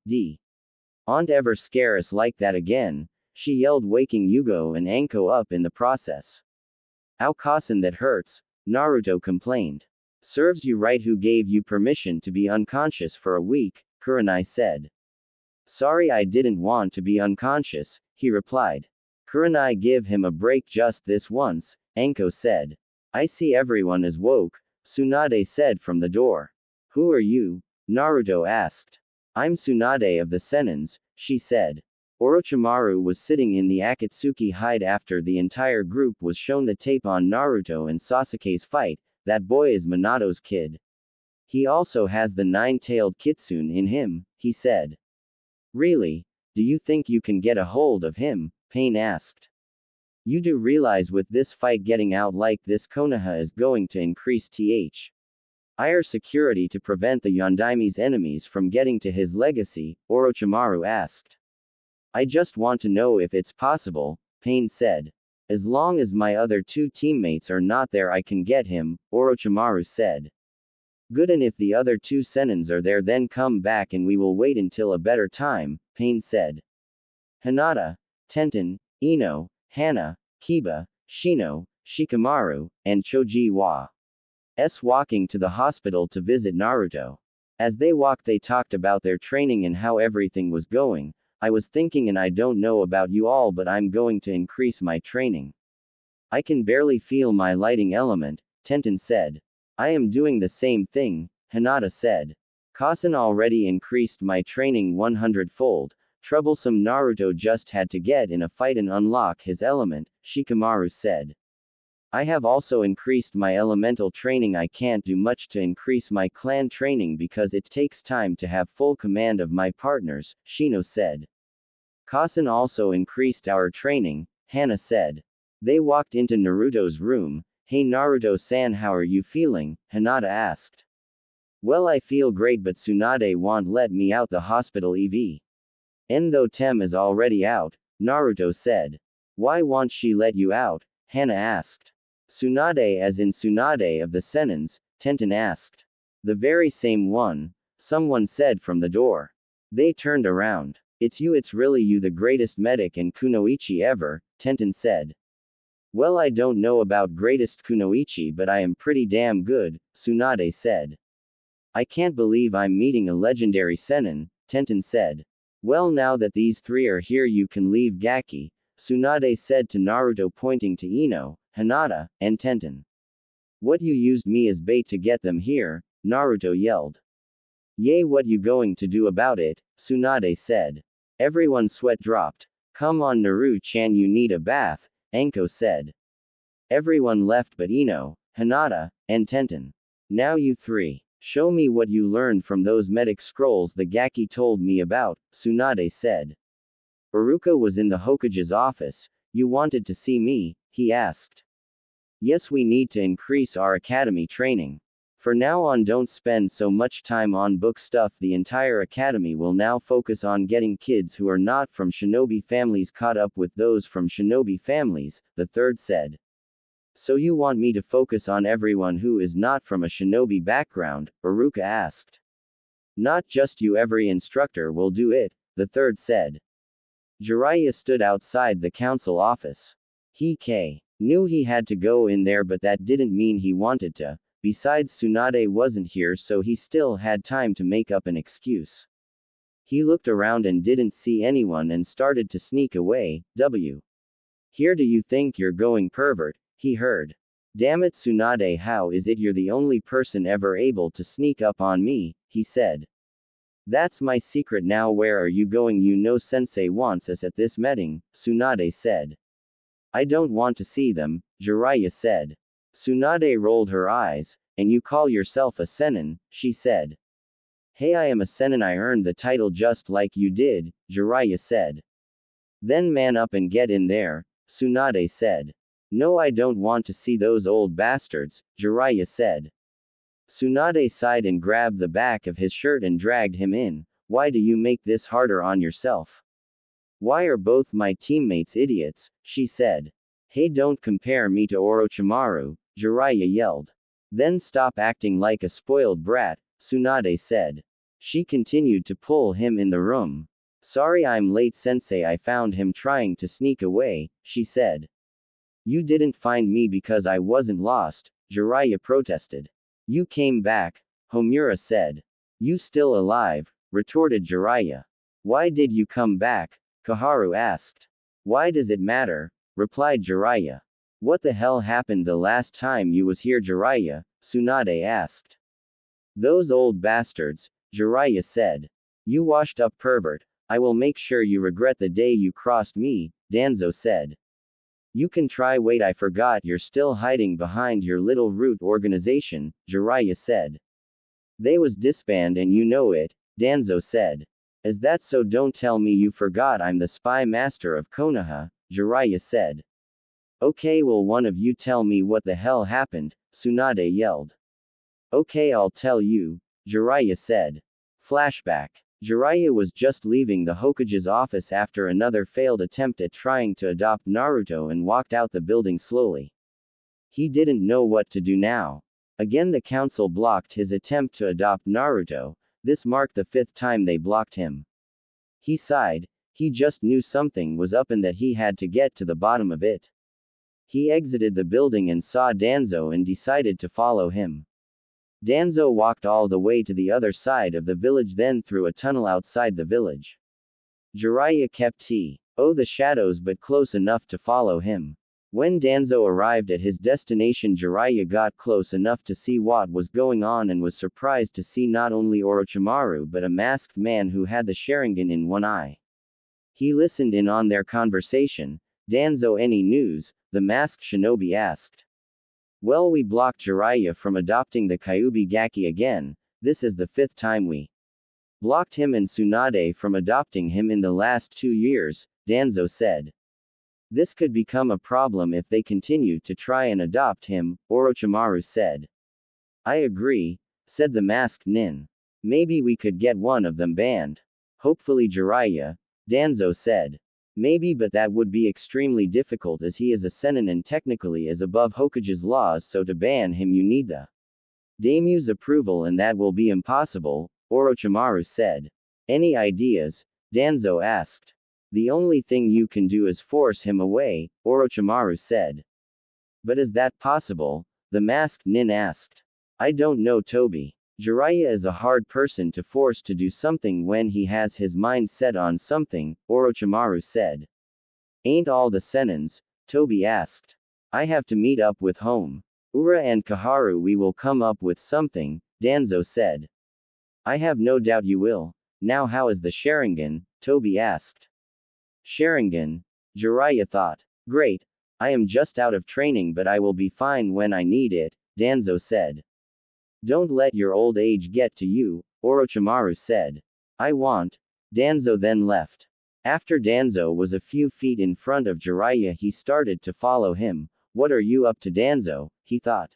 Don't ever scare us like that again, she yelled, waking Yugo and Anko up in the process. Ow, cousin, that hurts, Naruto complained. Serves you right, who gave you permission to be unconscious for a week, Kurenai said. Sorry, I didn't want to be unconscious, he replied. Kurenai, give him a break just this once, Anko said. I see everyone is woke, Tsunade said from the door. Who are you? Naruto asked. I'm Tsunade of the Senins, she said. Orochimaru was sitting in the Akatsuki hide after the entire group was shown the tape on Naruto and Sasuke's fight. That boy is Minato's kid. He also has the nine-tailed kitsune in him, he said. Really? Do you think you can get a hold of him? Pain asked. You do realize with this fight getting out like this, Konoha is going to increase our security to prevent the Yondaime's enemies from getting to his legacy, Orochimaru asked. I just want to know if it's possible, Pain said. As long as my other two teammates are not there I can get him, Orochimaru said. Good, and if the other two senins are there then come back and we will wait until a better time, Pain said. Hinata, Tenten, Ino, Hana, Kiba, Shino, Shikamaru, and Choji was walking to the hospital to visit Naruto. As they walked they talked about their training and how everything was going. I was thinking, and I don't know about you all, but I'm going to increase my training. I can barely feel my lighting element, Tenten said. I am doing the same thing, Hinata said. Kasen already increased my training 100-fold. Troublesome Naruto just had to get in a fight and unlock his element, Shikamaru said. I have also increased my elemental training. I can't do much to increase my clan training because it takes time to have full command of my partners, Shino said. Kasen also increased our training, Hana said. They walked into Naruto's room. Hey Naruto-san, how are you feeling? Hinata asked. Well, I feel great, but Tsunade won't let me out the hospital though Tem is already out, Naruto said. Why won't she let you out? Hana asked. Tsunade, as in Tsunade of the Senins, Tenten asked. The very same one, someone said from the door. They turned around. It's you, it's really you, the greatest medic and kunoichi ever, Tenten said. Well, I don't know about greatest kunoichi, but I am pretty damn good, Tsunade said. I can't believe I'm meeting a legendary senin, Tenten said. Well, now that these three are here you can leave Gaki, Tsunade said to Naruto, pointing to Ino, Hinata, and Tenten. What, you used me as bait to get them here? Naruto yelled. Yay, what you going to do about it? Tsunade said. Everyone's sweat dropped. Come on Naru-chan, you need a bath, Anko said. Everyone left but Ino, Hinata, and Tenten. Now you three. Show me what you learned from those medic scrolls the Gaki told me about, Tsunade said. Iruka was in the Hokage's office. You wanted to see me? He asked. Yes, we need to increase our academy training. For now on, don't spend so much time on book stuff. The entire academy will now focus on getting kids who are not from shinobi families caught up with those from shinobi families, the third said. So you want me to focus on everyone who is not from a shinobi background? Iruka asked. Not just you, every instructor will do it, the third said. Jiraiya stood outside the council office. He knew he had to go in there, but that didn't mean he wanted to. Besides, Tsunade wasn't here, so he still had time to make up an excuse. He looked around and didn't see anyone and started to sneak away. Here, do you think you're going, pervert? He heard. Damn it, Tsunade, how is it you're the only person ever able to sneak up on me? He said. That's my secret now. Where are you going? You know Sensei wants us at this meeting, Tsunade said. I don't want to see them, Jiraiya said. Tsunade rolled her eyes. And you call yourself a senin, she said. Hey, I am a senin. I earned the title just like you did, Jiraiya said. Then man up and get in there, Tsunade said. No, I don't want to see those old bastards, Jiraiya said. Tsunade sighed and grabbed the back of his shirt and dragged him in. Why do you make this harder on yourself? Why are both my teammates idiots? She said. Hey, don't compare me to Orochimaru, Jiraiya yelled. Then stop acting like a spoiled brat, Tsunade said. She continued to pull him in the room. Sorry I'm late, Sensei. I found him trying to sneak away, she said. You didn't find me because I wasn't lost, Jiraiya protested. You came back, Homura said. You still alive, retorted Jiraiya. Why did you come back? Koharu asked. Why does it matter? Replied Jiraiya. What the hell happened the last time you was here, Jiraiya? Tsunade asked. Those old bastards, Jiraiya said. You washed up pervert. I will make sure you regret the day you crossed me, Danzo said. You can try. Wait, I forgot you're still hiding behind your little root organization, Jiraiya said. They was disbanded and you know it, Danzo said. Is that so? Don't tell me you forgot I'm the spy master of Konoha, Jiraiya said. Okay, will one of you tell me what the hell happened? Tsunade yelled. Okay, I'll tell you, Jiraiya said. Flashback. Jiraiya was just leaving the Hokage's office after another failed attempt at trying to adopt Naruto and walked out the building slowly. He didn't know what to do now. Again, the council blocked his attempt to adopt Naruto. This marked the 5th time they blocked him. He sighed. He just knew something was up and that he had to get to the bottom of it. He exited the building and saw Danzo and decided to follow him. Danzo walked all the way to the other side of the village, then through a tunnel outside the village. Jiraiya kept the shadows but close enough to follow him. When Danzo arrived at his destination, Jiraiya got close enough to see what was going on and was surprised to see not only Orochimaru but a masked man who had the Sharingan in one eye. He listened in on their conversation. Danzo, any news? The masked shinobi asked. Well, we blocked Jiraiya from adopting the Kyuubi Gaki again. This is the 5th time we blocked him and Tsunade from adopting him in the last 2 years, Danzo said. This could become a problem if they continue to try and adopt him, Orochimaru said. I agree, said the masked nin. Maybe we could get one of them banned. Hopefully, Jiraiya, Danzo said. Maybe, but that would be extremely difficult as he is a senin and technically is above Hokage's laws, so to ban him you need the daimyo's approval and that will be impossible, Orochimaru said. Any ideas? Danzo asked. The only thing you can do is force him away, Orochimaru said. But is that possible? The masked nin asked. I don't know, Toby. Jiraiya is a hard person to force to do something when he has his mind set on something, Orochimaru said. Ain't all the senins? Toby asked. I have to meet up with Homura and Koharu. We will come up with something, Danzo said. I have no doubt you will. Now how is the Sharingan? Toby asked. Sharingan? Jiraiya thought. Great. I am just out of training, but I will be fine when I need it, Danzo said. Don't let your old age get to you, Orochimaru said. I want. Danzo then left. After Danzo was a few feet in front of Jiraiya, he started to follow him. What are you up to, Danzo? He thought.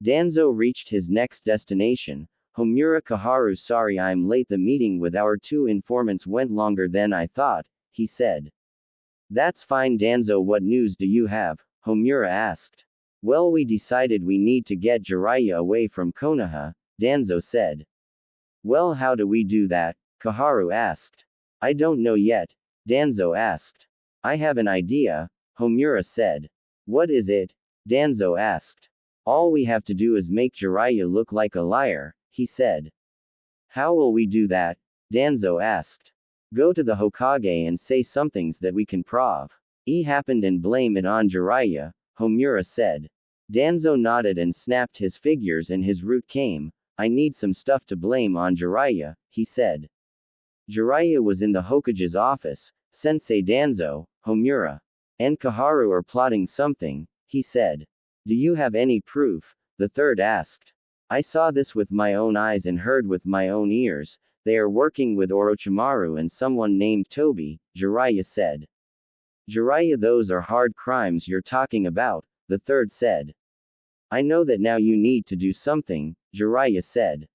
Danzo reached his next destination. Homura. Koharu, sorry I'm late. The meeting with our 2 informants went longer than I thought, he said. That's fine, Danzo. What news do you have? Homura asked. Well, we decided we need to get Jiraiya away from Konoha, Danzo said. Well, how do we do that? Koharu asked. I don't know yet, Danzo asked. I have an idea, Homura said. What is it? Danzo asked. All we have to do is make Jiraiya look like a liar, he said. How will we do that? Danzo asked. Go to the Hokage and say somethings that we can prove. Happened and blame it on Jiraiya, Homura said. Danzo nodded and snapped his fingers and his root came. I need some stuff to blame on Jiraiya, he said. Jiraiya was in the Hokage's office. Sensei Danzo, Homura, and Koharu are plotting something, he said. Do you have any proof? The third asked. I saw this with my own eyes and heard with my own ears. They are working with Orochimaru and someone named Toby, Jiraiya said. Jiraiya, those are hard crimes you're talking about, the third said. I know that now you need to do something, Jiraiya said.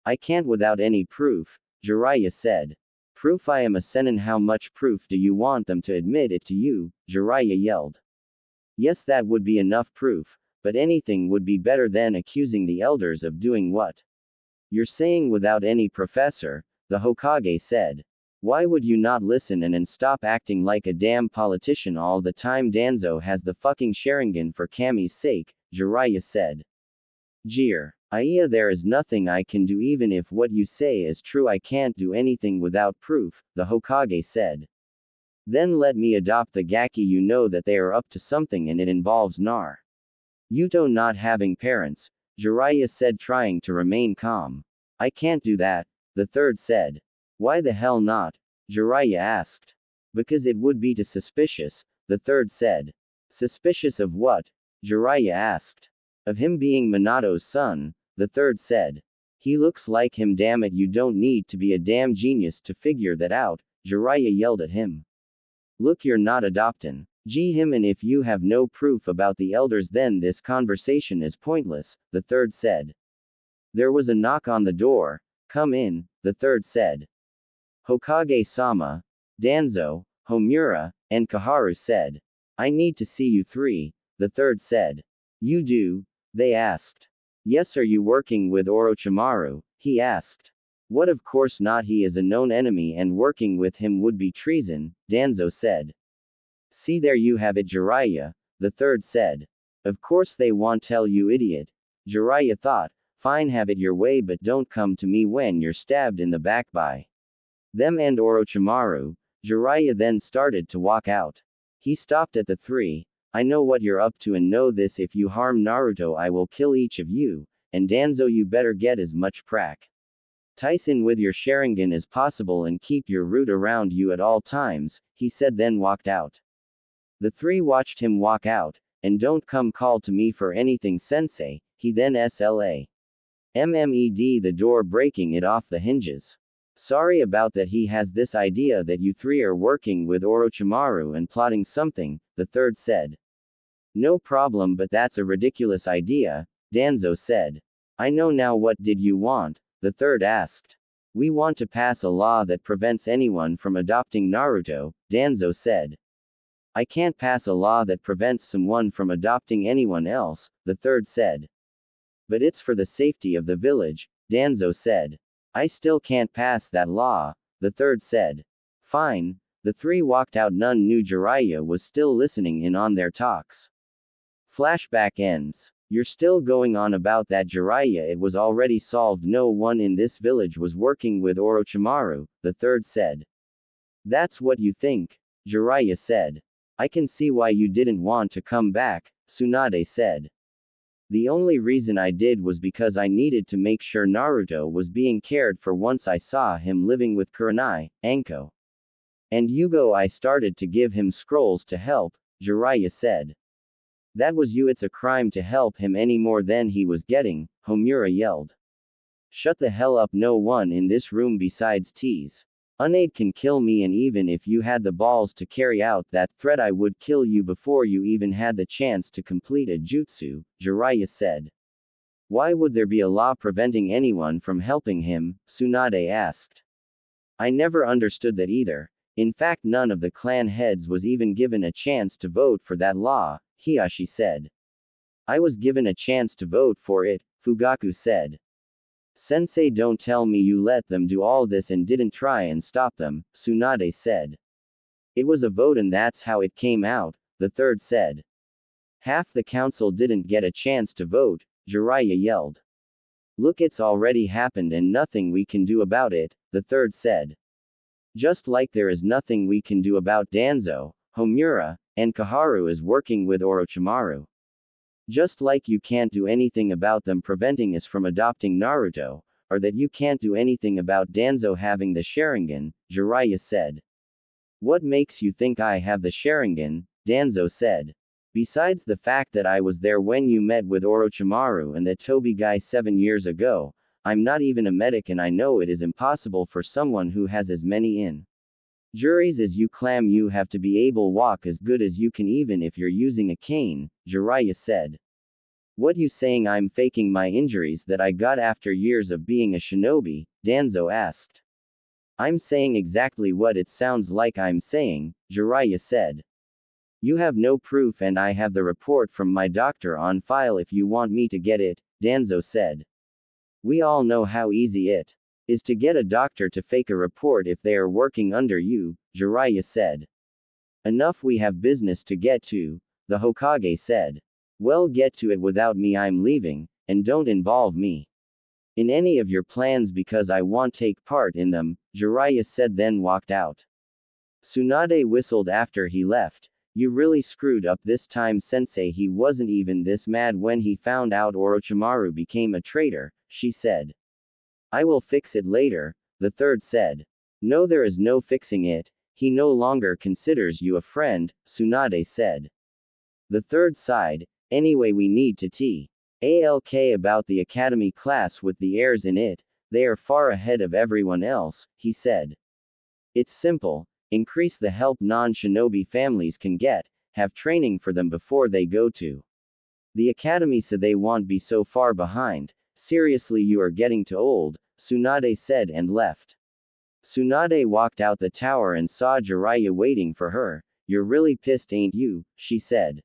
I can't without any proof, Jiraiya said. Proof? I am a senin. How much proof do you want them to admit it to you? Jiraiya yelled. Yes, that would be enough proof, but anything would be better than accusing the elders of doing what you're saying without any professor, the Hokage said. Why would you not listen and stop acting like a damn politician all the time? Danzo has the fucking Sharingan for Kami's sake, Jiraiya said. Jeer. Aiya, there is nothing I can do. Even if what you say is true, I can't do anything without proof, the Hokage said. Then let me adopt the Gaki. You know that they are up to something and it involves Yuto not having parents, Jiraiya said, trying to remain calm. I can't do that, the third said. Why the hell not? Jiraiya asked. Because it would be too suspicious, the third said. Suspicious of what? Jiraiya asked. Of him being Minato's son, the third said. He looks like him. Damn it, you don't need to be a damn genius to figure that out, Jiraiya yelled at him. Look, you're not adoptin' him, and if you have no proof about the elders, then this conversation is pointless, the third said. There was a knock on the door. Come in, the third said. Hokage-sama, Danzo, Homura, and Koharu said. I need to see you three, the third said. You do? They asked. Yes. Are you working with Orochimaru? He asked. What? Of course not. He is a known enemy and working with him would be treason, Danzo said. See, there you have it, Jiraiya, the third said. Of course they won't tell, you idiot. Jiraiya thought. Fine, have it your way, but don't come to me when you're stabbed in the back by them and Orochimaru. Jiraiya then started to walk out. He stopped at the three. I know what you're up to and know this: if you harm Naruto, I will kill each of you, and Danzo, you better get as much practice with your Sharingan as possible and keep your root around you at all times, he said, then walked out. The three watched him walk out. And don't come call to me for anything, sensei, he then SLA. MMED, the door breaking it off the hinges. Sorry about that. He has this idea that you three are working with Orochimaru and plotting something, the third said. No problem, but that's a ridiculous idea, Danzo said. I know now. What did you want? The third asked. We want to pass a law that prevents anyone from adopting Naruto, Danzo said. I can't pass a law that prevents someone from adopting anyone else, the third said. But it's for the safety of the village, Danzo said. I still can't pass that law, the third said. Fine. The three walked out. None knew Jiraiya was still listening in on their talks. Flashback ends. You're still going on about that, Jiraiya? It was already solved. No one in this village was working with Orochimaru, the third said. That's what you think, Jiraiya said. I can see why you didn't want to come back, Tsunade said. The only reason I did was because I needed to make sure Naruto was being cared for. Once I saw him living with Kurenai, Anko, and Yugo, I started to give him scrolls to help, Jiraiya said. That was you. It's a crime to help him any more than he was getting, Homura yelled. Shut the hell up. No one in this room besides T's Unaid can kill me, and even if you had the balls to carry out that threat, I would kill you before you even had the chance to complete a jutsu, Jiraiya said. Why would there be a law preventing anyone from helping him? Tsunade asked. I never understood that either. In fact, none of the clan heads was even given a chance to vote for that law, Hiashi said. I was given a chance to vote for it, Fugaku said. Sensei, don't tell me you let them do all this and didn't try and stop them, Tsunade said. It was a vote and that's how it came out, the third said. Half the council didn't get a chance to vote, Jiraiya yelled. Look, it's already happened and nothing we can do about it, the third said. Just like there is nothing we can do about Danzo, Homura, and Kaharu is working with Orochimaru. Just like you can't do anything about them preventing us from adopting Naruto, or that you can't do anything about Danzo having the Sharingan, Jiraiya said. What makes you think I have the Sharingan? Danzo said. Besides the fact that I was there when you met with Orochimaru and that Toby guy 7 years ago, I'm not even a medic and I know it is impossible for someone who has as many injuries as you claim. You have to be able walk as good as you can even if you're using a cane, Jiraiya said. What you saying I'm faking my injuries that I got after years of being a shinobi? Danzo asked. I'm saying exactly what it sounds like I'm saying, Jiraiya said. You have no proof and I have the report from my doctor on file if you want me to get it, Danzo said. We all know how easy it is to get a doctor to fake a report if they are working under you, Jiraiya said. Enough, we have business to get to, the Hokage said. Well, get to it without me, I'm leaving, and don't involve me in any of your plans because I won't take part in them, Jiraiya said, then walked out. Tsunade whistled after he left. You really screwed up this time, Sensei. He wasn't even this mad when he found out Orochimaru became a traitor, she said. I will fix it later, the third said. No, there is no fixing it. He no longer considers you a friend, Tsunade said. The third sighed. Anyway, we need to talk about the academy class with the heirs in it. They are far ahead of everyone else, he said. It's simple. Increase the help non-shinobi families can get, have training for them before they go to the academy so they won't be so far behind. Seriously, you are getting too old, Tsunade said and left. Tsunade walked out the tower and saw Jiraiya waiting for her. You're really pissed, ain't you? She said.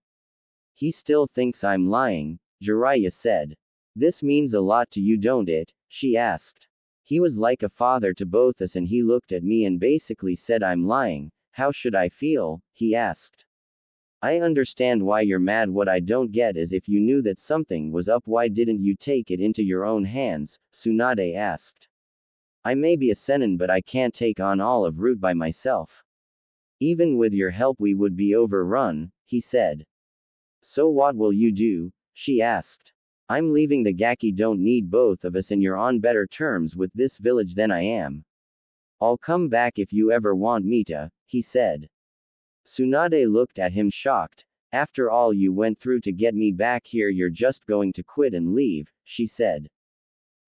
He still thinks I'm lying, Jiraiya said. This means a lot to you, don't it? She asked. He was like a father to both us and he looked at me and basically said I'm lying. How should I feel? He asked. I understand why you're mad. What I don't get is if you knew that something was up, why didn't you take it into your own hands? Tsunade asked. I may be a senin but I can't take on all of Root by myself. Even with your help we would be overrun, he said. So what will you do? She asked. I'm leaving the Gaki, don't need both of us and you're on better terms with this village than I am. I'll come back if you ever want me to, he said. Tsunade looked at him shocked. After all you went through to get me back here, you're just going to quit and leave, she said.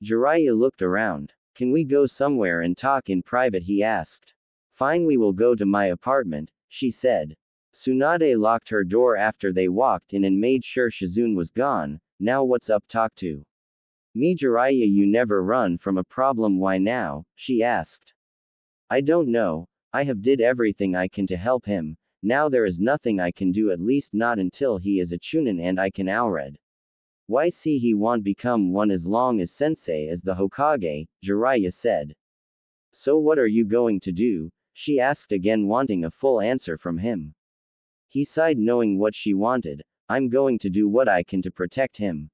Jiraiya looked around. Can we go somewhere and talk in private? He asked. Fine, we will go to my apartment, she said. Tsunade locked her door after they walked in and made sure Shizune was gone. Now what's up? Talk to me, Jiraiya. You never run from a problem. Why now? She asked. I don't know. I have did everything I can to help him. Now there is nothing I can do, at least not until he is a chunin and I can outred. Why, see, he won't become one as long as Sensei is the Hokage, Jiraiya said. So what are you going to do? She asked again, wanting a full answer from him. He sighed, knowing what she wanted. I'm going to do what I can to protect him.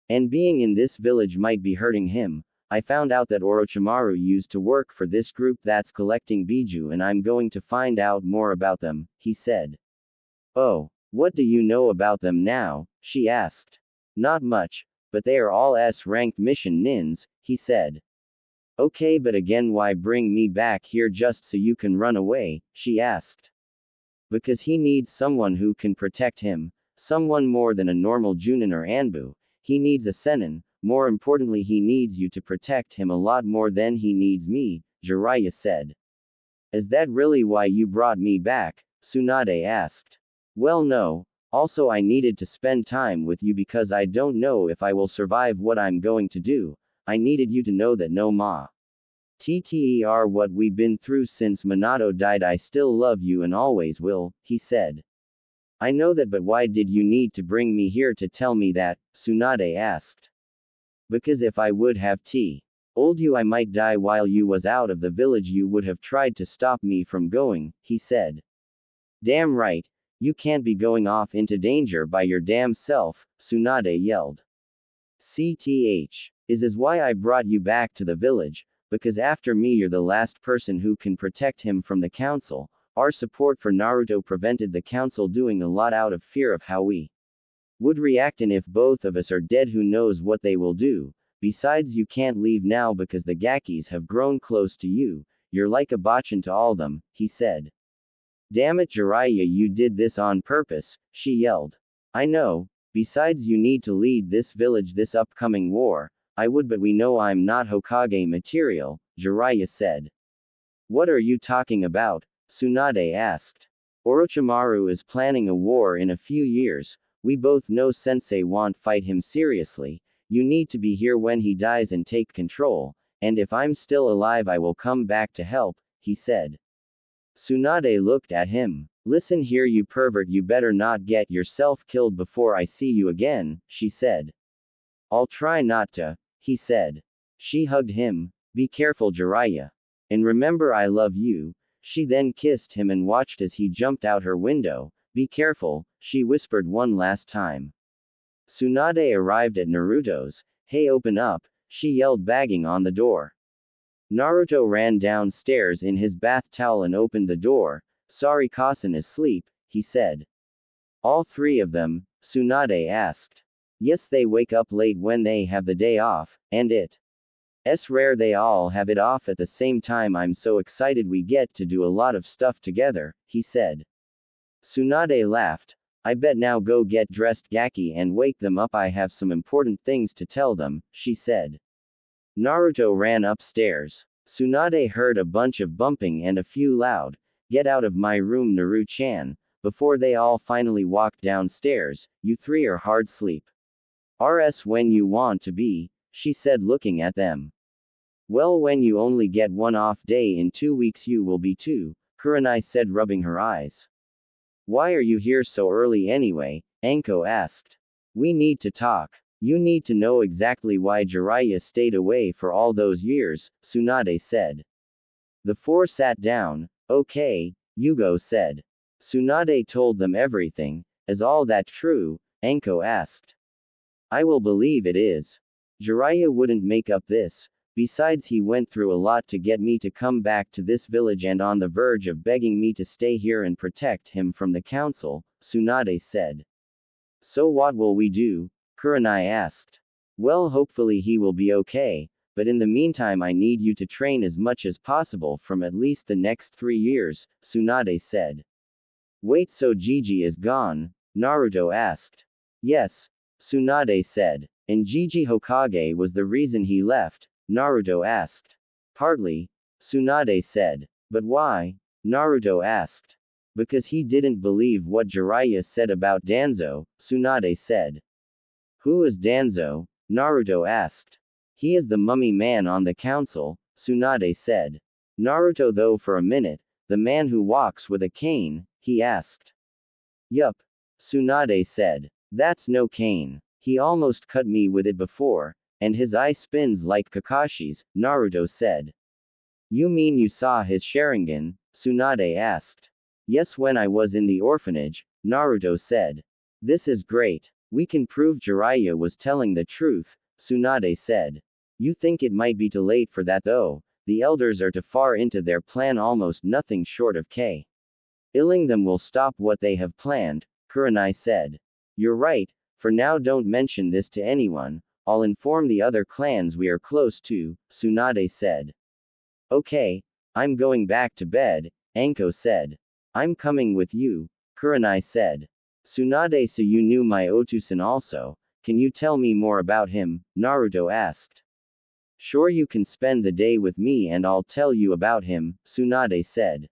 And being in this village might be hurting him. I found out that Orochimaru used to work for this group that's collecting Biju and I'm going to find out more about them, he said. Oh, what do you know about them now? She asked. Not much, but they are all S-ranked mission nins, he said. Okay, but again, why bring me back here just so you can run away? She asked. Because he needs someone who can protect him. Someone more than a normal Junin or Anbu. He needs a Senin. More importantly, he needs you to protect him a lot more than he needs me, Jiraiya said. Is that really why you brought me back? Tsunade asked. Well, no. Also, I needed to spend time with you because I don't know if I will survive what I'm going to do. I needed you to know that no matter what we've been through since Minato died, I still love you and always will, he said. I know that, but why did you need to bring me here to tell me that? Tsunade asked. Because if I would have told you I might die while you was out of the village, you would have tried to stop me from going, he said. Damn right, you can't be going off into danger by your damn self, Tsunade yelled. CTH. Is why I brought you back to the village, because after me you're the last person who can protect him from the council. Our support for Naruto prevented the council doing a lot out of fear of how we would react, and if both of us are dead, who knows what they will do. Besides, you can't leave now because the Gakis have grown close to you. You're like a bachan to all them, he said. Damn it, Jiraiya, you did this on purpose, she yelled. I know. Besides, you need to lead this village this upcoming war. I would, but we know I'm not Hokage material, Jiraiya said. What are you talking about? Tsunade asked. Orochimaru is planning a war in a few years. We both know Sensei won't fight him seriously. You need to be here when he dies and take control, and if I'm still alive I will come back to help, he said. Tsunade looked at him. Listen here, you pervert, you better not get yourself killed before I see you again, she said. I'll try not to, he said. She hugged him. Be careful, Jiraiya. And remember, I love you. She then kissed him and watched as he jumped out her window. Be careful, she whispered one last time. Tsunade arrived at Naruto's. Hey, open up, she yelled, banging on the door. Naruto ran downstairs in his bath towel and opened the door. Sorry, Kasen is asleep, he said. All three of them? Tsunade asked. Yes, they wake up late when they have the day off, and it's rare they all have it off at the same time. I'm so excited we get to do a lot of stuff together, he said. Tsunade laughed. I bet now go get dressed, Gaki, and wake them up. I have some important things to tell them, she said. Naruto ran upstairs. Tsunade heard a bunch of bumping and a few loud, "Get out of my room, Naru-chan," before they all finally walked downstairs. You three are hard sleep. RS when you want to be, she said, looking at them. Well, when you only get one off day in 2 weeks you will be too, Kurenai said, rubbing her eyes. Why are you here so early anyway? Anko asked. We need to talk. You need to know exactly why Jiraiya stayed away for all those years, Tsunade said. The four sat down. Okay, Yugo said. Tsunade told them everything. Is all that true? Anko asked. I will believe it is. Jiraiya wouldn't make up this. Besides, he went through a lot to get me to come back to this village and on the verge of begging me to stay here and protect him from the council, Tsunade said. So what will we do? Kurenai asked. Well, hopefully he will be okay, but in the meantime I need you to train as much as possible from at least the next 3 years, Tsunade said. Wait, so Gigi is gone? Naruto asked. Yes, Tsunade said. And Gigi Hokage was the reason he left? Naruto asked. Partly, Tsunade said. But why? Naruto asked. Because he didn't believe what Jiraiya said about Danzo, Tsunade said. Who is Danzo? Naruto asked. He is the mummy man on the council, Tsunade said. Naruto, though, for a minute, the man who walks with a cane, he asked. Yup, Tsunade said. That's no cane. He almost cut me with it before, and his eye spins like Kakashi's, Naruto said. You mean you saw his Sharingan? Tsunade asked. Yes, when I was in the orphanage, Naruto said. This is great. We can prove Jiraiya was telling the truth, Tsunade said. You think it might be too late for that though. The elders are too far into their plan, almost nothing short of killing them will stop what they have planned, Kurenai said. You're right. For now, don't mention this to anyone. I'll inform the other clans we are close to, Tsunade said. Okay, I'm going back to bed, Anko said. I'm coming with you, Kurenai said. Tsunade, so you knew my Otusan also. Can you tell me more about him? Naruto asked. Sure, you can spend the day with me and I'll tell you about him, Tsunade said.